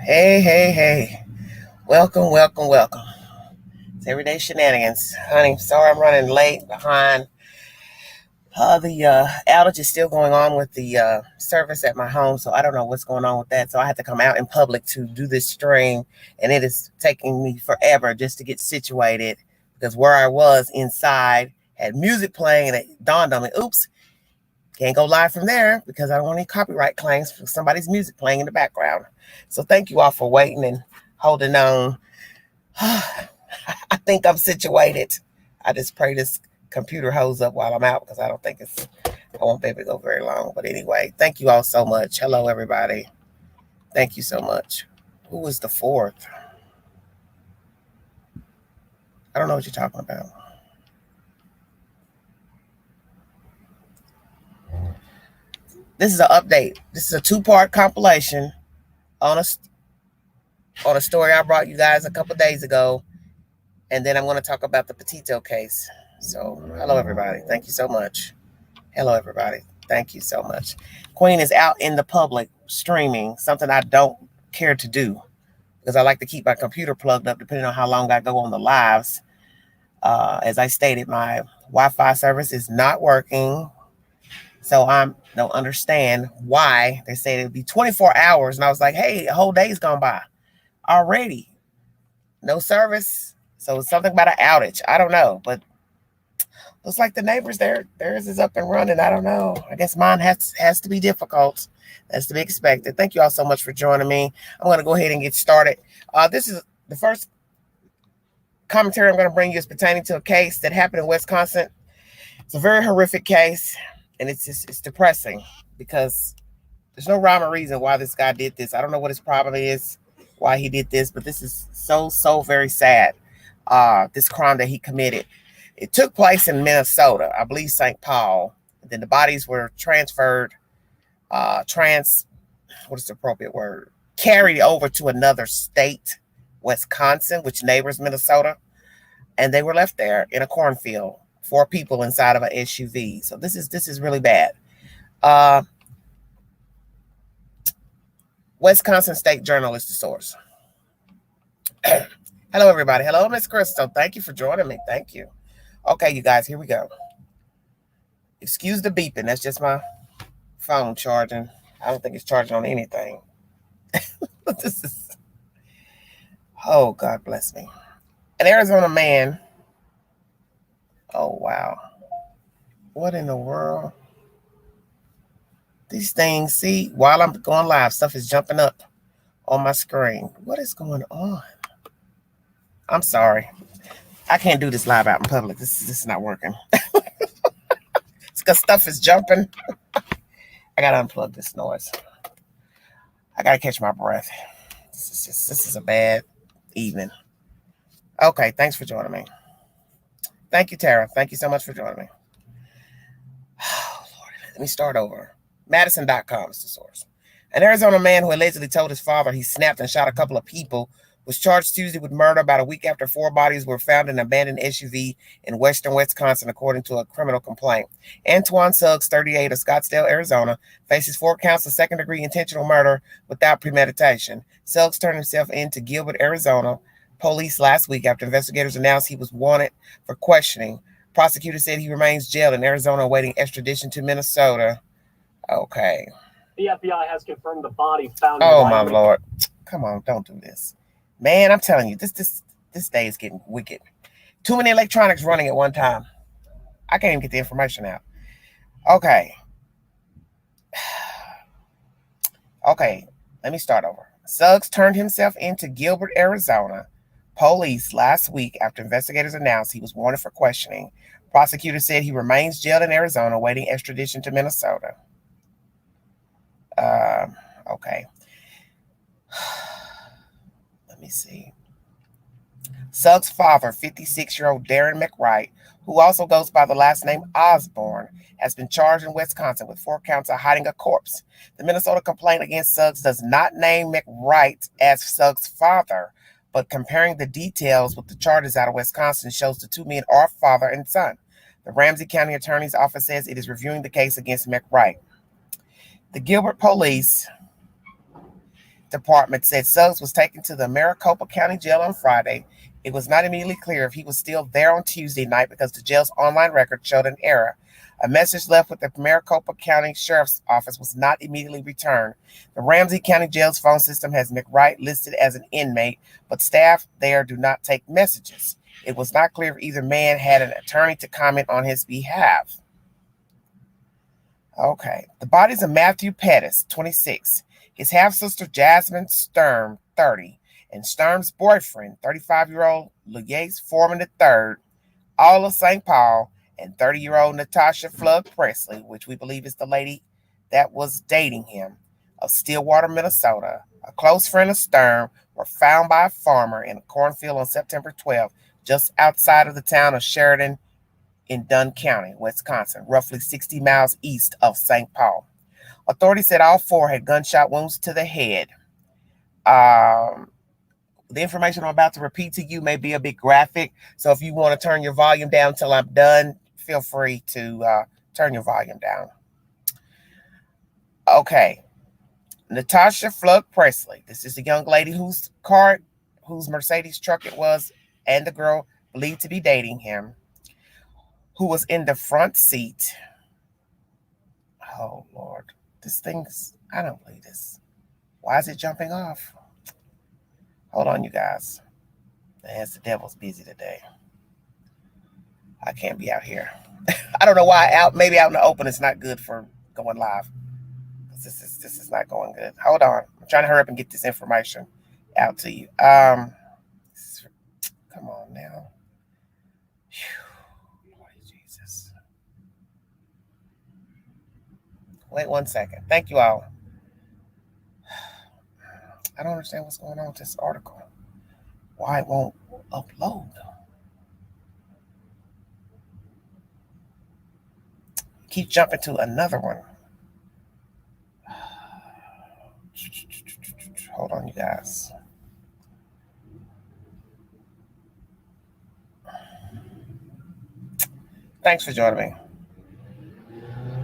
Hey, hey, hey. Welcome, welcome, welcome. It's Everyday Shenanigans. Honey, sorry I'm running late behind. The outage is still going on with the service at my home, so I don't know what's going on with that. So I had to come out in public to do this stream, and it is taking me forever just to get situated because where I was inside had music playing, and it dawned on me, oops, can't go live from there because I don't want any copyright claims for somebody's music playing in the background. So thank you all for waiting and holding on. I think I'm situated. I just pray this computer holds up while I'm out because I don't think I won't be able to go very long. But anyway, thank you all so much. Hello, everybody. Thank you so much. Who was the fourth? I don't know what you're talking about. This is an update. This is a two-part compilation on a story I brought you guys a couple days ago. And then I'm going to talk about the Petito case. So, hello, everybody. Thank you so much. Hello, everybody. Thank you so much. Queen is out in the public streaming, something I don't care to do because I like to keep my computer plugged up depending on how long I go on the lives. As I stated, my Wi-Fi service is not working. So I don't understand why they say it would be 24 hours. And I was like, hey, a whole day's gone by already. No service. So it's something about an outage. I don't know, but looks like the neighbors theirs is up and running. I don't know. I guess mine has to be difficult. That's to be expected. Thank you all so much for joining me. I'm going to go ahead and get started. This is the first commentary I'm going to bring you is pertaining to a case that happened in Wisconsin. It's a very horrific case, and it's depressing because there's no rhyme or reason why this guy did this. I don't know what his problem is, why he did this, but this is so very sad. This crime that he committed. It took place in Minnesota, I believe St. Paul. And then the bodies were transferred, what is the appropriate word? Carried over to another state, Wisconsin, which neighbors Minnesota. And they were left there in a cornfield, 4 people inside of an SUV. So this is really bad. Wisconsin State Journal is the source. Hello, everybody. Hello, Miss Crystal. Thank you for joining me. Thank you. Okay, you guys, here we go. Excuse the beeping. That's just my phone charging. I don't think it's charging on anything. This is... Oh, God bless me. An Arizona man. Oh, wow. What in the world? These things, see, while I'm going live, stuff is jumping up on my screen. What is going on? I'm sorry. I can't do this live out in public. This is not working. It's because stuff is jumping. I got to unplug this noise. I got to catch my breath. This is a bad evening. Okay, thanks for joining me. Thank you, Tara. Thank you so much for joining me. Oh, Lord. Let me start over. Madison.com is the source. An Arizona man who allegedly told his father he snapped and shot a couple of people was charged Tuesday with murder about a week after 4 bodies were found in an abandoned SUV in western Wisconsin, according to a criminal complaint. Antoine Suggs, 38, of Scottsdale, Arizona, faces 4 counts of second-degree intentional murder without premeditation. Suggs turned himself in to Gilbert, Arizona, police last week after investigators announced he was wanted for questioning. Prosecutors said he remains jailed in Arizona awaiting extradition to Minnesota. Okay. The FBI has confirmed the body found. Oh, my Lord. Come on, don't do this. Man, I'm telling you, this day is getting wicked. Too many electronics running at one time. I can't even get the information out. Okay. Okay, let me start over. Suggs turned himself into Gilbert, Arizona, police last week after investigators announced he was wanted for questioning. Prosecutors said he remains jailed in Arizona awaiting extradition to Minnesota. Okay. Let me see. Suggs' father, 56-year-old Darren McWright, who also goes by the last name Osborne, has been charged in Wisconsin with 4 counts of hiding a corpse. The Minnesota complaint against Suggs does not name McWright as Suggs' father, but comparing the details with the charges out of Wisconsin shows the 2 men are father and son. The Ramsey County Attorney's Office says it is reviewing the case against McWright. The Gilbert police Department said Suggs was taken to the Maricopa County Jail on Friday. It was not immediately clear if he was still there on Tuesday night because the jail's online record showed an error. A message left with the Maricopa County Sheriff's Office was not immediately returned. The Ramsey County Jail's phone system has McWright listed as an inmate, but staff there do not take messages. It was not clear if either man had an attorney to comment on his behalf. Okay. The bodies of Matthew Pettis, 26, his half-sister Jasmine Sturm, 30, and Sturm's boyfriend, 35-year-old Luis Foreman III, all of St. Paul, and 30-year-old Natasha Flood Presley, which we believe is the lady that was dating him, of Stillwater, Minnesota, a close friend of Sturm, were found by a farmer in a cornfield on September 12th, just outside of the town of Sheridan in Dunn County, Wisconsin, roughly 60 miles east of St. Paul. Authorities said all four had gunshot wounds to the head. The information I'm about to repeat to you may be a bit graphic, so if you want to turn your volume down until I'm done, feel free to turn your volume down. Okay. Natasha Flood Presley. This is a young lady whose Mercedes truck it was, and the girl believed to be dating him, who was in the front seat. Oh, Lord. I don't believe this. Why is it jumping off? Hold on, you guys. The devil's busy today. I can't be out here. I don't know why. Maybe out in the open it's not good for going live. This is not going good. Hold on. I'm trying to hurry up and get this information out to you. Come on now. Lord Jesus. Wait 1 second. Thank you all. I don't understand what's going on with this article. Why it won't upload. Keep jumping to another one. Hold on, you guys. Thanks for joining me.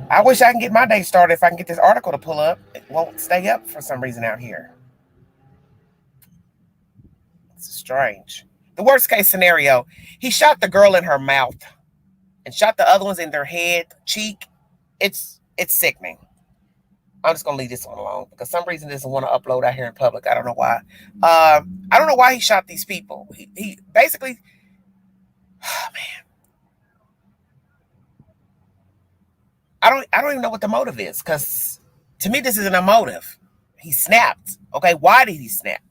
I wish I can get my day started if I can get this article to pull up. It won't stay up for some reason out here. It's strange. The worst case scenario, he shot the girl in her mouth and shot the other ones in their head, cheek. It's sickening. I'm just going to leave this one alone because some reason it doesn't want to upload out here in public. I don't know why. I don't know why he shot these people. He basically, man. I don't even know what the motive is because to me, this isn't a motive. He snapped. Okay, why did he snap?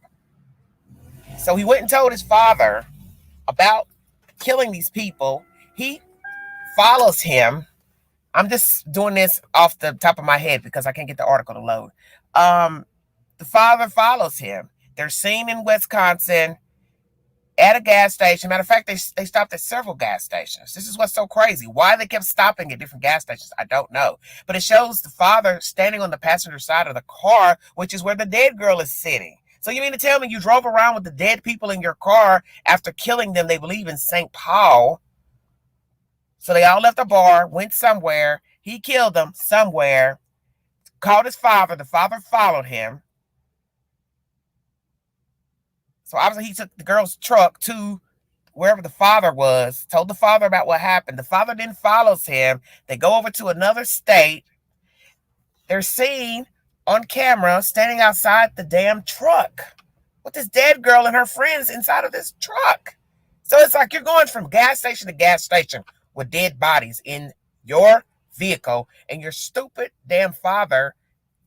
So he went and told his father about killing these people. He follows him. I'm just doing this off the top of my head because I can't get the article to load. The father follows him. They're seen in Wisconsin at a gas station. Matter of fact, they stopped at several gas stations. This is what's so crazy. Why they kept stopping at different gas stations, I don't know. But it shows the father standing on the passenger side of the car, which is where the dead girl is sitting. So you mean to tell me you drove around with the dead people in your car after killing them, they believe, in St. Paul? So they all left the bar, went somewhere. He killed them somewhere, called his father. The father followed him. So obviously he took the girl's truck to wherever the father was, told the father about what happened. The father then follows him. They go over to another state. They're seen on camera standing outside the damn truck with this dead girl and her friends inside of this truck. So it's like you're going from gas station to gas station with dead bodies in your vehicle, and your stupid damn father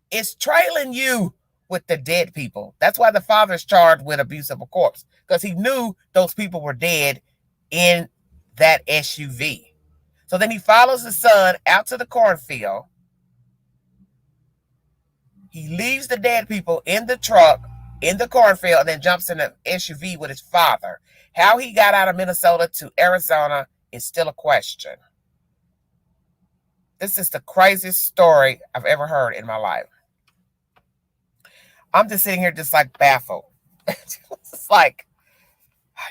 is trailing you with the dead people. That's why the father's charged with abuse of a corpse, because he knew those people were dead in that SUV. So then he follows the son out to the cornfield. He leaves the dead people in the truck, in the cornfield, and then jumps in the SUV with his father. How he got out of Minnesota to Arizona is still a question. This is the craziest story I've ever heard in my life. I'm just sitting here just like baffled. It's like,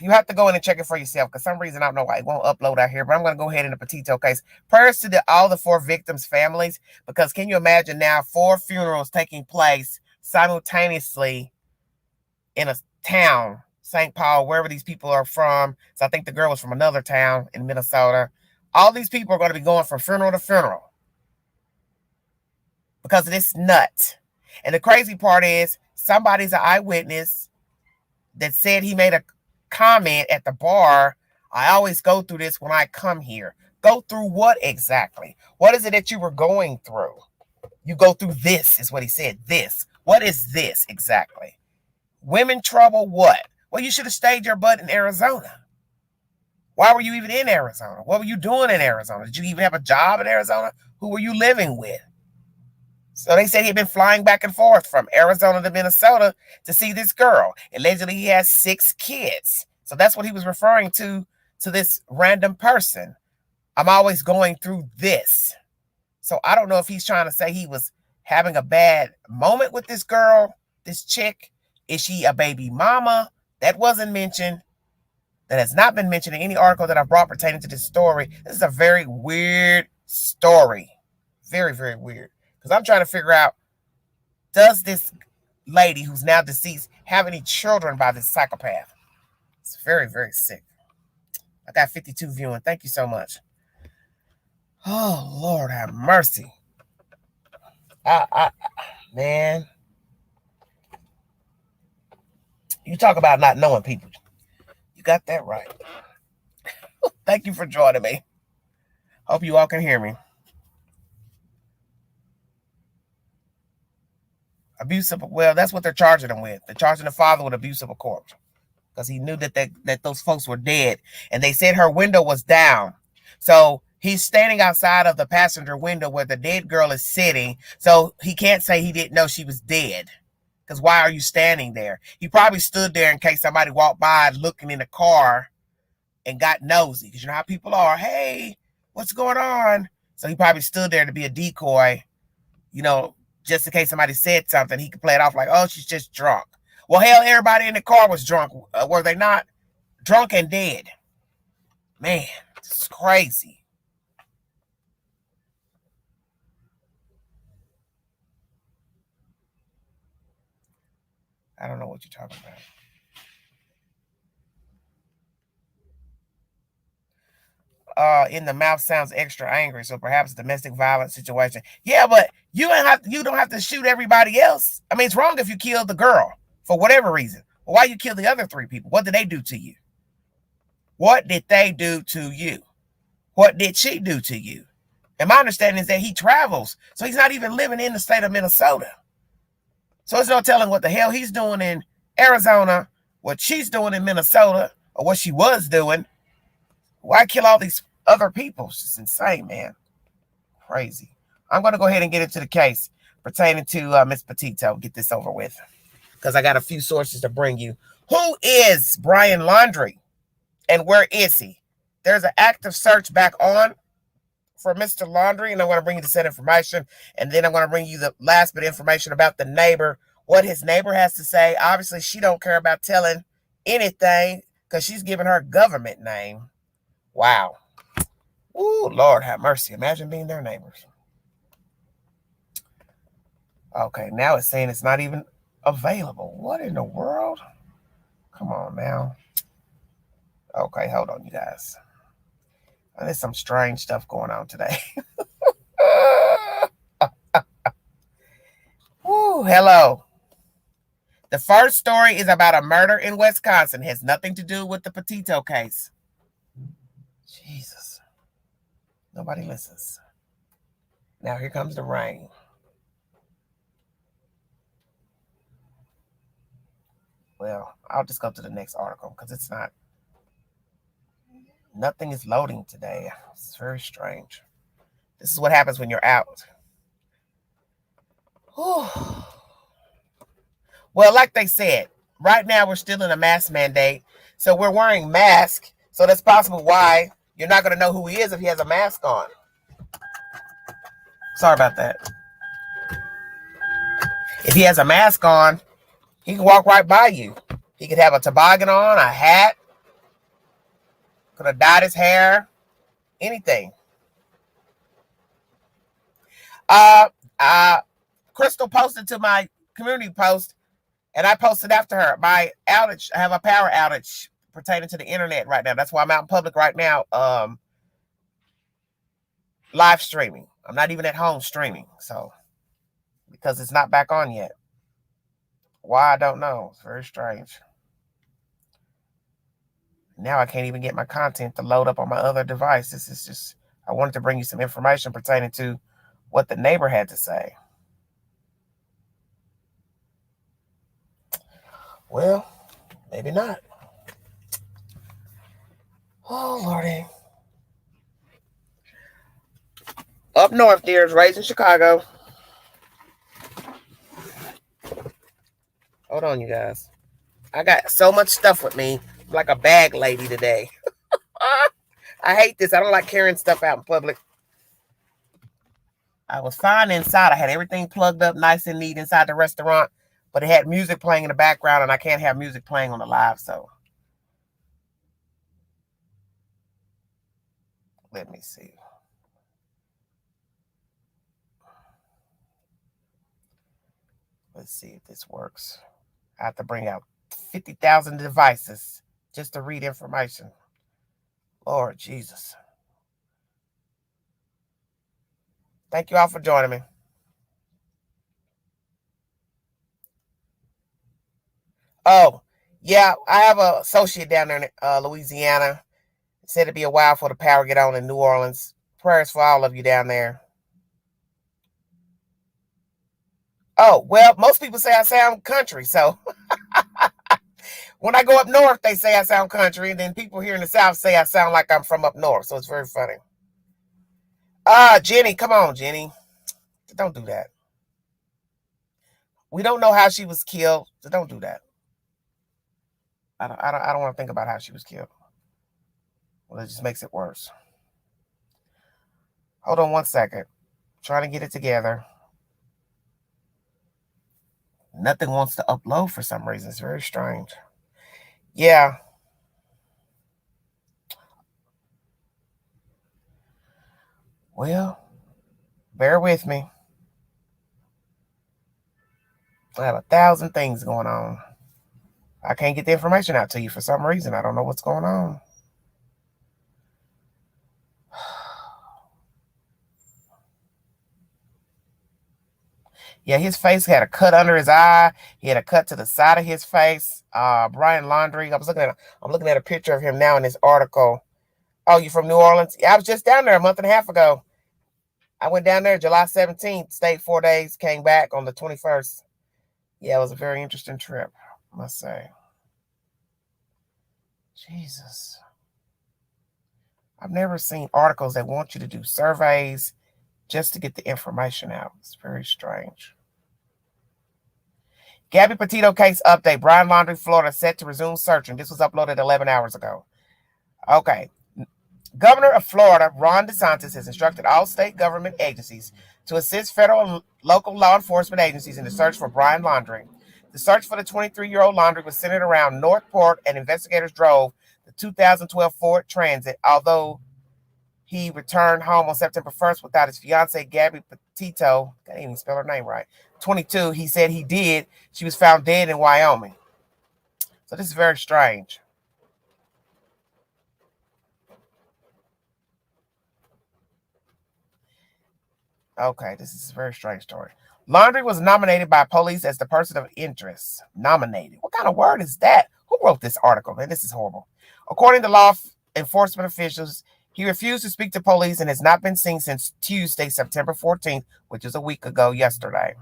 you have to go in and check it for yourself because some reason I don't know why it won't upload out here, but I'm going to go ahead in the Petito case. Prayers to all the four victims' families, because can you imagine now 4 funerals taking place simultaneously in a town, St. Paul, wherever these people are from. So I think the girl was from another town in Minnesota. All these people are going to be going from funeral to funeral because of this nut. And the crazy part is somebody's an eyewitness that said he made a comment at the bar. I always go through this when I come here. Go through what exactly? What is it that you were going through? You go through this, is what he said. This. What is this exactly? Women trouble what? Well, you should have stayed your butt in Arizona. Why were you even in Arizona? What were you doing in Arizona? Did you even have a job in Arizona? Who were you living with? So they said he'd been flying back and forth from Arizona to Minnesota to see this girl. Allegedly, he has 6 kids. So that's what he was referring to this random person. I'm always going through this. So I don't know if he's trying to say he was having a bad moment with this girl, this chick. Is she a baby mama? That wasn't mentioned. That has not been mentioned in any article that I've brought pertaining to this story. This is a very weird story. Very, very weird. Because I'm trying to figure out, does this lady who's now deceased have any children by this psychopath? It's very, very sick. I got 52 viewing. Thank you so much. Oh, Lord have mercy. Man. You talk about not knowing people. You got that right. Thank you for joining me. Hope you all can hear me. Abusive, well, that's what they're charging him with. They're charging the father with abuse of a corpse because he knew that those folks were dead. And they said her window was down. So he's standing outside of the passenger window where the dead girl is sitting. So he can't say he didn't know she was dead. Because why are you standing there? He probably stood there in case somebody walked by looking in the car and got nosy. Because you know how people are. Hey, what's going on? So he probably stood there to be a decoy, just in case somebody said something. He could play it off like, oh, she's just drunk. Well, hell, everybody in the car was drunk. Were they not? Drunk and dead. Man, it's crazy. I don't know what you're talking about. In the mouth sounds extra angry, so perhaps domestic violence situation. Yeah, but you don't have to shoot everybody else. I mean, it's wrong if you kill the girl for whatever reason. Well, why you kill the other 3 people? What did they do to you? What did they do to you? What did she do to you? And my understanding is that he travels, so he's not even living in the state of Minnesota. So it's no telling what the hell he's doing in Arizona, what she's doing in Minnesota, or what she was doing. Why kill all these other people? It's just insane, man. Crazy. I'm going to go ahead and get into the case pertaining to Miss Petito. Get this over with because I got a few sources to bring you. Who is Brian Laundrie and where is he? There's an active search back on for Mr. Laundrie, and I'm going to bring you the said information, and then I'm going to bring you the last bit of information about the neighbor, what his neighbor has to say. Obviously, she don't care about telling anything because she's giving her government name. Wow. Ooh, Lord have mercy. Imagine being their neighbors. Okay, now it's saying it's not even available. What in the world? Come on now. Okay, hold on, you guys. There's some strange stuff going on today. Woo, hello. The first story is about a murder in Wisconsin. It has nothing to do with the Petito case. Jesus. Nobody listens. Now here comes the rain. Well, I'll just go to the next article because it's not. Nothing is loading today. It's very strange. This is what happens when you're out. Whew. Well, like they said, right now we're still in a mask mandate. So we're wearing masks. So that's possible why you're not going to know who he is if he has a mask on. Sorry about that. If he has a mask on, he can walk right by you. He could have a toboggan on, a hat. Could have dyed his hair. Anything. Crystal posted to my community post And I posted after her my outage. I have a power outage pertaining to the internet right now. That's why I'm out in public right now, live streaming. I'm not even at home streaming, so because it's not back on yet. Why, I don't know. It's very strange. Now I can't even get my content to load up on my other device. This is just, I wanted to bring you some information pertaining to what the neighbor had to say. Well, maybe not. Oh, Lordy. Up north, dear, is raised in Chicago. Hold on, you guys. I got so much stuff with me. I'm like a bag lady today. I hate this. I don't like carrying stuff out in public. I was fine inside. I had everything plugged up nice and neat inside the restaurant, but it had music playing in the background, and I can't have music playing on the live, so let me see. Let's see if this works. I have to bring out 50,000 devices just to read information. Lord Jesus. Thank you all for joining me. Oh, yeah, I have an associate down there in Louisiana. It said it'd be a while for the power to get on in New Orleans. Prayers for all of you down there. Oh, well, most people say I sound country, so when I go up north, they say I sound country, and then people here in the South say I sound like I'm from up north, so it's very funny. Jenny, come on, Jenny. Don't do that. We don't know how she was killed, so don't do that. I don't want to think about how she was killed. Well, it just makes it worse. Hold on one second. I'm trying to get it together. Nothing wants to upload for some reason. It's very strange. Yeah. Well, bear with me. I have 1,000 things going on. I can't get the information out to you for some reason. I don't know what's going on. Yeah, his face had a cut under his eye. He had a cut to the side of his face. Brian Laundrie. I'm looking at a picture of him now in this article. Oh, you from New Orleans? Yeah, I was just down there a month and a half ago. I went down there July 17th, stayed 4 days, came back on the 21st. Yeah, it was a very interesting trip, I must say. Jesus. I've never seen articles that want you to do surveys just to get the information out. It's very strange. Gabby Petito case update. Brian Laundrie, Florida, set to resume searching. This was uploaded 11 hours ago. Okay. Governor of Florida, Ron DeSantis, has instructed all state government agencies to assist federal and local law enforcement agencies in the search for Brian Laundrie. The search for the 23-year-old Laundrie was centered around Northport, and investigators drove the 2012 Ford Transit, although he returned home on September 1st without his fiancée, Gabby Petito. I can't even spell her name right. 22. He said he did. She was found dead in Wyoming. So this is very strange. Okay, this is a very strange story. Laundrie was nominated by police as the person of interest. Nominated. What kind of word is that? Who wrote this article? Man, this is horrible. According to law enforcement officials, he refused to speak to police and has not been seen since Tuesday, September 14th, which is a week ago yesterday.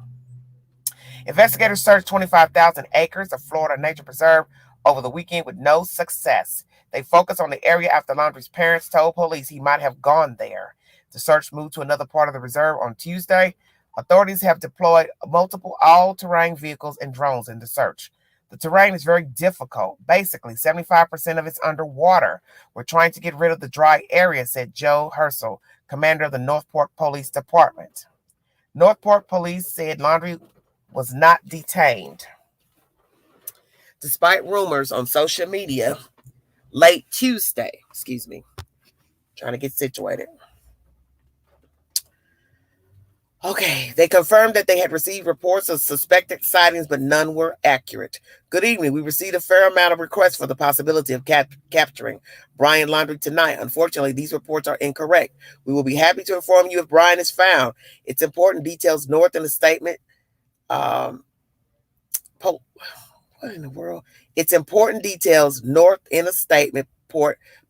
Investigators searched 25,000 acres of Florida Nature Preserve over the weekend with no success. They focused on the area after Laundrie's parents told police he might have gone there. The search moved to another part of the reserve on Tuesday. Authorities have deployed multiple all-terrain vehicles and drones in the search. The terrain is very difficult. Basically, 75% of it's underwater. We're trying to get rid of the dry area, said Joe Herschel, commander of the Northport Police Department. Northport Police said Laundrie was not detained, despite rumors on social media late Tuesday. Trying to get situated. Okay, they confirmed that they had received reports of suspected sightings, but none were accurate. Good evening. We received a fair amount of requests for the possibility of capturing Brian Laundrie tonight. Unfortunately, these reports are incorrect. We will be happy to inform you if Brian is found. It's important details north in the statement. What in the world? It's important details north in a statement.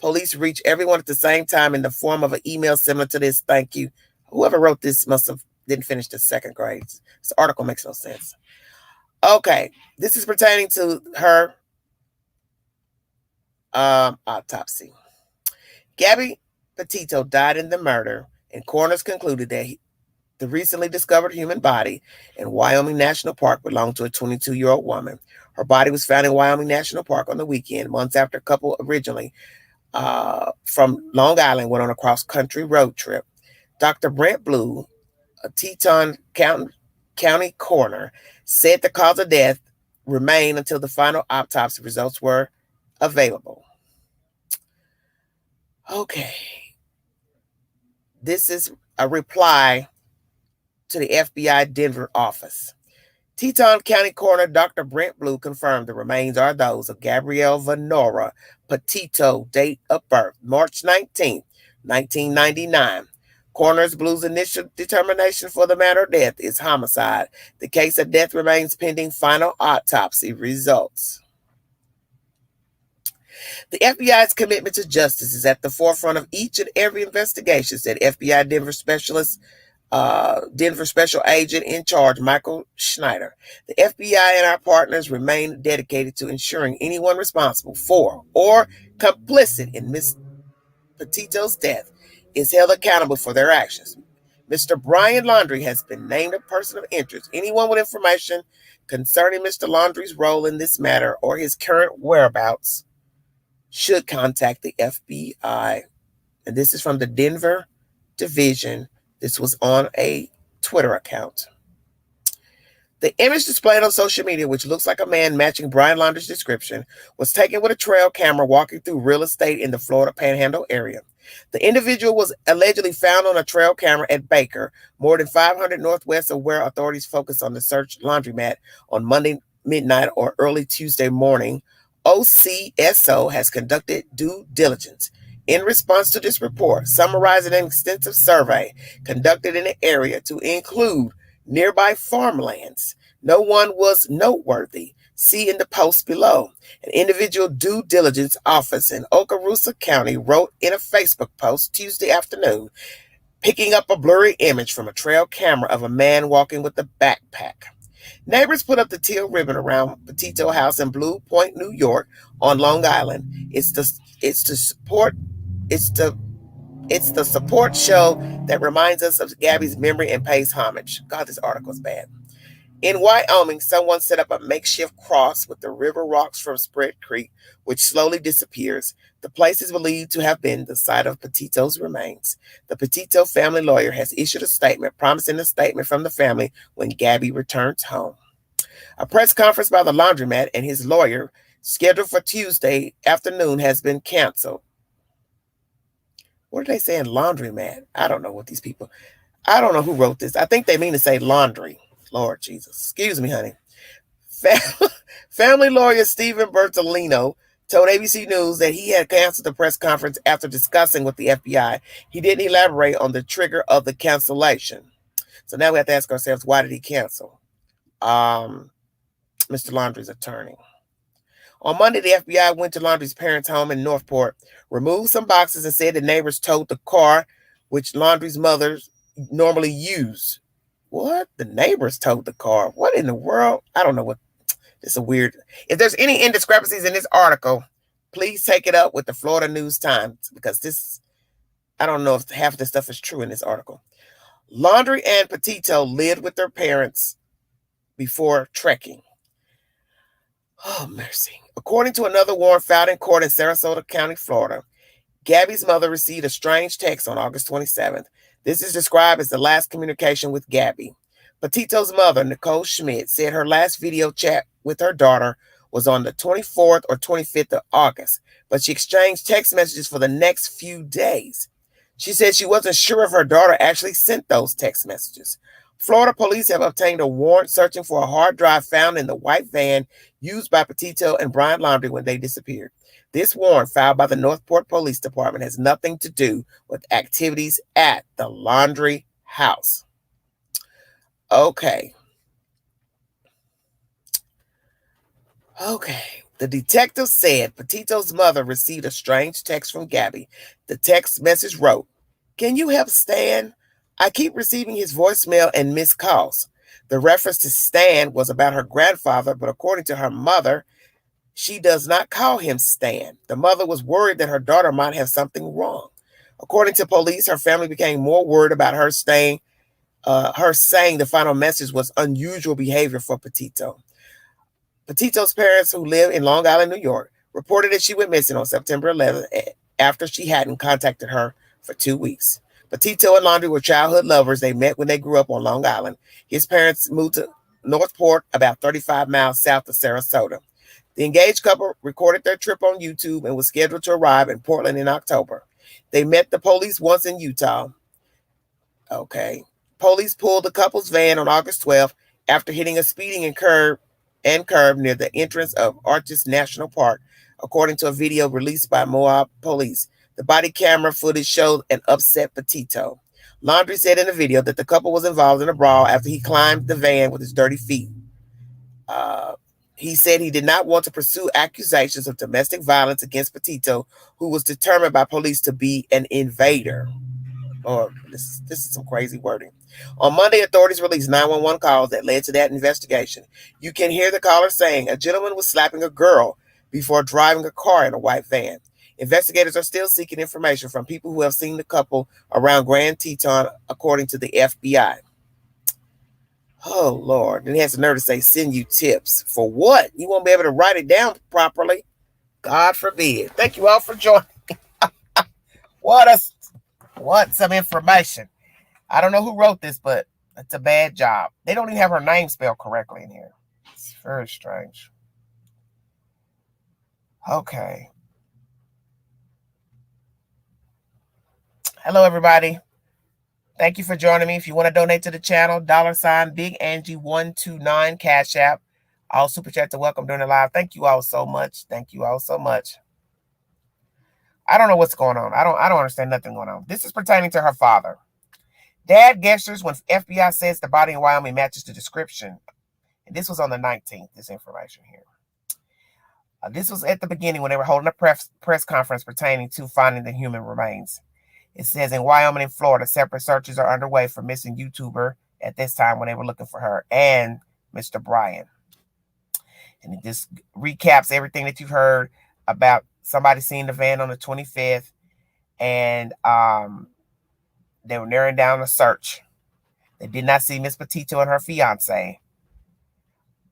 Police reach everyone at the same time in the form of an email similar to this. Thank you. Whoever wrote this must have didn't finish the second grade. This article makes no sense. Okay, this is pertaining to her autopsy. Gabby Petito died in the murder, and coroners concluded that the recently discovered human body in Wyoming National Park belonged to a 22-year-old woman. Her body was found in Wyoming National Park on the weekend, months after a couple originally from Long Island went on a cross-country road trip. Dr. Brent Blue, a Teton County coroner, said the cause of death remained until the final autopsy results were available. Okay. This is a reply to the FBI Denver office. Teton County Coroner Dr. Brent Blue confirmed the remains are those of Gabrielle Venora Petito, date of birth, March 19, 1999. Coroner Blue's initial determination for the matter of death is homicide. The case of death remains pending final autopsy results. The FBI's commitment to justice is at the forefront of each and every investigation, said FBI Denver Special Agent in charge, Michael Schneider. The FBI and our partners remain dedicated to ensuring anyone responsible for or complicit in Ms. Petito's death is held accountable for their actions. Mr. Brian Laundrie has been named a person of interest. Anyone with information concerning Mr. Laundrie's role in this matter or his current whereabouts should contact the FBI. And this is from the Denver Division. This was on a Twitter account. The image displayed on social media, which looks like a man matching Brian Laundrie's description, was taken with a trail camera walking through real estate in the Florida Panhandle area. The individual was allegedly found on a trail camera at Baker, more than 500 northwest of where authorities focused on the search laundromat on Monday midnight or early Tuesday morning. OCSO has conducted due diligence. In response to this report, summarizing an extensive survey conducted in the area to include nearby farmlands, no one was noteworthy. See in the post below. An individual due diligence office in Okaloosa County wrote in a Facebook post Tuesday afternoon, picking up a blurry image from a trail camera of a man walking with a backpack. Neighbors put up the teal ribbon around Petito House in Blue Point, New York, on Long Island. It's the support show that reminds us of Gabby's memory and pays homage. God, this article is bad. In Wyoming, someone set up a makeshift cross with the river rocks from Spread Creek, which slowly disappears. The place is believed to have been the site of Petito's remains. The Petito family lawyer has issued a statement promising a statement from the family when Gabby returns home. A press conference by the laundromat and his lawyer, scheduled for Tuesday afternoon, has been canceled. What are they saying, laundromat? I don't know what these people... I don't know who wrote this. I think they mean to say laundry. Lord Jesus. Excuse me, honey. Family lawyer Stephen Bertolino told ABC News that he had canceled the press conference after discussing with the FBI. He didn't elaborate on the trigger of the cancellation. So now we have to ask ourselves, why did he cancel? Mr. Laundrie's attorney. On Monday, the FBI went to Laundrie's parents' home in Northport, removed some boxes, and said the neighbors towed the car, which Laundrie's mother normally used. What? The neighbors towed the car. What in the world? I don't know what. It's a weird. If there's any indiscrepancies in this article, please take it up with the Florida News Times, because this, I don't know if half of this stuff is true in this article. Laundrie and Petito lived with their parents before trekking. Oh, mercy. According to another warrant filed in court in Sarasota County, Florida, Gabby's mother received a strange text on August 27th. This is described as the last communication with Gabby. Petito's mother, Nicole Schmidt, said her last video chat with her daughter was on the 24th or 25th of August, but she exchanged text messages for the next few days. She said she wasn't sure if her daughter actually sent those text messages. Florida police have obtained a warrant searching for a hard drive found in the white van used by Petito and Brian Laundrie when they disappeared. This warrant, filed by the Northport Police Department, has nothing to do with activities at the Laundrie house. Okay. The detective said Petito's mother received a strange text from Gabby. The text message wrote, "Can you help Stan? I keep receiving his voicemail and missed calls." The reference to Stan was about her grandfather, but according to her mother, she does not call him Stan. The mother was worried that her daughter might have something wrong. According to police, her family became more worried about her saying the final message was unusual behavior for Petito. Petito's parents, who live in Long Island, New York, reported that she went missing on September 11th after she hadn't contacted her for 2 weeks. Petito and Laundrie were childhood lovers. They met when they grew up on Long Island. His parents moved to Northport, about 35 miles south of Sarasota. The engaged couple recorded their trip on YouTube and was scheduled to arrive in Portland in October. They met the police once in Utah. Police pulled the couple's van on August 12th after hitting a speeding curb near the entrance of Arches National Park, according to a video released by Moab police. The body camera footage showed an upset Petito. Laundrie said in the video that the couple was involved in a brawl after he climbed the van with his dirty feet. He said he did not want to pursue accusations of domestic violence against Petito, who was determined by police to be an invader. This is some crazy wording. On Monday, authorities released 911 calls that led to that investigation. You can hear the caller saying a gentleman was slapping a girl before driving a car in a white van. Investigators are still seeking information from people who have seen the couple around Grand Teton, according to the FBI. Oh, Lord. And he has the nerve to say, send you tips. For what? You won't be able to write it down properly. God forbid. Thank you all for joining. What some information. I don't know who wrote this, but it's a bad job. They don't even have her name spelled correctly in here. It's very strange. Okay. Hello, everybody. Thank you for joining me. If you want to donate to the channel, $ Big Angie 129 Cash App. All super chat to welcome during the live. Thank you all so much. Thank you all so much. I don't know what's going on. I don't understand nothing going on. This is pertaining to her father. Dad gestures when FBI says the body in Wyoming matches the description. And this was on the 19th, this information here. This was at the beginning when they were holding a press conference pertaining to finding the human remains. It says in Wyoming and Florida, separate searches are underway for missing YouTuber at this time when they were looking for her and Mr. Brian. And it just recaps everything that you've heard about somebody seeing the van on the 25th. And they were narrowing down the search. They did not see Miss Petito and her fiance.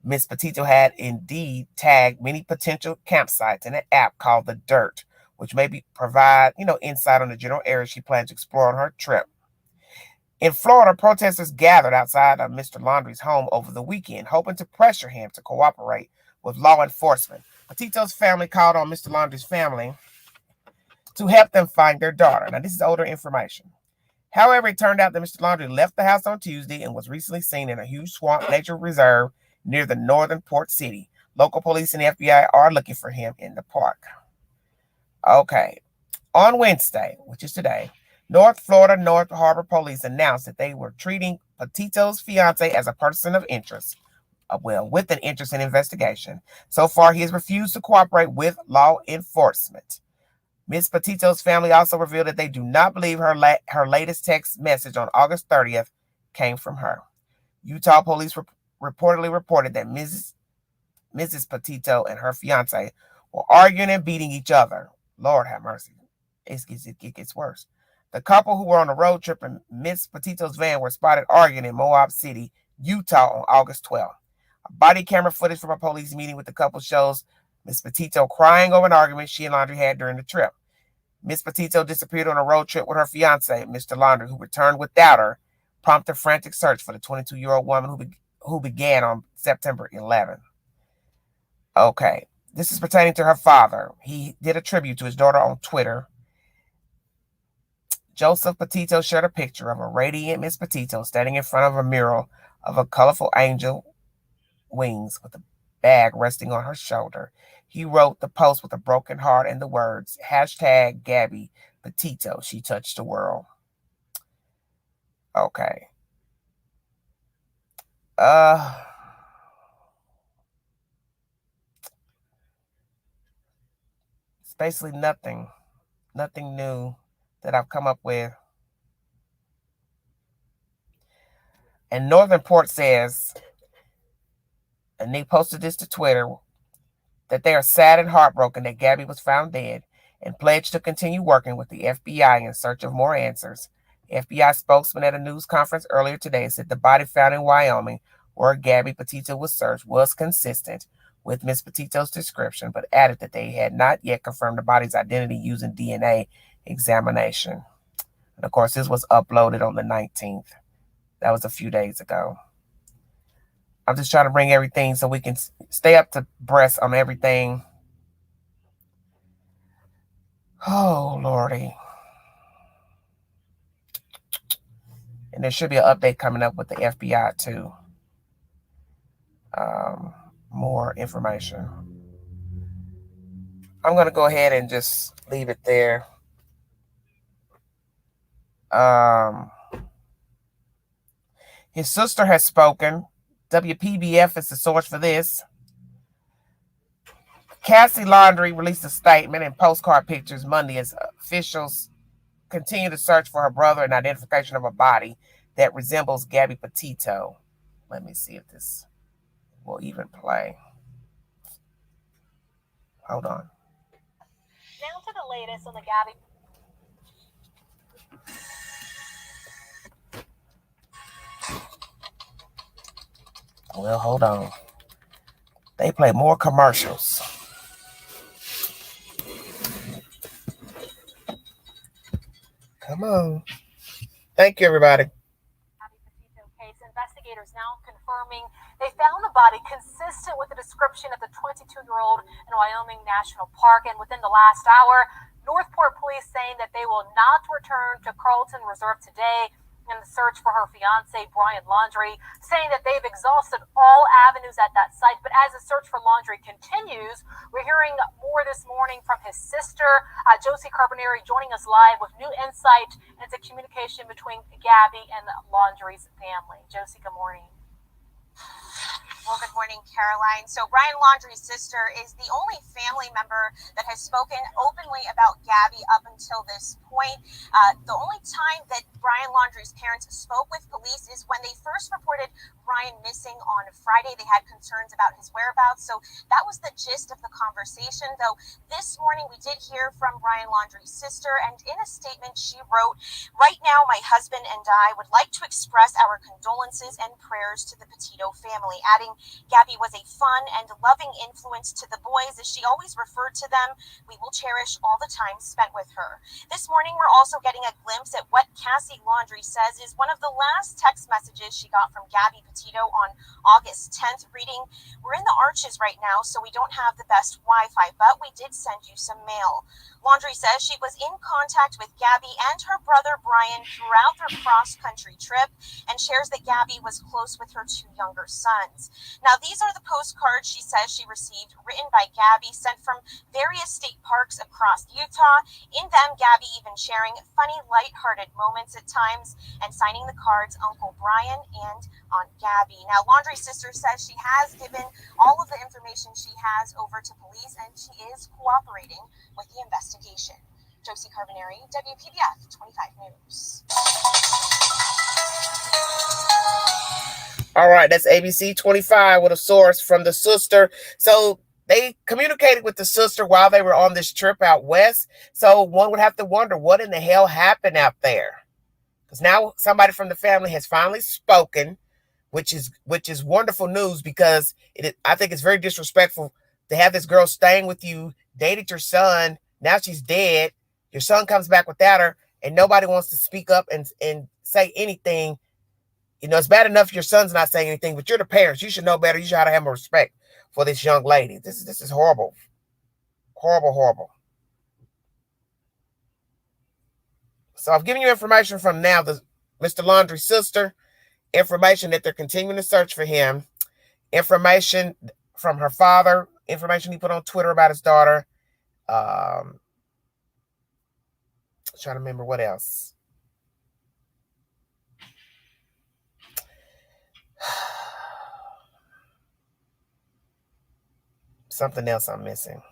Miss Petito had indeed tagged many potential campsites in an app called The Dirt, which maybe provide, insight on the general area she plans to explore on her trip. In Florida, protesters gathered outside of Mr. Laundrie's home over the weekend, hoping to pressure him to cooperate with law enforcement. Petito's family called on Mr. Laundrie's family to help them find their daughter. Now, this is older information. However, it turned out that Mr. Laundrie left the house on Tuesday and was recently seen in a huge swamp nature reserve near the northern port city. Local police and the FBI are looking for him in the park. Okay. On Wednesday, which is today, North Florida North Harbor Police announced that they were treating Petito's fiance as a person of interest. With an interest in investigation. So far, he has refused to cooperate with law enforcement. Ms. Petito's family also revealed that they do not believe her latest text message on August 30th came from her. Utah police reportedly reported that Mrs. Petito and her fiance were arguing and beating each other. Lord have mercy. It gets worse. The couple who were on a road trip in Miss Petito's van were spotted arguing in Moab City, Utah on August 12th. A body camera footage from a police meeting with the couple shows Miss Petito crying over an argument she and Laundrie had during the trip. Miss Petito disappeared on a road trip with her fiance, Mr. Laundrie, who returned without her, prompted frantic search for the 22-year-old woman who began on September 11th. Okay, this is pertaining to her father. He did a tribute to his daughter on Twitter. Joseph Petito shared a picture of a radiant Miss Petito standing in front of a mural of a colorful angel wings with a bag resting on her shoulder. He wrote the post with a broken heart and the words, #Gabby Petito, she touched the world. Okay. It's basically nothing new that I've come up with. And Northern Port says, and they posted this to Twitter, that they are sad and heartbroken that Gabby was found dead and pledged to continue working with the FBI in search of more answers. The FBI spokesman at a news conference earlier today said the body found in Wyoming, where Gabby Petito was searched, was consistent with Miss Petito's description, but added that they had not yet confirmed the body's identity using DNA examination. And of course, this was uploaded on the 19th. That was a few days ago. I'm just trying to bring everything so we can stay up to breast on everything. Oh, Lordy. And there should be an update coming up with the FBI, too. More information. I'm going to go ahead and just leave it there. His sister has spoken. WPBF is the source for this. Cassie Laundrie released a statement and postcard pictures Monday as officials continue to search for her brother and identification of a body that resembles Gabby Petito. Let me see if this will even play. Hold on. Now to the latest on the Gabby. Well, hold on. They play more commercials. Come on. Thank you, everybody. Gabby Petito case. Investigators now confirming they found the body consistent with the description of the 22-year-old in Wyoming National Park. And within the last hour, Northport police saying that they will not return to Carlton Reserve today in the search for her fiance, Brian Laundrie, saying that they've exhausted all avenues at that site. But as the search for Laundrie continues, we're hearing more this morning from his sister, Josie Carbonari, joining us live with new insight into communication between Gabby and Laundrie's family. Josie, good morning. Well, good morning, Caroline. So Brian Laundrie's sister is the only family member that has spoken openly about Gabby up until this point. The only time that Brian Laundrie's parents spoke with police is when they first reported Brian missing on Friday. They had concerns about his whereabouts. So that was the gist of the conversation. Though this morning we did hear from Brian Laundrie's sister, and in a statement she wrote, "Right now, my husband and I would like to express our condolences and prayers to the Petito family," adding, "Gabby was a fun and loving influence to the boys, as she always referred to them. We will cherish all the time spent with her." This morning, we're also getting a glimpse at what Cassie Laundrie says is one of the last text messages she got from Gabby Petito on August 10th, reading, "We're in the Arches right now, so we don't have the best Wi-Fi, but we did send you some mail." Laundrie says she was in contact with Gabby and her brother Brian throughout their cross-country trip, and shares that Gabby was close with her two younger sons. Now, these are the postcards she says she received, written by Gabby, sent from various state parks across Utah. In them, Gabby even sharing funny, lighthearted moments at times, and signing the cards Uncle Brian and Aunt Gabby. Now, Laundrie's sister says she has given all of the information she has over to police, and she is cooperating with the investigation. Josie Carbonari, WPBF 25 News. All right, that's ABC 25 with a source from the sister. So they communicated with the sister while they were on this trip out west. So one would have to wonder what in the hell happened out there. Because now somebody from the family has finally spoken, which is wonderful news, because I think it's very disrespectful to have this girl staying with you, dated your son, now she's dead, your son comes back without her, and nobody wants to speak up and say anything. You know, it's bad enough your son's not saying anything, but you're the parents. You should know better. You should have more respect for this young lady. This is horrible. Horrible, horrible. So I've given you information from now the Mr. Laundrie's sister, information that they're continuing to search for him, information from her father, information he put on Twitter about his daughter. Trying to remember what else. Something else I'm missing.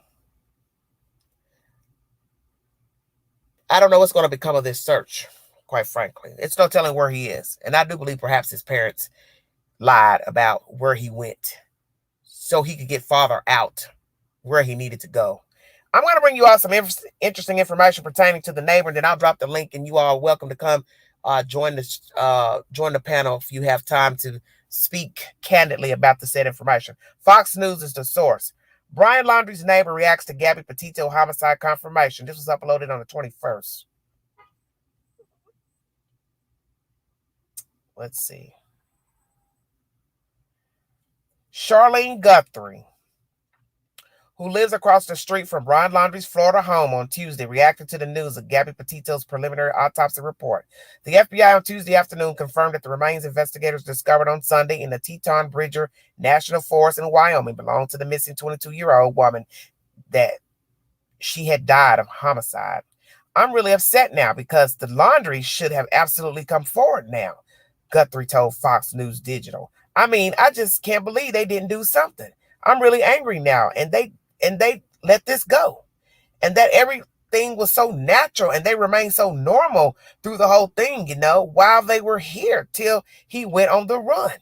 I don't know what's going to become of this search, quite frankly. It's no telling where he is. And I do believe perhaps his parents lied about where he went so he could get father out where he needed to go. I'm going to bring you all some interesting information pertaining to the neighbor, and then I'll drop the link, and you all are welcome to come join the panel if you have time to speak candidly about the said information. Fox News is the source. Brian Laundrie's neighbor reacts to Gabby Petito homicide confirmation. This was uploaded on the 21st. Let's see. Charlene Guthrie, who lives across the street from Brian Laundrie's Florida home, on Tuesday reacted to the news of Gabby Petito's preliminary autopsy report. The FBI on Tuesday afternoon confirmed that the remains investigators discovered on Sunday in the Teton Bridger National Forest in Wyoming belonged to the missing 22-year-old woman, that she had died of homicide. I'm really upset now because the Laundrie should have absolutely come forward now, Guthrie told Fox News Digital. I mean, I just can't believe they didn't do something. I'm really angry now, and they let this go, and that everything was so natural and they remained so normal through the whole thing, while they were here till he went on the run.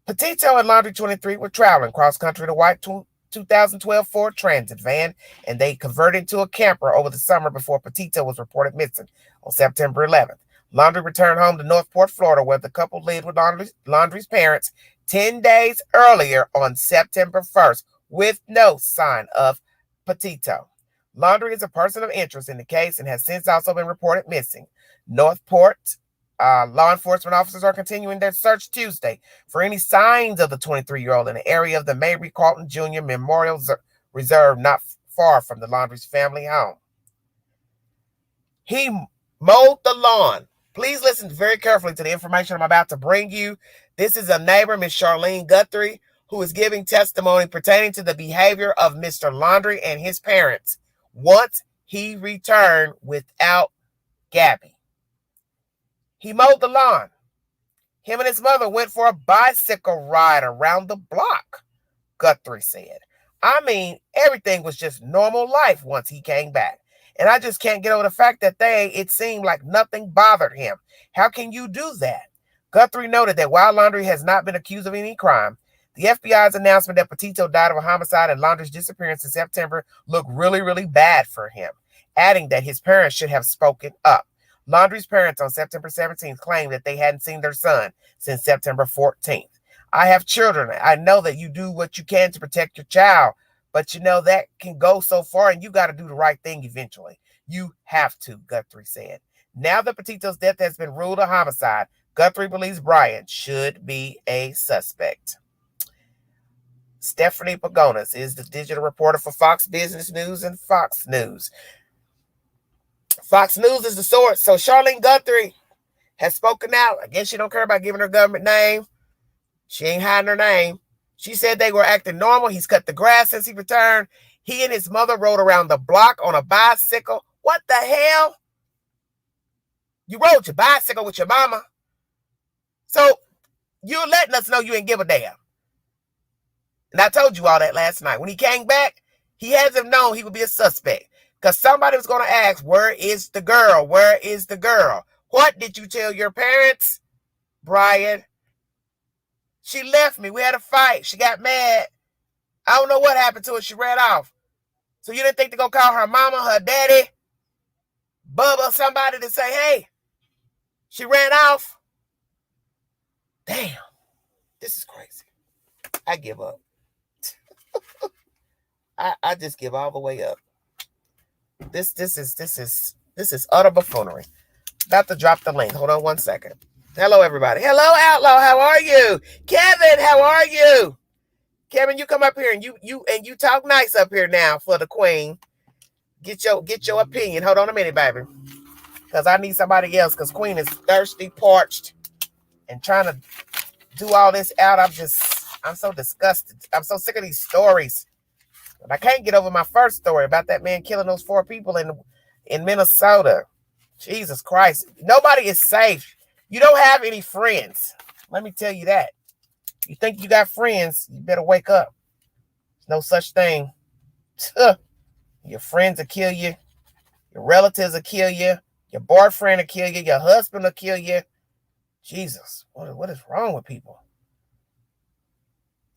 Petito and Laundrie 23 were traveling cross country in a white 2012 Ford Transit van, and they converted into a camper over the summer before Petito was reported missing on September 11th. Laundrie returned home to Northport, Florida, where the couple lived with Laundrie's parents 10 days earlier on September 1st, with no sign of Petito. Laundrie is a person of interest in the case and has since also been reported missing. Northport law enforcement officers are continuing their search Tuesday for any signs of the 23-year-old in the area of the Mabry Carlton Jr. Memorial Reserve, not far from the Laundrie's family home. He mowed the lawn. Please listen very carefully to the information I'm about to bring you. This is a neighbor, Miss Charlene Guthrie, who is giving testimony pertaining to the behavior of Mr. Laundrie and his parents once he returned without Gabby. He mowed the lawn. Him and his mother went for a bicycle ride around the block, Guthrie said. I mean, everything was just normal life once he came back. And I just can't get over the fact that it seemed like nothing bothered him. How can you do that? Guthrie noted that while Laundrie has not been accused of any crime, the FBI's announcement that Petito died of a homicide and Laundrie's disappearance in September looked really, really bad for him, adding that his parents should have spoken up. Laundrie's parents on September 17th claimed that they hadn't seen their son since September 14th. I have children. I know that you do what you can to protect your child, but that can go so far, and you got to do the right thing eventually. You have to, Guthrie said. Now that Petito's death has been ruled a homicide, Guthrie believes Brian should be a suspect. Stephanie Pagonis is the digital reporter for Fox Business News and Fox News. Fox News is the source. So Charlene Guthrie has spoken out. I guess she don't care about giving her government name. She ain't hiding her name. She said they were acting normal. He's cut the grass since he returned. He and his mother rode around the block on a bicycle. What the hell? You rode your bicycle with your mama. So you're letting us know you ain't give a damn. And I told you all that last night. When he came back, he hasn't known he would be a suspect. Because somebody was going to ask, where is the girl? Where is the girl? What did you tell your parents, Brian? She left me. We had a fight. She got mad. I don't know what happened to her. She ran off. So you didn't think to go call her mama, her daddy, Bubba, somebody to say, hey, she ran off? Damn. This is crazy. I give up. I just give all the way up. This is utter buffoonery. About to drop the link. Hold on one second. Hello, everybody. Hello, Outlaw. How are you? Kevin, how are you? Kevin, you come up here and you talk nice up here now for the queen. Get your opinion. Hold on a minute, baby. because I need somebody else because Queen is thirsty, parched, and trying to do all this out. I'm so disgusted. I'm so sick of these stories. But I can't get over my first story about that man killing those 4 people in Minnesota. Jesus Christ. Nobody is safe. You don't have any friends. Let me tell you that. You think you got friends, you better wake up. There's no such thing. Your friends will kill you. Your relatives will kill you. Your boyfriend will kill you. Your husband will kill you. Jesus, what is wrong with people?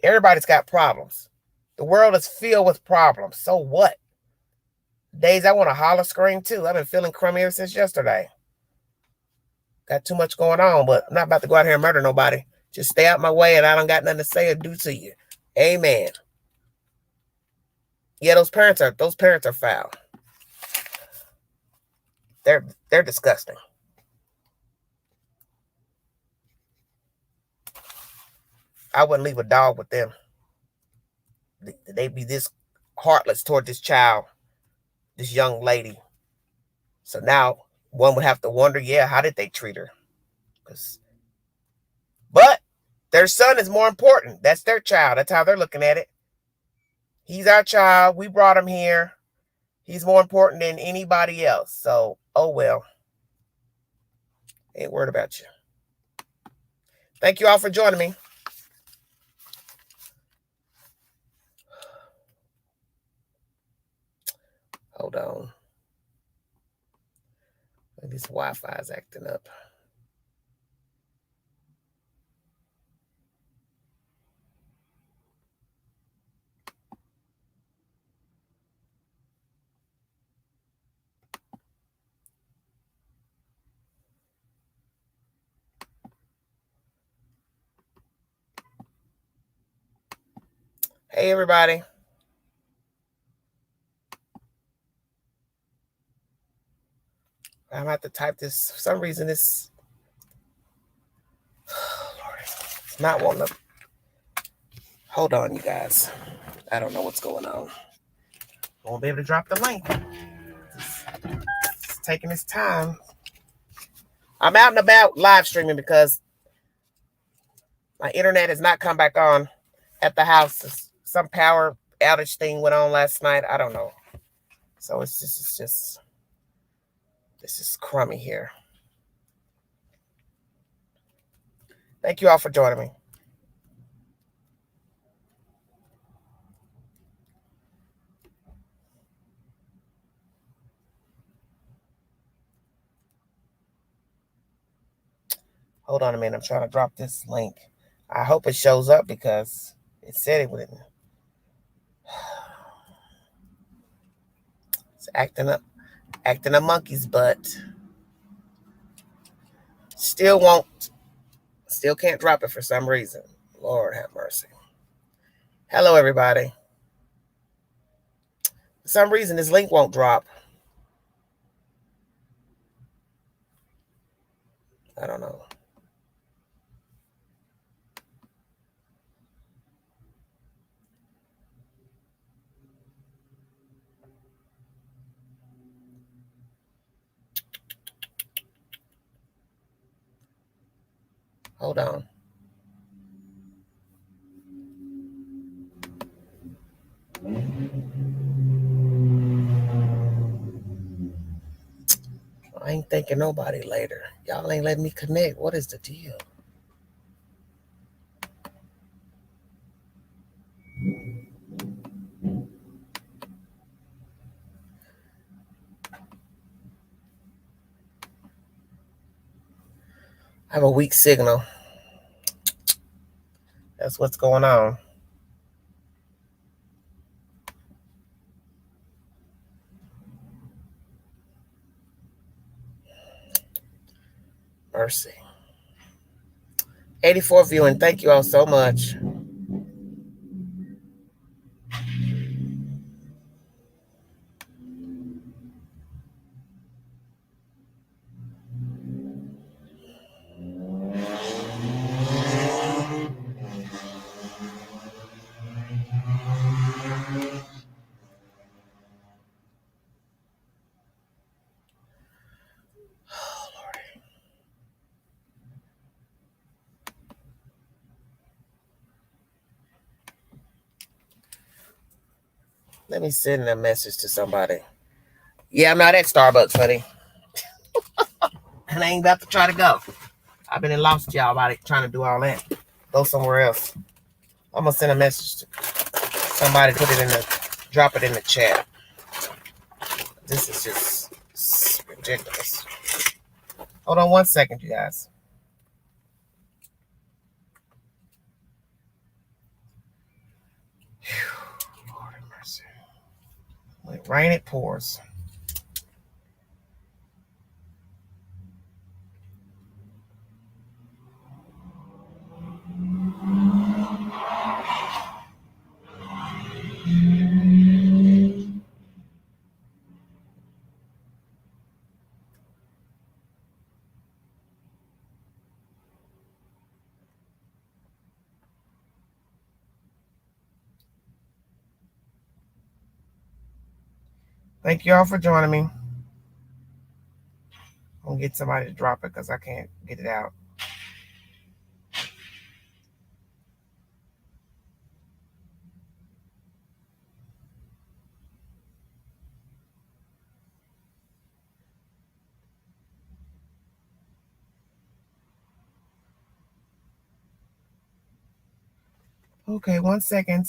Everybody's got problems. The world is filled with problems. So what? Days I want to holler, scream too. I've been feeling crummy ever since yesterday. Got too much going on, but I'm not about to go out here and murder nobody. Just stay out my way and I don't got nothing to say or do to you. Amen. Yeah, those parents are foul. They're disgusting. I wouldn't leave a dog with them. They'd be this heartless toward this child, this young lady. So now one would have to wonder, yeah, how did they treat her? But their son is more important. That's their child. That's how they're looking at it. He's our child. We brought him here. He's more important than anybody else. So, oh well. Ain't worried about you. Thank you all for joining me. Hold on. This Wi-Fi is acting up. Hey, everybody. I'm going to have to type this. For some reason, it's not wanting to. Hold on, you guys. I don't know what's going on. Won't be able to drop the link. It's taking its time. I'm out and about live streaming because my internet has not come back on at the house. Some power outage thing went on last night. I don't know. So it's just this is crummy here. Thank you all for joining me. Hold on a minute. I'm trying to drop this link. I hope it shows up because it said it wouldn't. It's acting a monkey's butt. Still can't drop it for some reason. Lord have mercy. Hello, everybody. For some reason, this link won't drop. I don't know. Hold on. I ain't thinking nobody later. Y'all ain't letting me connect. What is the deal? I have a weak signal. That's what's going on. Mercy. 84 viewing. Thank you all so much. Let me send a message to somebody. Yeah, I'm not at Starbucks, buddy. And I ain't about to try to go. I've been lost y'all about it, trying to do all that. Go somewhere else. I'm gonna send a message to somebody, drop it in the chat. This is just ridiculous. Hold on 1 second, you guys. Whew, Lord have mercy. When it rains, it pours. Thank you all for joining me. I'm gonna get somebody to drop it because I can't get it out. Okay, 1 second.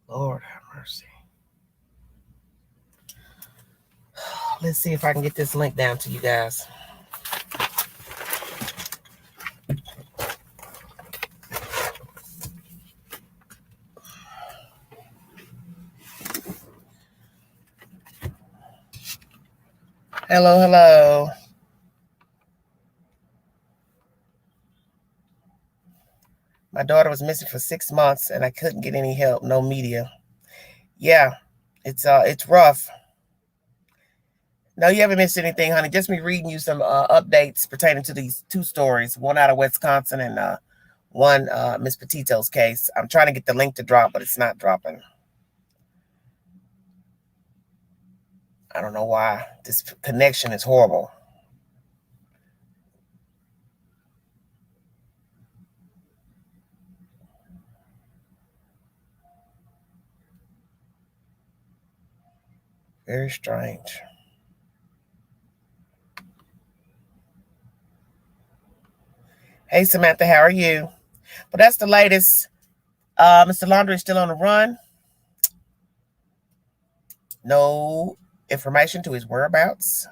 Lord have mercy. Let's see if I can get this link down to you guys. Hello, hello. My daughter was missing for 6 months and I couldn't get any help, no media. Yeah, it's rough. No, you haven't missed anything, honey. Just me reading you some updates pertaining to these 2 stories, one out of Wisconsin and one Miss Petito's case. I'm trying to get the link to drop, but it's not dropping. I don't know why. This connection is horrible. Very strange. Hey, Samantha, how are you? But that's the latest. Mr. Laundrie is still on the run. No information to his whereabouts.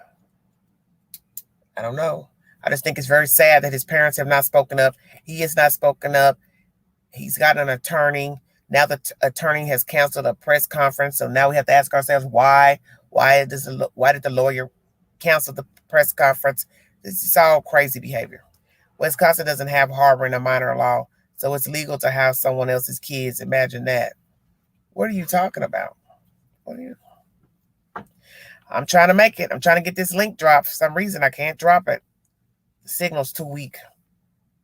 I don't know. I just think it's very sad that his parents have not spoken up. He has not spoken up. He's got an attorney. Now the attorney has canceled a press conference. So now we have to ask ourselves why. Why did the lawyer cancel the press conference? This is all crazy behavior. Wisconsin doesn't have harboring a minor law, so it's legal to have someone else's kids. Imagine that. What are you talking about? I'm trying to make it. I'm trying to get this link dropped. For some reason, I can't drop it. The signal's too weak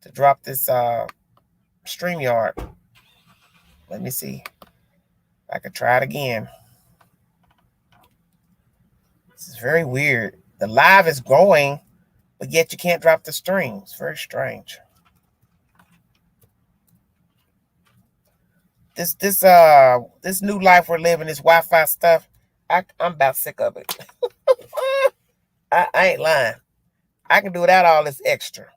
to drop this StreamYard. Let me see. I could try it again. This is very weird. The live is going, but yet you can't drop the stream. It's very strange. This new life we're living, this Wi-Fi stuff, I'm about sick of it. I ain't lying. I can do without all this extra.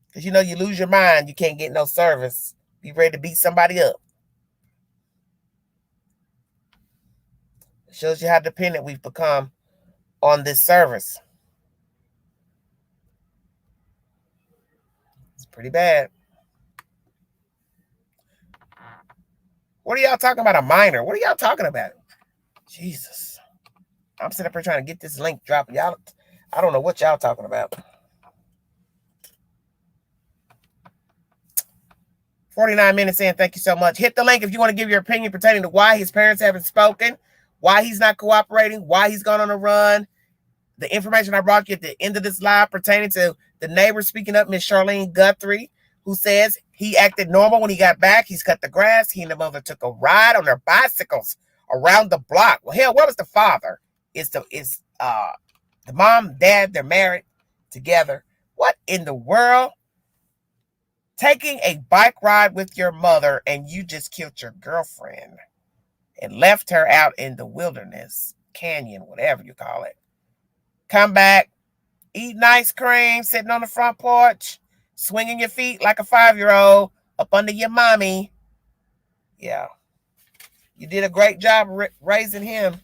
Because you lose your mind, you can't get no service. Be ready to beat somebody up. It shows you how dependent we've become on this service. It's pretty bad. What are y'all talking about? A minor? What are y'all talking about? Jesus. I'm sitting up here trying to get this link dropped. Y'all, I don't know what y'all talking about. 49 minutes in. Thank you so much. Hit the link if you want to give your opinion pertaining to why his parents haven't spoken, why he's not cooperating, why he's gone on a run. the information I brought you at the end of this live pertaining to the neighbor speaking up, Miss Charlene Guthrie, who says he acted normal when he got back. He's cut the grass. He and the mother took a ride on their bicycles around the block. Well, hell, where was the father? Is the mom, dad, they're married together. What in the world? Taking a bike ride with your mother and you just killed your girlfriend and left her out in the wilderness, canyon, whatever you call it. Come back, eating ice cream, sitting on the front porch, swinging your feet like a 5-year-old up under your mommy. Yeah. You did a great job raising him.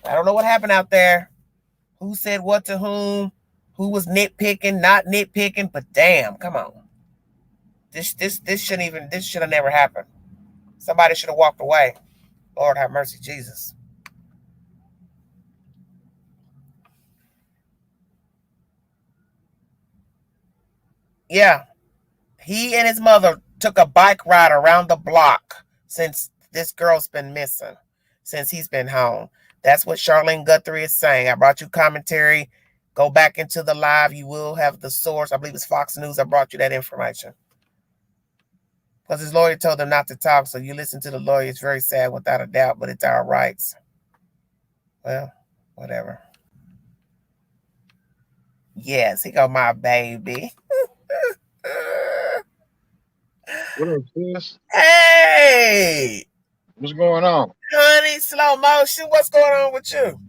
I don't know what happened out there. Who said what to whom? Who was nitpicking, not nitpicking? But damn, come on. This should have never happened. Somebody should have walked away. Lord have mercy, Jesus. Yeah. He and his mother took a bike ride around the block since this girl's been missing, since he's been home. That's what Charlene Guthrie is saying. I brought you commentary. Go back into the live. You will have the source. I believe it's Fox News. I brought you that information. Because his lawyer told him not to talk, so you listen to the lawyer. It's very sad, without a doubt, but it's our rights. Well, whatever. Yes, he got my baby. What up, sis? Hey! What's going on? Honey, slow motion. What's going on with you?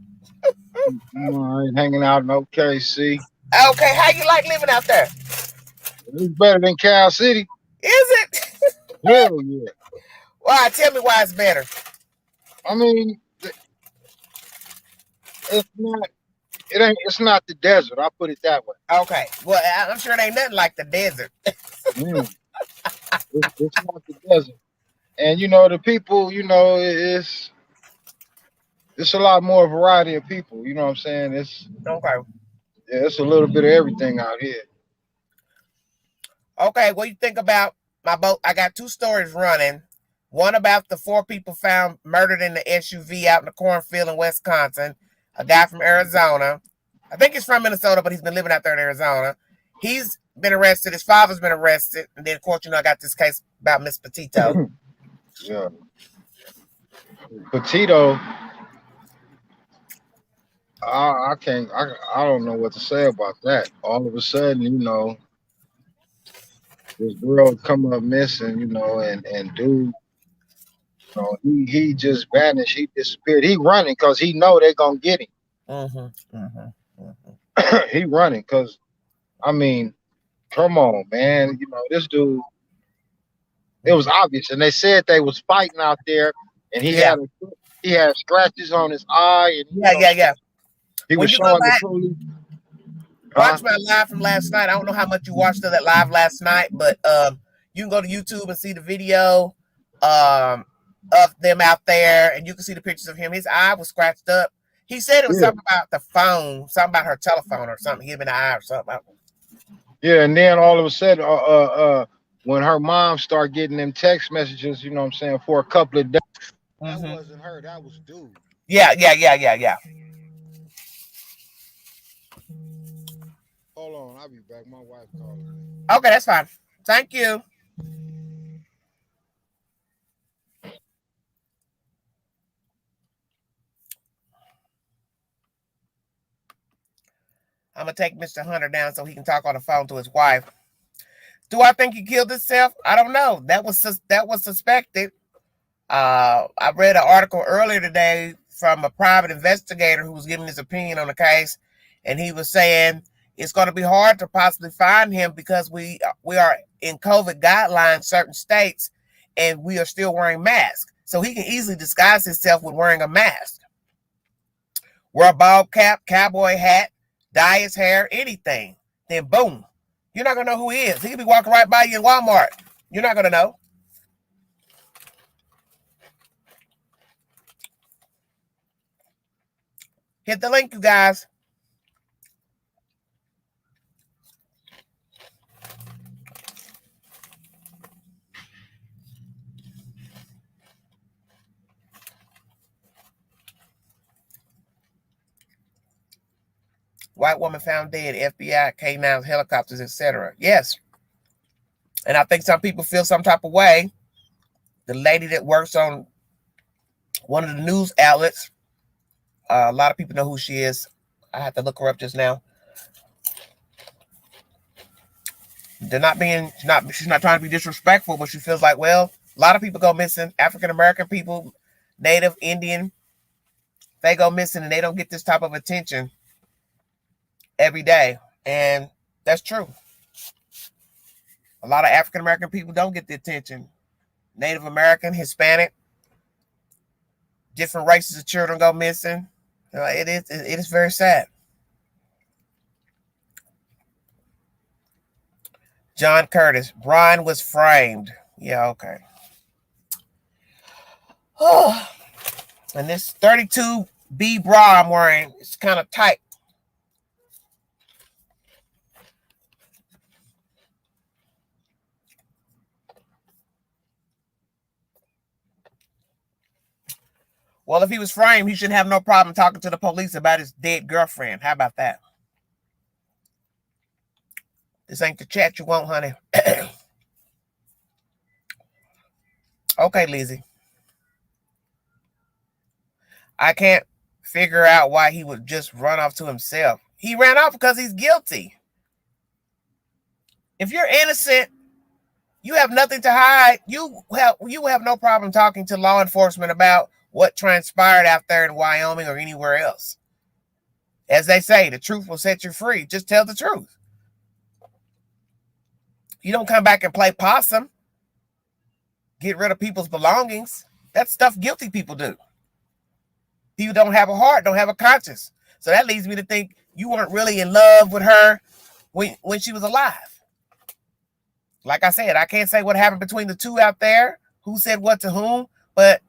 I'm all right, hanging out in OKC. Okay, how you like living out there? It's better than Cal City. Is it? Hell yeah. Why? Tell me why it's better. I mean, it's not the desert. I'll put it that way. Okay. Well, I'm sure it ain't nothing like the desert. It's not the desert. And the people, it's a lot more variety of people. You know what I'm saying? Okay. It's a little bit of everything out here. Okay, what do you think about my boat? I got 2 stories running. One about the 4 people found murdered in the SUV out in the cornfield in Wisconsin. A guy from Arizona. I think he's from Minnesota, but he's been living out there in Arizona. He's been arrested. His father's been arrested. And then, of course, I got this case about Miss Petito. Yeah. Petito, I don't know what to say about that. All of a sudden, this girl come up missing, and dude, he just vanished. He disappeared. He running because he know they gonna get him. He running because, I mean, come on, man. This dude. It was obvious, and they said they was fighting out there, and he had scratches on his eye, and Yeah. He was showing the police. Watch my live from last night. I don't know how much you watched of that live last night, but you can go to YouTube and see the video of them out there, and you can see the pictures of him. His eye was scratched up. He said it was something about the phone, something about her telephone or something, hit him in the eye or something. Yeah, and then all of a sudden, when her mom started getting them text messages, you know what I'm saying, for a couple of days, that wasn't her, that was dude. Yeah. Hold on, I'll be back. My wife calling me. Okay, that's fine. Thank you. I'm going to take Mr. Hunter down so he can talk on the phone to his wife. Do I think he killed himself? I don't know. That was suspected. I read an article earlier today from a private investigator who was giving his opinion on the case, and he was saying it's going to be hard to possibly find him because we are in COVID guidelines, certain states, and we are still wearing masks. So he can easily disguise himself with wearing a mask. Wear a bald cap, cowboy hat, dye his hair, anything. Then boom. You're not going to know who he is. He could be walking right by you in Walmart. You're not going to know. Hit the link, you guys. White woman found dead. FBI, K9s, helicopters, etc. Yes. And I think some people feel some type of way. The lady that works on one of the news outlets, a lot of people know who she is. I had to look her up just now. She's not trying to be disrespectful, but she feels like, well, a lot of people go missing. African American people, Native, Indian, they go missing and they don't get this type of attention every day. And that's true. A lot of African American people don't get the attention. Native American, Hispanic, different races of children go missing. It is very sad. John Curtis, Brian was framed. Yeah, okay. Oh, and this 32B bra I'm wearing, it's kind of tight. Well, if he was framed, he shouldn't have no problem talking to the police about his dead girlfriend. How about that? This ain't the chat you want, honey. Okay, Lizzie. I can't figure out why he would just run off to himself. He ran off because he's guilty. If you're innocent, you have nothing to hide. You have no problem talking to law enforcement about what transpired out there in Wyoming or anywhere else. As they say, the truth will set you free. Just tell the truth. You don't come back and play possum. Get rid of people's belongings. That's stuff guilty people do. People don't have a heart, don't have a conscience. So that leads me to think you weren't really in love with her when she was alive. Like I said, I can't say what happened between the two out there, who said what to whom, but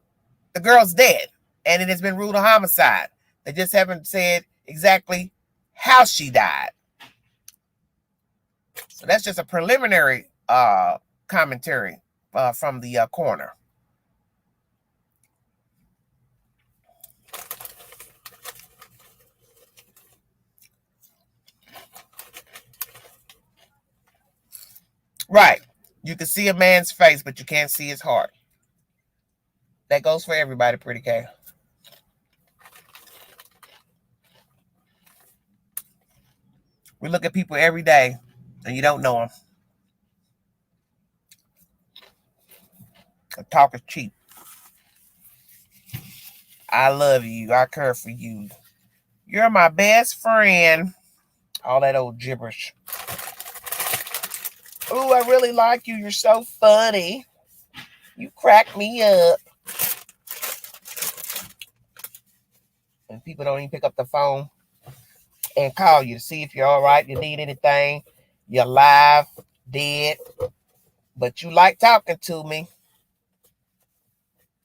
the girl's dead, and it has been ruled a homicide. They just haven't said exactly how she died. So that's just a preliminary commentary from the coroner. Right. You can see a man's face, but you can't see his heart. That goes for everybody, Pretty K. We look at people every day, and you don't know them. Talk is cheap. I love you. I care for you. You're my best friend. All that old gibberish. Ooh, I really like you. You're so funny. You crack me up. And people don't even pick up the phone and call you to see if you're all right, you need anything, you're alive, dead. But you like talking to me.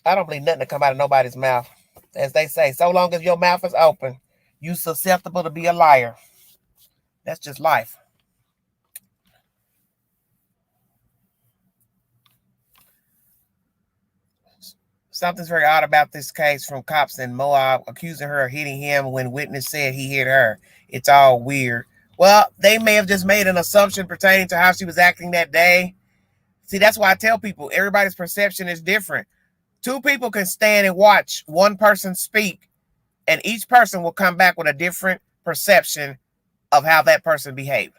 I don't believe nothing to come out of nobody's mouth. As they say, so long as your mouth is open, you susceptible to be a liar. That's just life. Something's very odd about this case from cops in Moab accusing her of hitting him when witness said he hit her. It's all weird. Well, they may have just made an assumption pertaining to how she was acting that day. See, that's why I tell people everybody's perception is different. Two people can stand and watch one person speak, and each person will come back with a different perception of how that person behaved.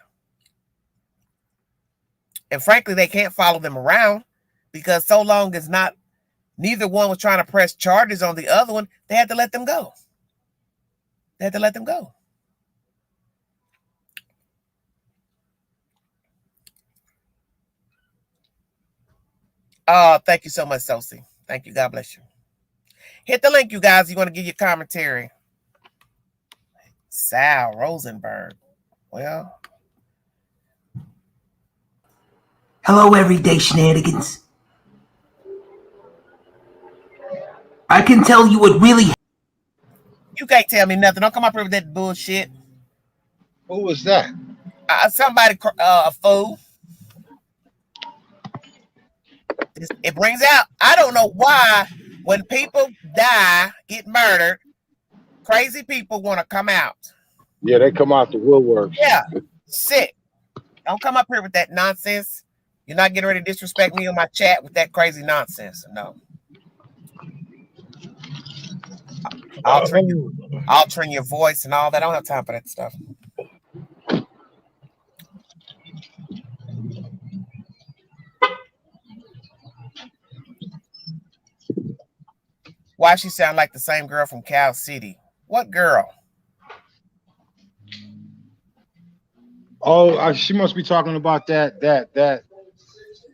And frankly, they can't follow them around because so long as neither one was trying to press charges on the other one, they had to let them go. They had to let them go. Oh, thank you so much, Sosie. Thank you. God bless you. Hit the link, you guys. You want to give your commentary. Sal Rosenberg. Well. Hello, everyday shenanigans. I can tell you what really... You can't tell me nothing. Don't come up here with that bullshit. Who was that? Somebody, a fool. It brings out, I don't know why, when people die, get murdered, crazy people want to come out. Yeah, they come out the woodworks. Yeah, sick. Don't come up here with that nonsense. You're not getting ready to disrespect me on my chat with that crazy nonsense. No. Altering your voice and all that. I don't have time for that stuff. Why she sound like the same girl from Cal City? What girl? Oh, she must be talking about that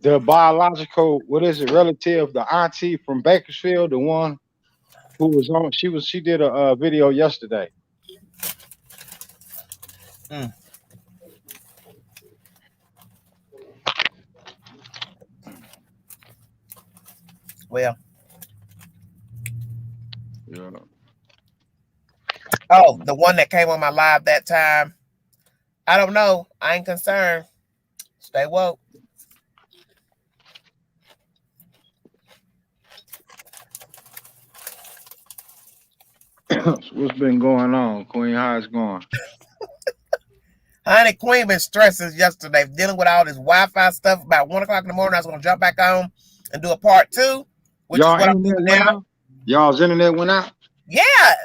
the biological, what is it, relative, the auntie from Bakersfield, the one who was on. She did a video yesterday. Mm. Well. Yeah. Oh, the one that came on my live that time. I don't know. I ain't concerned. Stay woke. So what's been going on, Queen? How's it going? Honey, Queen been stressing yesterday, dealing with all this Wi-Fi stuff. About 1 o'clock in the morning, I was going to jump back on and do a part 2, which is what I'm doing now. Y'all's internet went out? Yeah,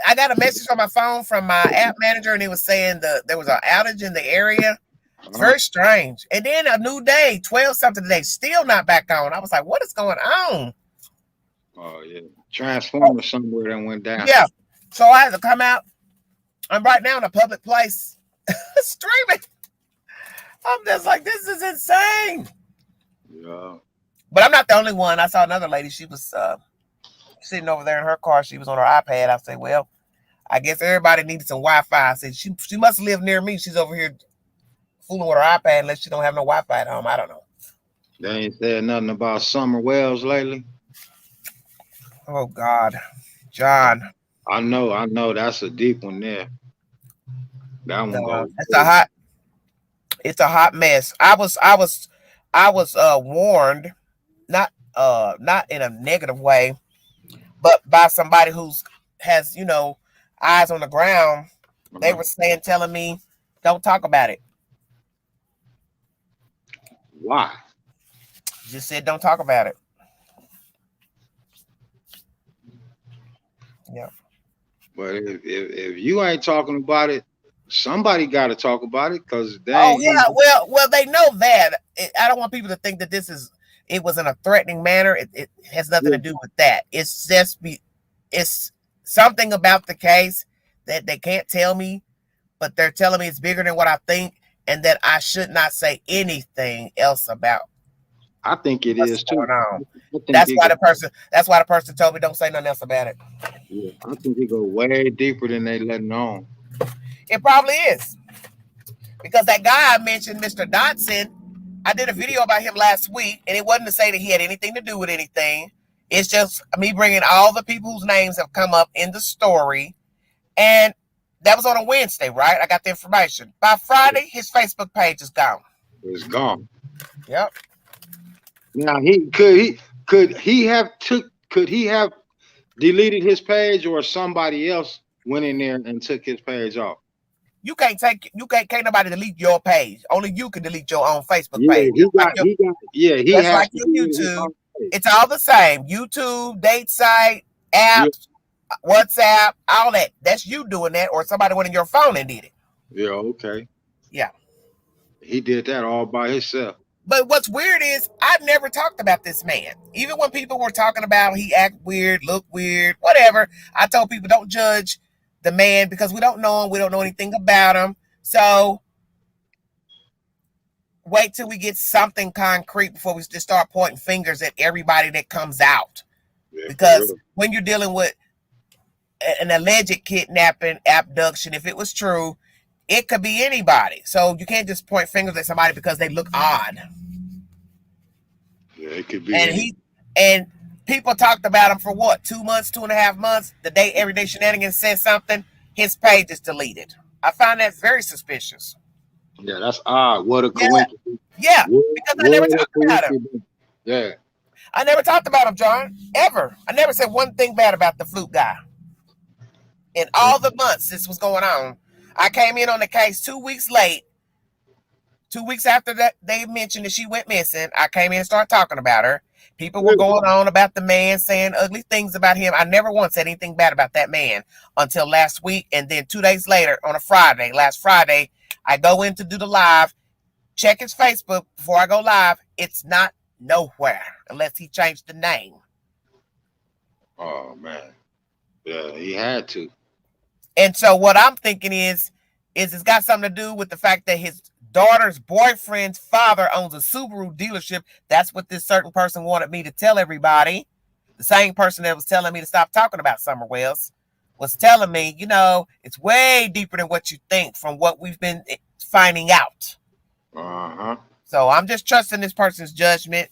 I got a message on my phone from my app manager, and he was saying there was an outage in the area. It's very strange. And then a new day, 12 something today, still not back on. I was like, what is going on? Oh, yeah. Transformer somewhere that went down. Yeah. So I had to come out. I'm right now in a public place streaming. I'm just like, this is insane. Yeah. But I'm not the only one. I saw another lady. She was sitting over there in her car. She was on her iPad. I said, well, I guess everybody needed some Wi-Fi. I said, she must live near me. She's over here fooling with her iPad unless she don't have no Wi-Fi at home. I don't know. They ain't said nothing about Summer Wells lately. Oh, God. John. I know. That's a deep one there. That one goes. It's a hot mess. I was warned, not in a negative way, but by somebody who's has, eyes on the ground. They were telling me, don't talk about it. Why? Just said, don't talk about it. Yeah. But if you ain't talking about it, somebody got to talk about it, because they. Oh yeah, well, they know that. I don't want people to think that it was in a threatening manner. It has nothing to do with that. It's just it's something about the case that they can't tell me, but they're telling me it's bigger than what I think, and that I should not say anything else about. I think it is too. That's why the person told me don't say nothing else about it. Yeah, I think it go way deeper than they letting on. It probably is. Because that guy I mentioned, Mr. Dotson, I did a video about him last week, and it wasn't to say that he had anything to do with anything. It's just me bringing all the people whose names have come up in the story. And that was on a Wednesday, right? I got the information. By Friday, his Facebook page is gone. It's gone. Yep. Now could he have deleted his page, or somebody else went in there and took his page off? Can't nobody delete your page. Only you can delete your own Facebook page. He has like your YouTube. It's all the same. YouTube, date site, apps, WhatsApp, all that. That's you doing that, or somebody went in your phone and did it. Yeah, okay. Yeah. He did that all by himself. But what's weird is I've never talked about this man. Even when people were talking about he act weird, look weird, whatever, I told people don't judge the man because we don't know him. We don't know anything about him. So wait till we get something concrete before we just start pointing fingers at everybody that comes out. Yeah, because when you're dealing with an alleged kidnapping, abduction, if it was true, it could be anybody. So you can't just point fingers at somebody because they look odd. Yeah, it could be. And people talked about him for what, 2 months, 2.5 months. The day Everyday Shenanigans said something, his page is deleted. I find that very suspicious. Yeah, that's odd. What a coincidence. Yeah, because I never talked about him. Yeah. I never talked about him, John, ever. I never said one thing bad about the flute guy. In all the months this was going on, I came in on the case 2 weeks late. 2 weeks after that, they mentioned that she went missing. I came in and started talking about her. People were going on about the man, saying ugly things about him. I never once said anything bad about that man until last week. And then 2 days later, on a Friday, last Friday, I go in to do the live, check his Facebook before I go live. It's not nowhere unless he changed the name. Oh man, yeah, he had to. And so what I'm thinking is it's got something to do with the fact that his daughter's boyfriend's father owns a Subaru dealership. That's what this certain person wanted me to tell everybody. The same person that was telling me to stop talking about Summer Wells was telling me, you know, it's way deeper than what you think from what we've been finding out. So I'm just trusting this person's judgment.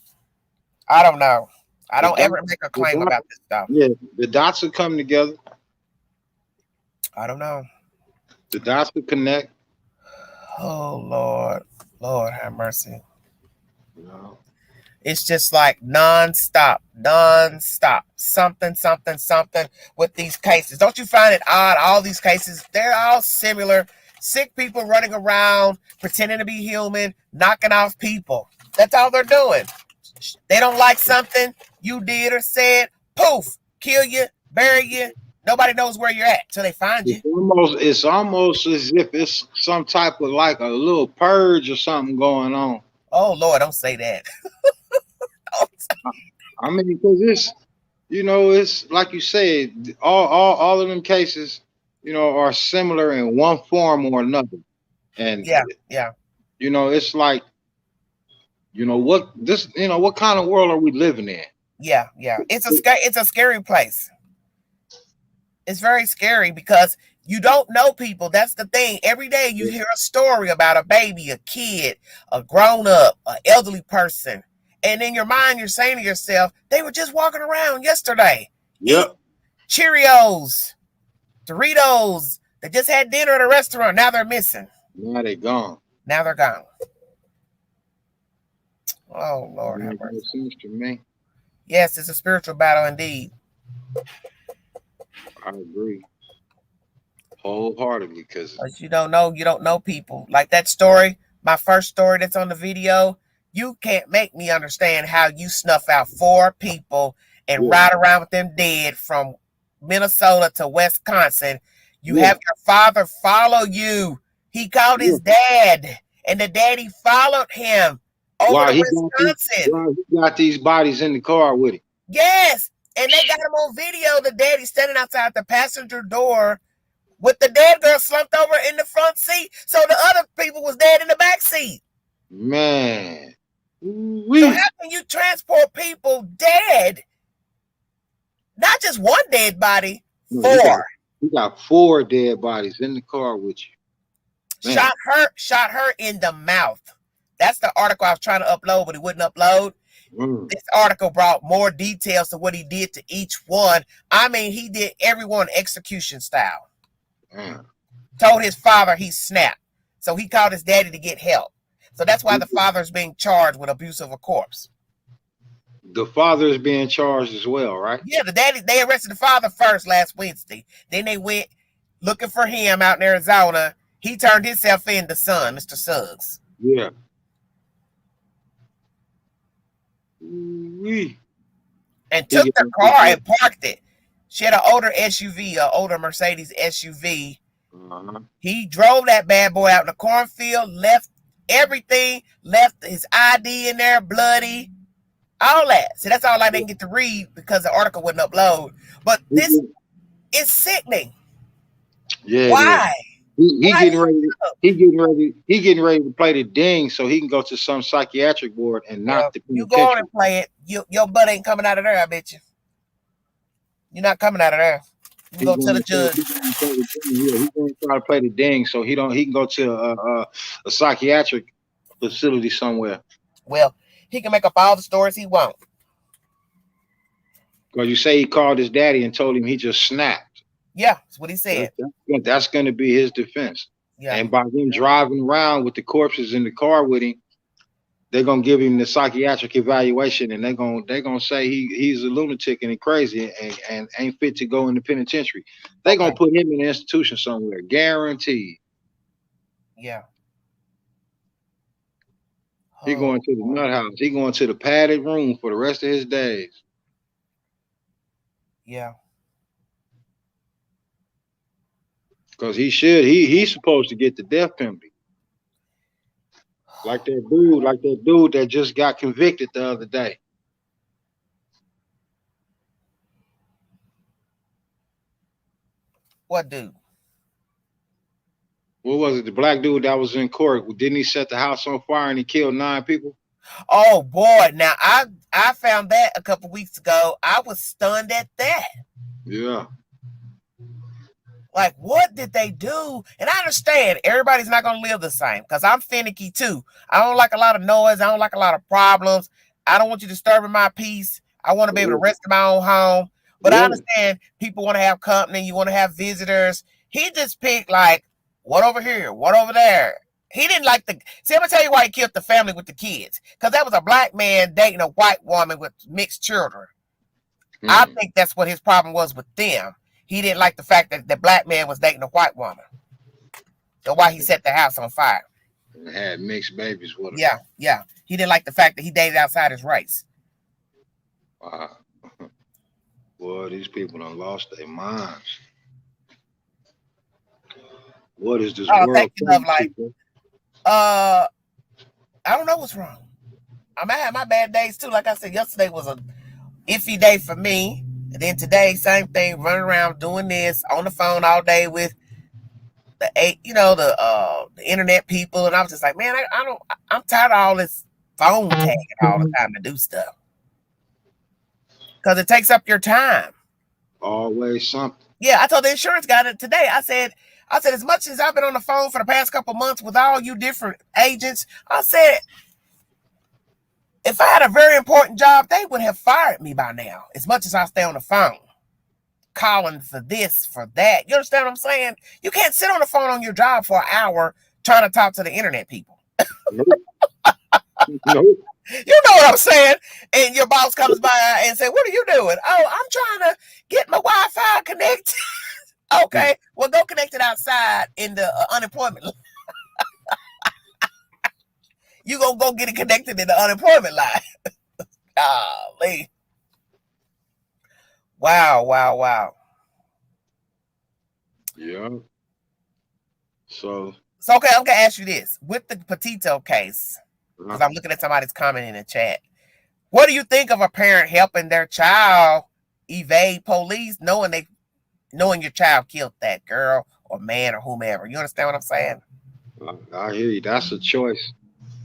I don't know. I don't ever make a claim about this stuff. Yeah, the dots will come together. I don't know. The dots will connect. Oh, Lord. Lord have mercy. No. It's just like nonstop. Something with these cases. Don't you find it odd? All these cases, they're all similar. Sick people running around, pretending to be human, knocking off people. That's all they're doing. They don't like something you did or said, poof, kill you, bury you. Nobody knows where you're at till they find you. It's almost as if it's some type of like a little purge or something going on. Oh, Lord, don't say that. I mean, because it's, you know, it's like you said, all of them cases, you know, are similar in one form or another. And yeah. You know, it's like, you know, what kind of world are we living in? Yeah. It's a scary place. It's very scary because you don't know people. That's the thing. Every day you hear a story about a baby, a kid, a grown-up, an elderly person. And in your mind, you're saying to yourself, they were just walking around yesterday. Yep. Cheerios, Doritos. They just had dinner at a restaurant. Now they're missing. Now they're gone. Now they're gone. Oh, Lord have mercy. It seems to me. Yes, it's a spiritual battle indeed. I agree wholeheartedly because you don't know people. Like that story, my first story that's on the video, you can't make me understand how you snuff out 4 people and ride around with them dead from Minnesota to Wisconsin. You have your father follow you. He called his dad, and the daddy followed him over to Wisconsin. He got these bodies in the car with him. Yes. And they got him on video, the daddy standing outside the passenger door with the dead girl slumped over in the front seat. So the other people was dead in the back seat. Man. So how can you transport people dead? Not just one dead body, 4. You got 4 dead bodies in the car with you. Man. Shot her in the mouth. That's the article I was trying to upload, but it wouldn't upload. This article brought more details to what he did to each one. I mean, he did everyone execution style. Told his father he snapped. So he called his daddy to get help. So that's why the father is being charged with abuse of a corpse. The father is being charged as well, right? Yeah, the daddy, they arrested the father first last Wednesday. Then they went looking for him out in Arizona. He turned himself in, the son, Mr. Suggs. Yeah. And took the car and parked it. She had an older SUV, an older Mercedes SUV. He drove that bad boy out in the cornfield, left everything, left his ID in there, bloody, all that. So that's all I didn't get to read because the article wouldn't upload. But this is sickening. Yeah. Why? He getting ready to play the ding so he can go to some psychiatric ward and not the penitentiary. You go on and play it. Your butt ain't coming out of there, I bet you. You're not coming out of there. You go to the judge. He's going to try to play the ding so he can go to a psychiatric facility somewhere. Well, he can make up all the stories he wants. Because you say he called his daddy and told him he just snapped. Yeah, that's what he said. That's going to be his defense. Yeah. And by them driving around with the corpses in the car with him, they're going to give him the psychiatric evaluation, and they're going to say he's a lunatic and crazy and ain't fit to go in the penitentiary. They're going to put him in an institution somewhere, guaranteed. Yeah. He going to the nut house. He going to the padded room for the rest of his days. Yeah. Because he's supposed to get the death penalty. Like that dude that just got convicted the other day. What dude? What was it? The black dude that was in court. Didn't he set the house on fire and he killed 9 people? Oh boy. Now I found that a couple weeks ago. I was stunned at that. Yeah. Like, what did they do? And I understand everybody's not going to live the same because I'm finicky too. I don't like a lot of noise. I don't like a lot of problems. I don't want you disturbing my peace. I want to be able to rest in my own home. But I understand people want to have company. You want to have visitors. He just picked like, what over here? What over there? He didn't like the... See, I'm going to tell you why he killed the family with the kids. Because that was a black man dating a white woman with mixed children. I think that's what his problem was with them. He didn't like the fact that the black man was dating a white woman. That's why he set the house on fire. And had mixed babies with him. Yeah, yeah. He didn't like the fact that he dated outside his race. Wow. Boy, these people done lost their minds. What is this world? Thank you, Love Life. I don't know what's wrong. I might have my bad days too. Like I said, yesterday was a iffy day for me. And then today, same thing, running around doing this on the phone all day with the internet people. And I was just like, man, I'm tired of all this phone tagging all the time to do stuff. Because it takes up your time. Always something. Yeah, I told the insurance guy that today. I said, as much as I've been on the phone for the past couple months with all you different agents, I said, if I had a very important job, they would have fired me by now. As much as I stay on the phone, calling for this, for that. You understand what I'm saying? You can't sit on the phone on your job for an hour trying to talk to the internet people. Nope. You know what I'm saying? And your boss comes by and say, what are you doing? Oh, I'm trying to get my Wi-Fi connected. Okay, well, go connect it outside in the unemployment. You gonna go get it connected in the unemployment line. Golly. Wow. Yeah. So okay, I'm gonna ask you this. With the Petito case, because I'm looking at somebody's comment in the chat. What do you think of a parent helping their child evade police knowing your child killed that girl or man or whomever? You understand what I'm saying? I hear you. That's a choice.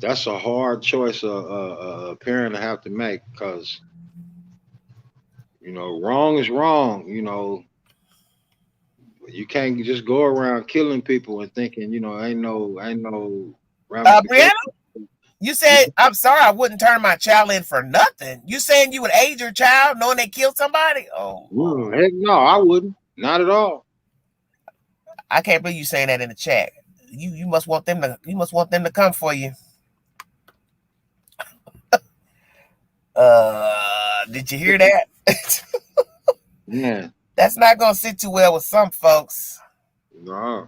That's a hard choice a parent to have to make because, wrong is wrong. You can't just go around killing people and thinking, ain't no Brianna, you said, I'm sorry, I wouldn't turn my child in for nothing. You saying you would aid your child knowing they killed somebody? Oh, heck no, I wouldn't. Not at all. I can't believe you saying that in the chat. You must want them to come for you. Did you hear that? Yeah. That's not gonna sit too well with some folks. No.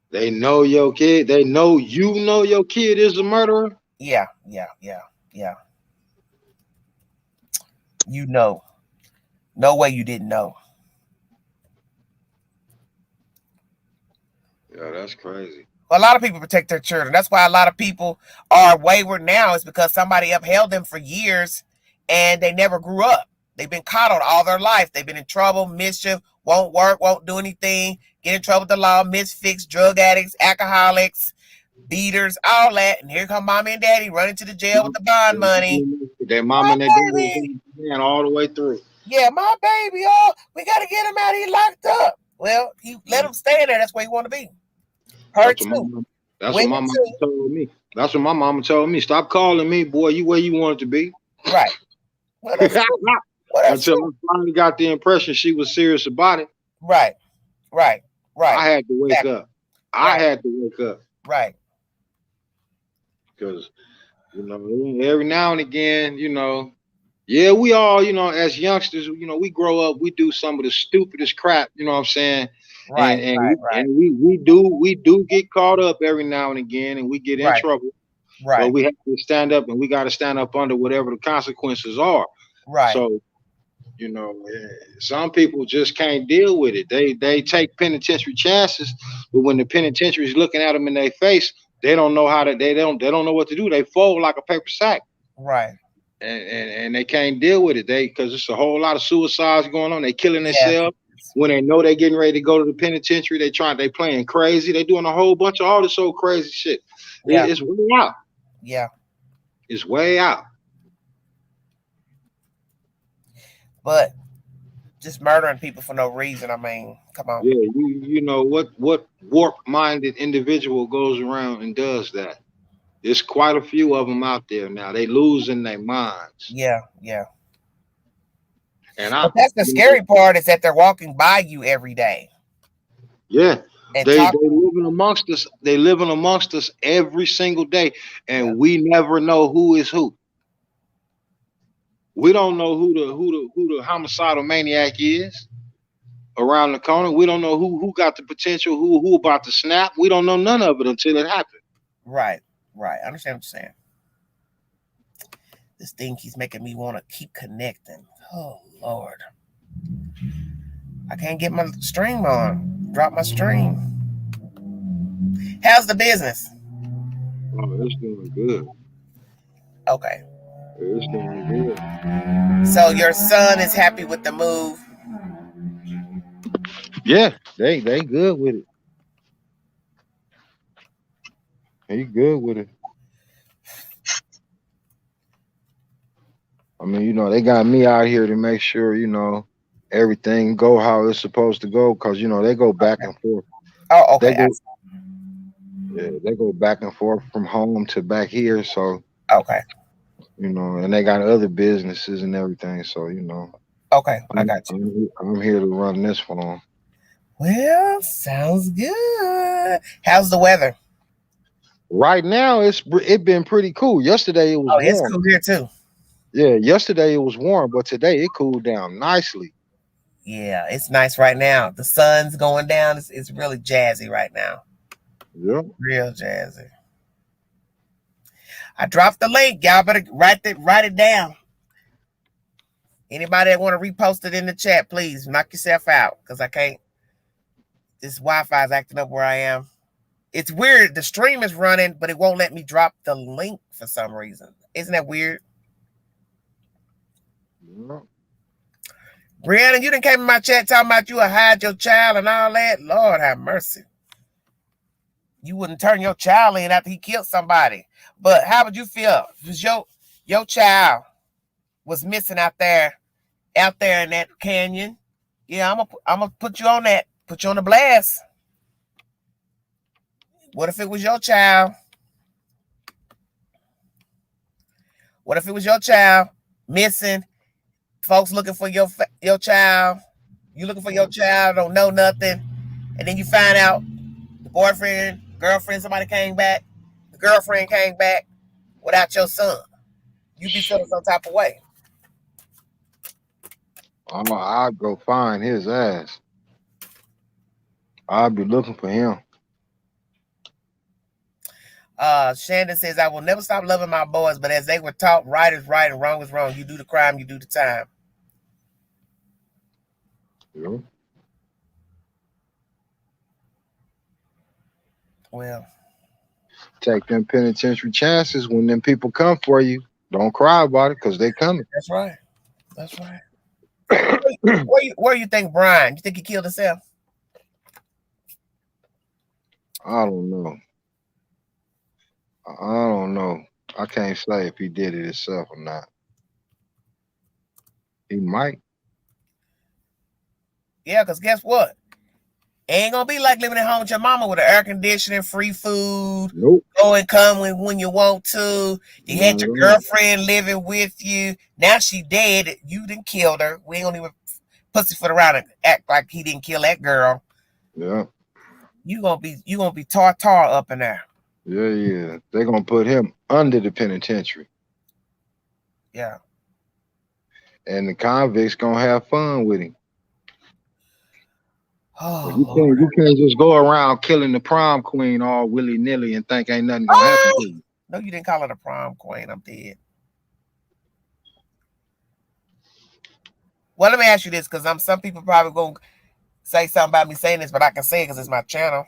They know your kid. They know your kid is a murderer. Yeah. No way you didn't know. Yeah, that's crazy. A lot of people protect their children. That's why a lot of people are wayward now. Is because somebody upheld them for years and they never grew up. They've been coddled all their life. They've been in trouble, mischief, won't work, won't do anything, get in trouble with the law, misfits, drug addicts, alcoholics, beaters, all that. And here come mommy and daddy running to the jail with the bond money. Their mom and their daddy all the way through. Yeah, my baby, we got to get him out. He locked up. Well, you let him stay there. That's where you want to be. That's what my mama told me. That's what my mama told me. Stop calling me, boy. You where you wanted to be. Right. Well, until I finally got the impression she was serious about it. Right. I had to wake up. I had to wake up. Right. Because, every now and again, yeah, we all, as youngsters, we grow up, we do some of the stupidest crap, you know what I'm saying? Right, and we do get caught up every now and again, and we get in right, trouble. But right, we have to stand up, and we got to stand up under whatever the consequences are. right. So some people just can't deal with it. They take penitentiary chances, but when the penitentiary is looking at them in their face, they don't know how to. They don't know what to do. They fold like a paper sack, Right. and they can't deal with it. Because it's a whole lot of suicides going on. They killing Yes. themselves when they know they getting ready to go to the penitentiary. They playing crazy. They doing a whole bunch of all this old crazy shit. Yeah. It's way out. Yeah. It's way out. But just murdering people for no reason. I mean, come on. Yeah, you know what warp-minded individual goes around and does that? There's quite a few of them out there now. They losing their minds, Yeah. Yeah. and But that's the scary part is that they're walking by you every day. yeah, And they talking. living amongst us. They living amongst us every single day, and Yeah. we never know who is who. We don't know who the homicidal maniac is around the corner. We don't know who got the potential, who about to snap. We don't know none of it until it happens. Right. Right. I understand what you're saying. This thing keeps making me want to keep connecting. Oh Lord. I can't get my stream on. Drop my stream. How's the business? Oh, it's doing good. Okay. It's doing good. So your son is happy with the move. Yeah, they good with it. He good with it. I mean, they got me out here to make sure, everything go how it's supposed to go. Cause they go back and forth. Oh, okay. They go back and forth from home to back here. So, Okay. and they got other businesses and everything. So, Okay, I got you. I'm here to run this for them. Well, sounds good. How's the weather? Right now, it been pretty cool. Yesterday it was warm. It's cool here too. Yeah, yesterday it was warm, but today it cooled down nicely. Yeah, it's nice right now. The sun's going down. It's really jazzy right now. Yeah. Real jazzy. I dropped the link. Y'all better write it down. Anybody that want to repost it in the chat, please knock yourself out because I can't. This Wi-Fi is acting up where I am. It's weird. The stream is running, but it won't let me drop the link for some reason. Isn't that weird? Yeah. Brianna, you done came in my chat talking about you would hide your child and all that. Lord have mercy. You wouldn't turn your child in after he killed somebody. But how would you feel if your child was missing out there in that canyon? Yeah, I'm gonna put you on that. Put you on the blast. What if it was your child? What if it was your child missing? Folks looking for your child. You looking for your child, don't know nothing. And then you find out the boyfriend, girlfriend, somebody came back. The girlfriend came back without your son. You be feeling some type of way. I'll go find his ass. I'll be looking for him. Shandon says, I will never stop loving my boys, but as they were taught, right is right and wrong is wrong. You do the crime, you do the time. Yeah. Well, take them penitentiary chances when them people come for you. Don't cry about it because they coming. That's right. That's right. Where you think Brian? You think he killed himself? I don't know. I can't say if he did it himself or not. He might. Yeah, because guess what? Ain't gonna be like living at home with your mama with an air conditioning, free food, Nope. Go and come when you want to. You had your girlfriend living with you. Now she dead. You done killed her. We ain't gonna even pussyfoot around and act like he didn't kill that girl. Yeah. You gonna be tar up in there. Yeah. They're gonna put him under the penitentiary. Yeah. And the convicts gonna have fun with him. But Oh, you Lord. can't just go around killing the prom queen all willy nilly and think ain't nothing gonna happen to you. No, you didn't call her the prom queen. I'm dead. Well, let me ask you this, because some people probably gonna say something about me saying this, but I can say it because it's my channel.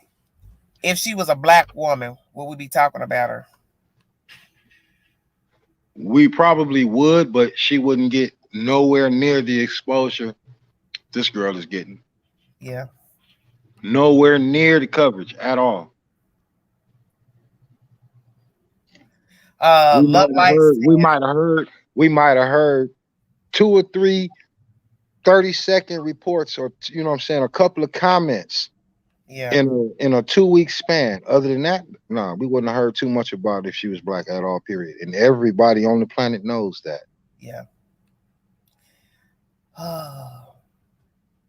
If she was a black woman, would we be talking about her? We probably would, but she wouldn't get nowhere near the exposure this girl is getting. Yeah. Nowhere near the coverage at all. Love Lights. We might have heard 2 or 3 30-second reports, or you know what I'm saying, a couple of comments Yeah. in a 2-week span. Other than that, no, we wouldn't have heard too much about it if she was black at all, period. And everybody on the planet knows that. Yeah.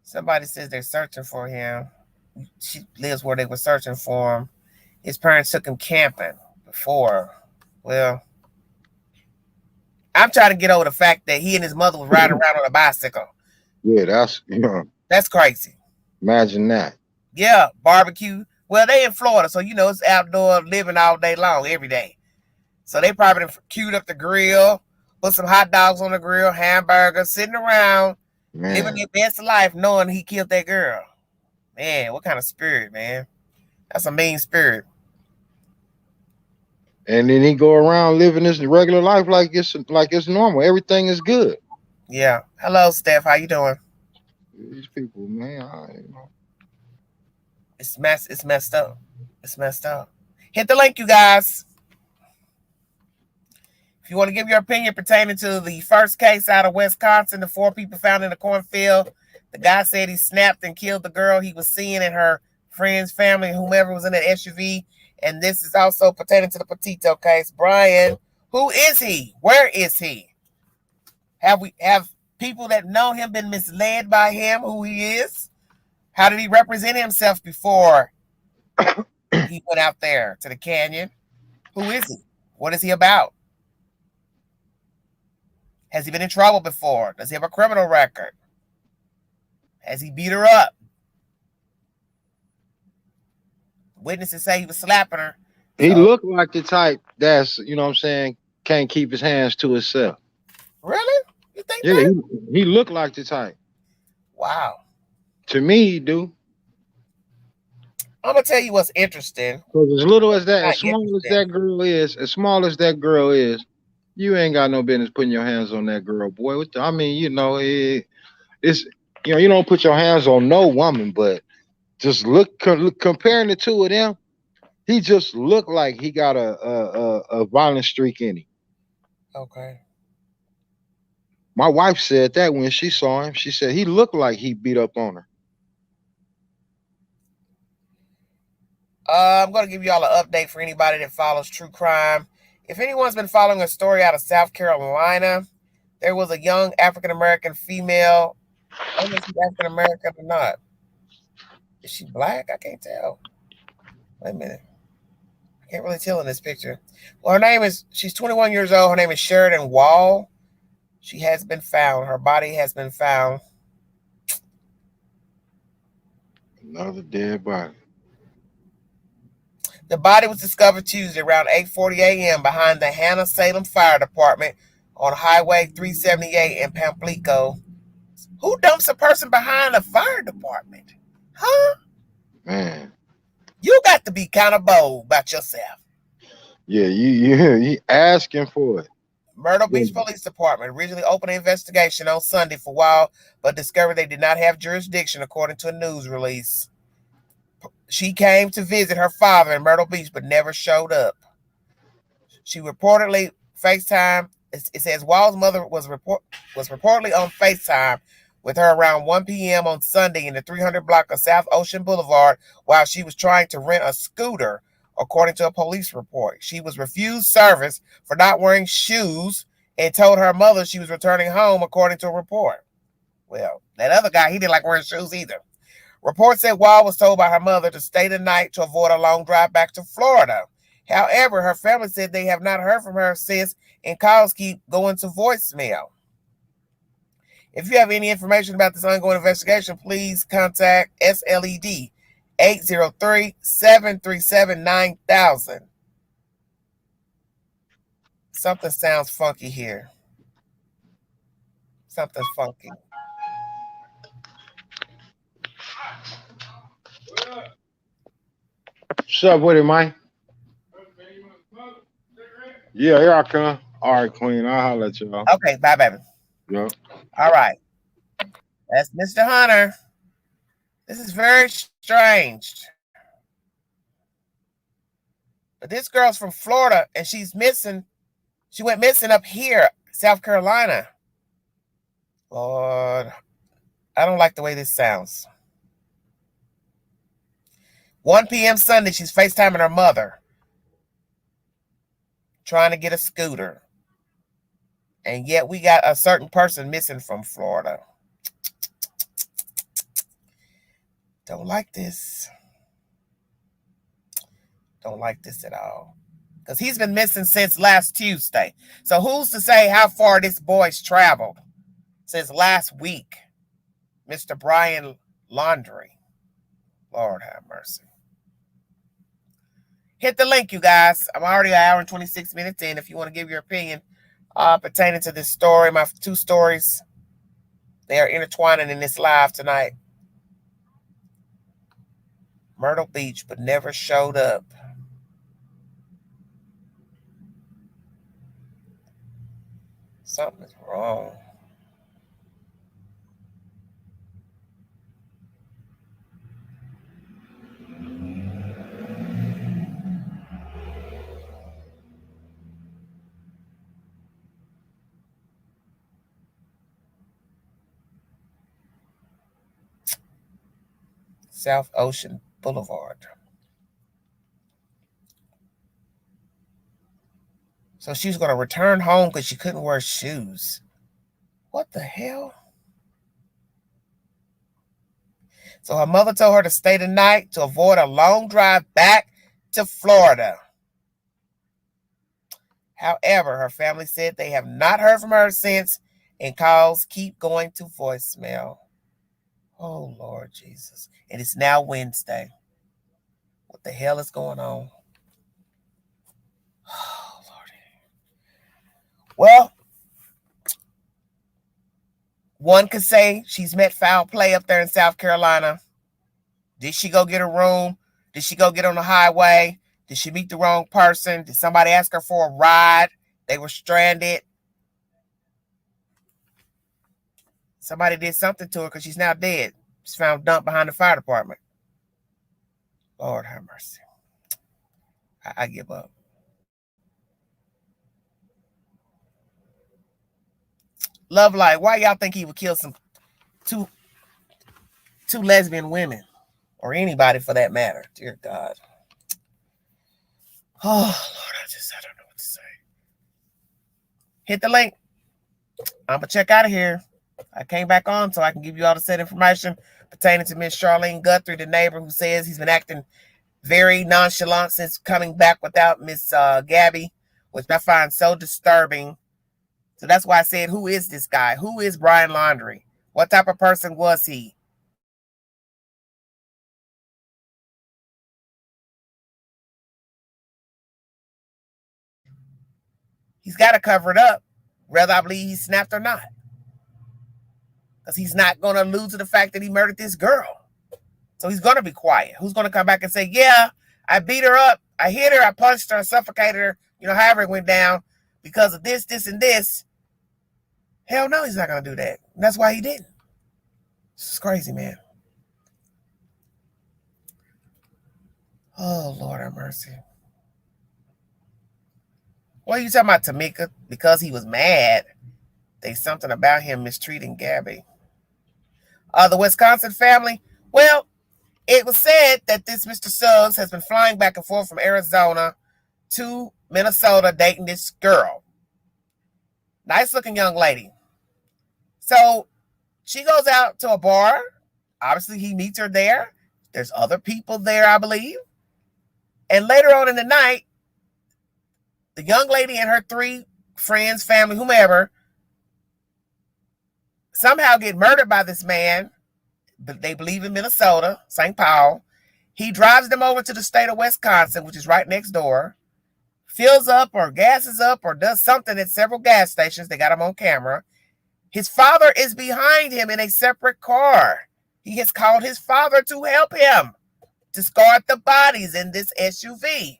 Somebody says they're searching for him. She lives where they were searching for him. His parents took him camping before. Well, I'm trying to get over the fact that he and his mother was riding around on a bicycle. Yeah, That's crazy. imagine that. Yeah, barbecue. Well, they in Florida, so it's outdoor living all day long, every day. So they probably queued up the grill, put some hot dogs on the grill, hamburgers, sitting around, living their best life, knowing he killed that girl. Man, what kind of spirit, man? That's a mean spirit. And then he go around living this regular life like it's normal. Everything is good. Yeah. Hello, Steph. How you doing? These people, man, It's messed up. It's messed up. Hit the link, you guys. If you want to give your opinion pertaining to the first case out of Wisconsin, the 4 people found in a cornfield. The guy said he snapped and killed the girl he was seeing and her friends, family, whomever was in that SUV. And this is also pertaining to the Petito case. Brian, who is he? Where is he? Have people that know him been misled by him, who he is? How did he represent himself before he went out there to the canyon? Who is he? What is he about? Has he been in trouble before? Does he have a criminal record? Has he beat her up? Witnesses say he was slapping her. He looked like the type that's, you know what I'm saying, can't keep his hands to himself. Really? You think Yeah, that? he looked like the type. Wow. To me, he do. I'm gonna tell you what's interesting. Because as small as that girl is, you ain't got no business putting your hands on that girl, boy. It's you don't put your hands on no woman, but just comparing the two of them, he just looked like he got a violent streak in him. Okay. My wife said that when she saw him. She said he looked like he beat up on her. I'm going to give you all an update for anybody that follows true crime. If anyone's been following a story out of South Carolina, there was a young African-American female. I don't know if she's African-American or not. Is she black? I can't tell. Wait a minute. I can't really tell in this picture. Well, she's 21 years old. Her name is Sheridan Wall. She has been found. Her body has been found. Another dead body. The body was discovered Tuesday around 8:40 a.m. behind the Hannah-Salem Fire Department on Highway 378 in Pamplico. Who dumps a person behind a fire department? Huh? Man. You got to be kind of bold about yourself. Yeah, you asking for it. Myrtle Beach Police Department originally opened an investigation on Sunday for a while, but discovered they did not have jurisdiction, according to a news release. She came to visit her father in Myrtle Beach, but never showed up. She reportedly FaceTime. It says Wall's mother was reportedly on FaceTime with her around 1 p.m. on Sunday in the 300 block of South Ocean Boulevard while she was trying to rent a scooter, according to a police report. She was refused service for not wearing shoes and told her mother she was returning home, according to a report. Well, that other guy, he didn't like wearing shoes either. Reports said Wall was told by her mother to stay the night to avoid a long drive back to Florida. However, her family said they have not heard from her since, and calls keep going to voicemail. If you have any information about this ongoing investigation, please contact SLED 803-737-9000. Something sounds funky here. Something funky. What's up with it, Mike? Yeah, here I come. All right, Queen. I'll holler at y'all. Okay, bye, baby. Yeah. All right. That's Mr. Hunter. This is very strange. But this girl's from Florida, and she's missing. She went missing up here, South Carolina. Lord, I don't like the way this sounds. 1 p.m. Sunday, she's FaceTiming her mother, trying to get a scooter. And yet we got a certain person missing from Florida. Don't like this. Don't like this at all. Because he's been missing since last Tuesday. So who's to say how far this boy's traveled since last week? Mr. Brian Laundrie. Lord have mercy. Hit the link, you guys. I'm already an hour and 26 minutes in. If you want to give your opinion pertaining to this story, my two stories, they are intertwining in this live tonight. Myrtle Beach, but never showed up. Something is wrong. South Ocean Boulevard. So she was going to return home because she couldn't wear shoes. What the hell? So her mother told her to stay the night to avoid a long drive back to Florida. However, her family said they have not heard from her since, and calls keep going to voicemail. Oh, Lord Jesus. And it's now Wednesday. What the hell is going on? Oh, Lord. Well, one could say she's met foul play up there in South Carolina. Did she go get a room? Did she go get on the highway? Did she meet the wrong person? Did somebody ask her for a ride? They were stranded. Somebody did something to her because she's now dead. She's found dumped behind the fire department. Lord have mercy. I give up. Love Light, why y'all think he would kill two lesbian women? Or anybody for that matter. Dear God. Oh, Lord, I don't know what to say. Hit the link. I'm going to check out of here. I came back on so I can give you all the said information pertaining to Miss Charlene Guthrie, the neighbor who says he's been acting very nonchalant since coming back without Miss Gabby, which I find so disturbing. So that's why I said, who is this guy? Who is Brian Laundrie? What type of person was he? He's got to cover it up, whether I believe he snapped or not. Because he's not going to allude to the fact that he murdered this girl. So he's going to be quiet. Who's going to come back and say, yeah, I beat her up, I hit her, I punched her, I suffocated her, however it went down because of this, this, and this. Hell no, he's not going to do that. And that's why he didn't. This is crazy, man. Oh, Lord have mercy. What are you talking about, Tamika? Because he was mad. There's something about him mistreating Gabby. The Wisconsin family. Well, it was said that this Mr. Suggs has been flying back and forth from Arizona to Minnesota dating this girl. Nice looking young lady. So she goes out to a bar. Obviously, he meets her there. There's other people there, I believe. And later on in the night, the young lady and her three friends, family, whomever, somehow get murdered by this man. But they believe in Minnesota, St. Paul. He drives them over to the state of Wisconsin, which is right next door, fills up or gasses up or does something at several gas stations. They got him on camera. His father is behind him in a separate car. He has called his father to help him discard the bodies in this SUV.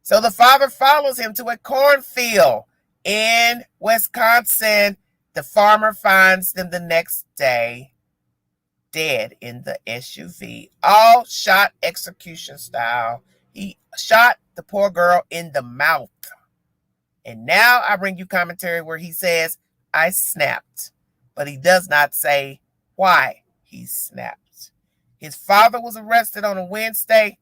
So the father follows him to a cornfield in Wisconsin. The farmer finds them the next day, dead in the SUV, all shot execution style. He shot the poor girl in the mouth. And now I bring you commentary where he says, I snapped, but he does not say why he snapped. His father was arrested on a Wednesday,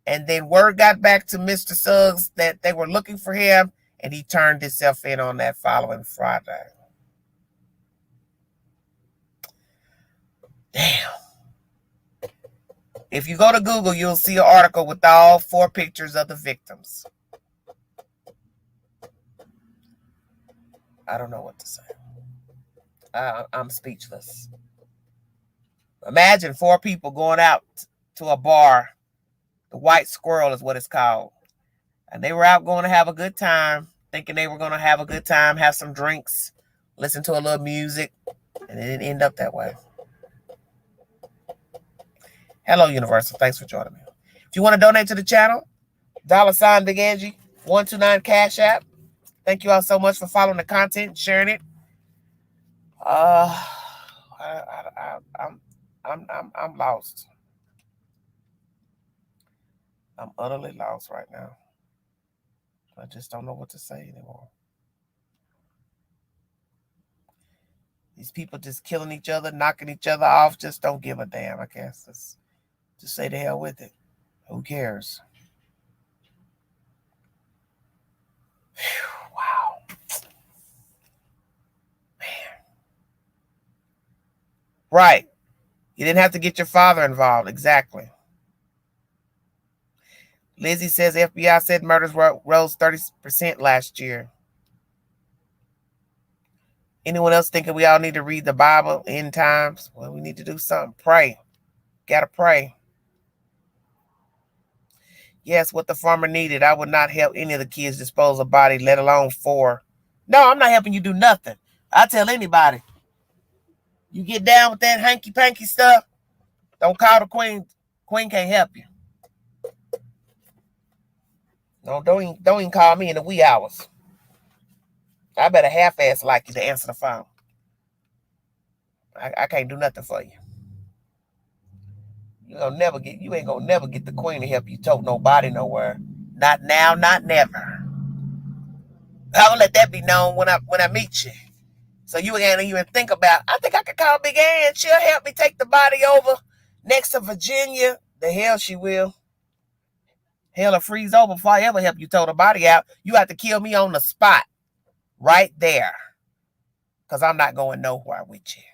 and then word got back to Mr. Suggs that they were looking for him, and he turned himself in on that following Friday. Damn. If you go to Google, you'll see an article with all 4 pictures of the victims. I don't know what to say. I'm speechless. Imagine 4 people going out to a bar. The White Squirrel is what it's called. And they were out going to have a good time, thinking they were going to have a good time, have some drinks, listen to a little music, and it didn't end up that way. Hello, Universal. Thanks for joining me. If you want to donate to the channel, $ Big Angie, 129 Cash App. Thank you all so much for following the content and sharing it. I'm lost. I'm utterly lost right now. I just don't know what to say anymore. These people just killing each other, knocking each other off, just don't give a damn, I guess. Just say the hell with it. Who cares? Whew, wow. Man. Right. You didn't have to get your father involved. Exactly. Lizzie says FBI said murders rose 30% last year. Anyone else thinking we all need to read the Bible end times? Well, we need to do something. Pray. Gotta pray. Yes, what the farmer needed. I would not help any of the kids dispose of body, let alone 4. No, I'm not helping you do nothing. I tell anybody. You get down with that hanky-panky stuff, don't call the queen. Queen can't help you. No, don't even call me in the wee hours. I better half-ass like you to answer the phone. I can't do nothing for you. You ain't gonna never get the queen to help you tote nobody nowhere. Not now, not never. I'll let that be known when I meet you. So you ain't even think about, I think I could call Big Ann. She'll help me take the body over next to Virginia. The hell she will. Hell will freeze over before I ever help you tow the body out. You have to kill me on the spot. Right there. Because I'm not going nowhere with you.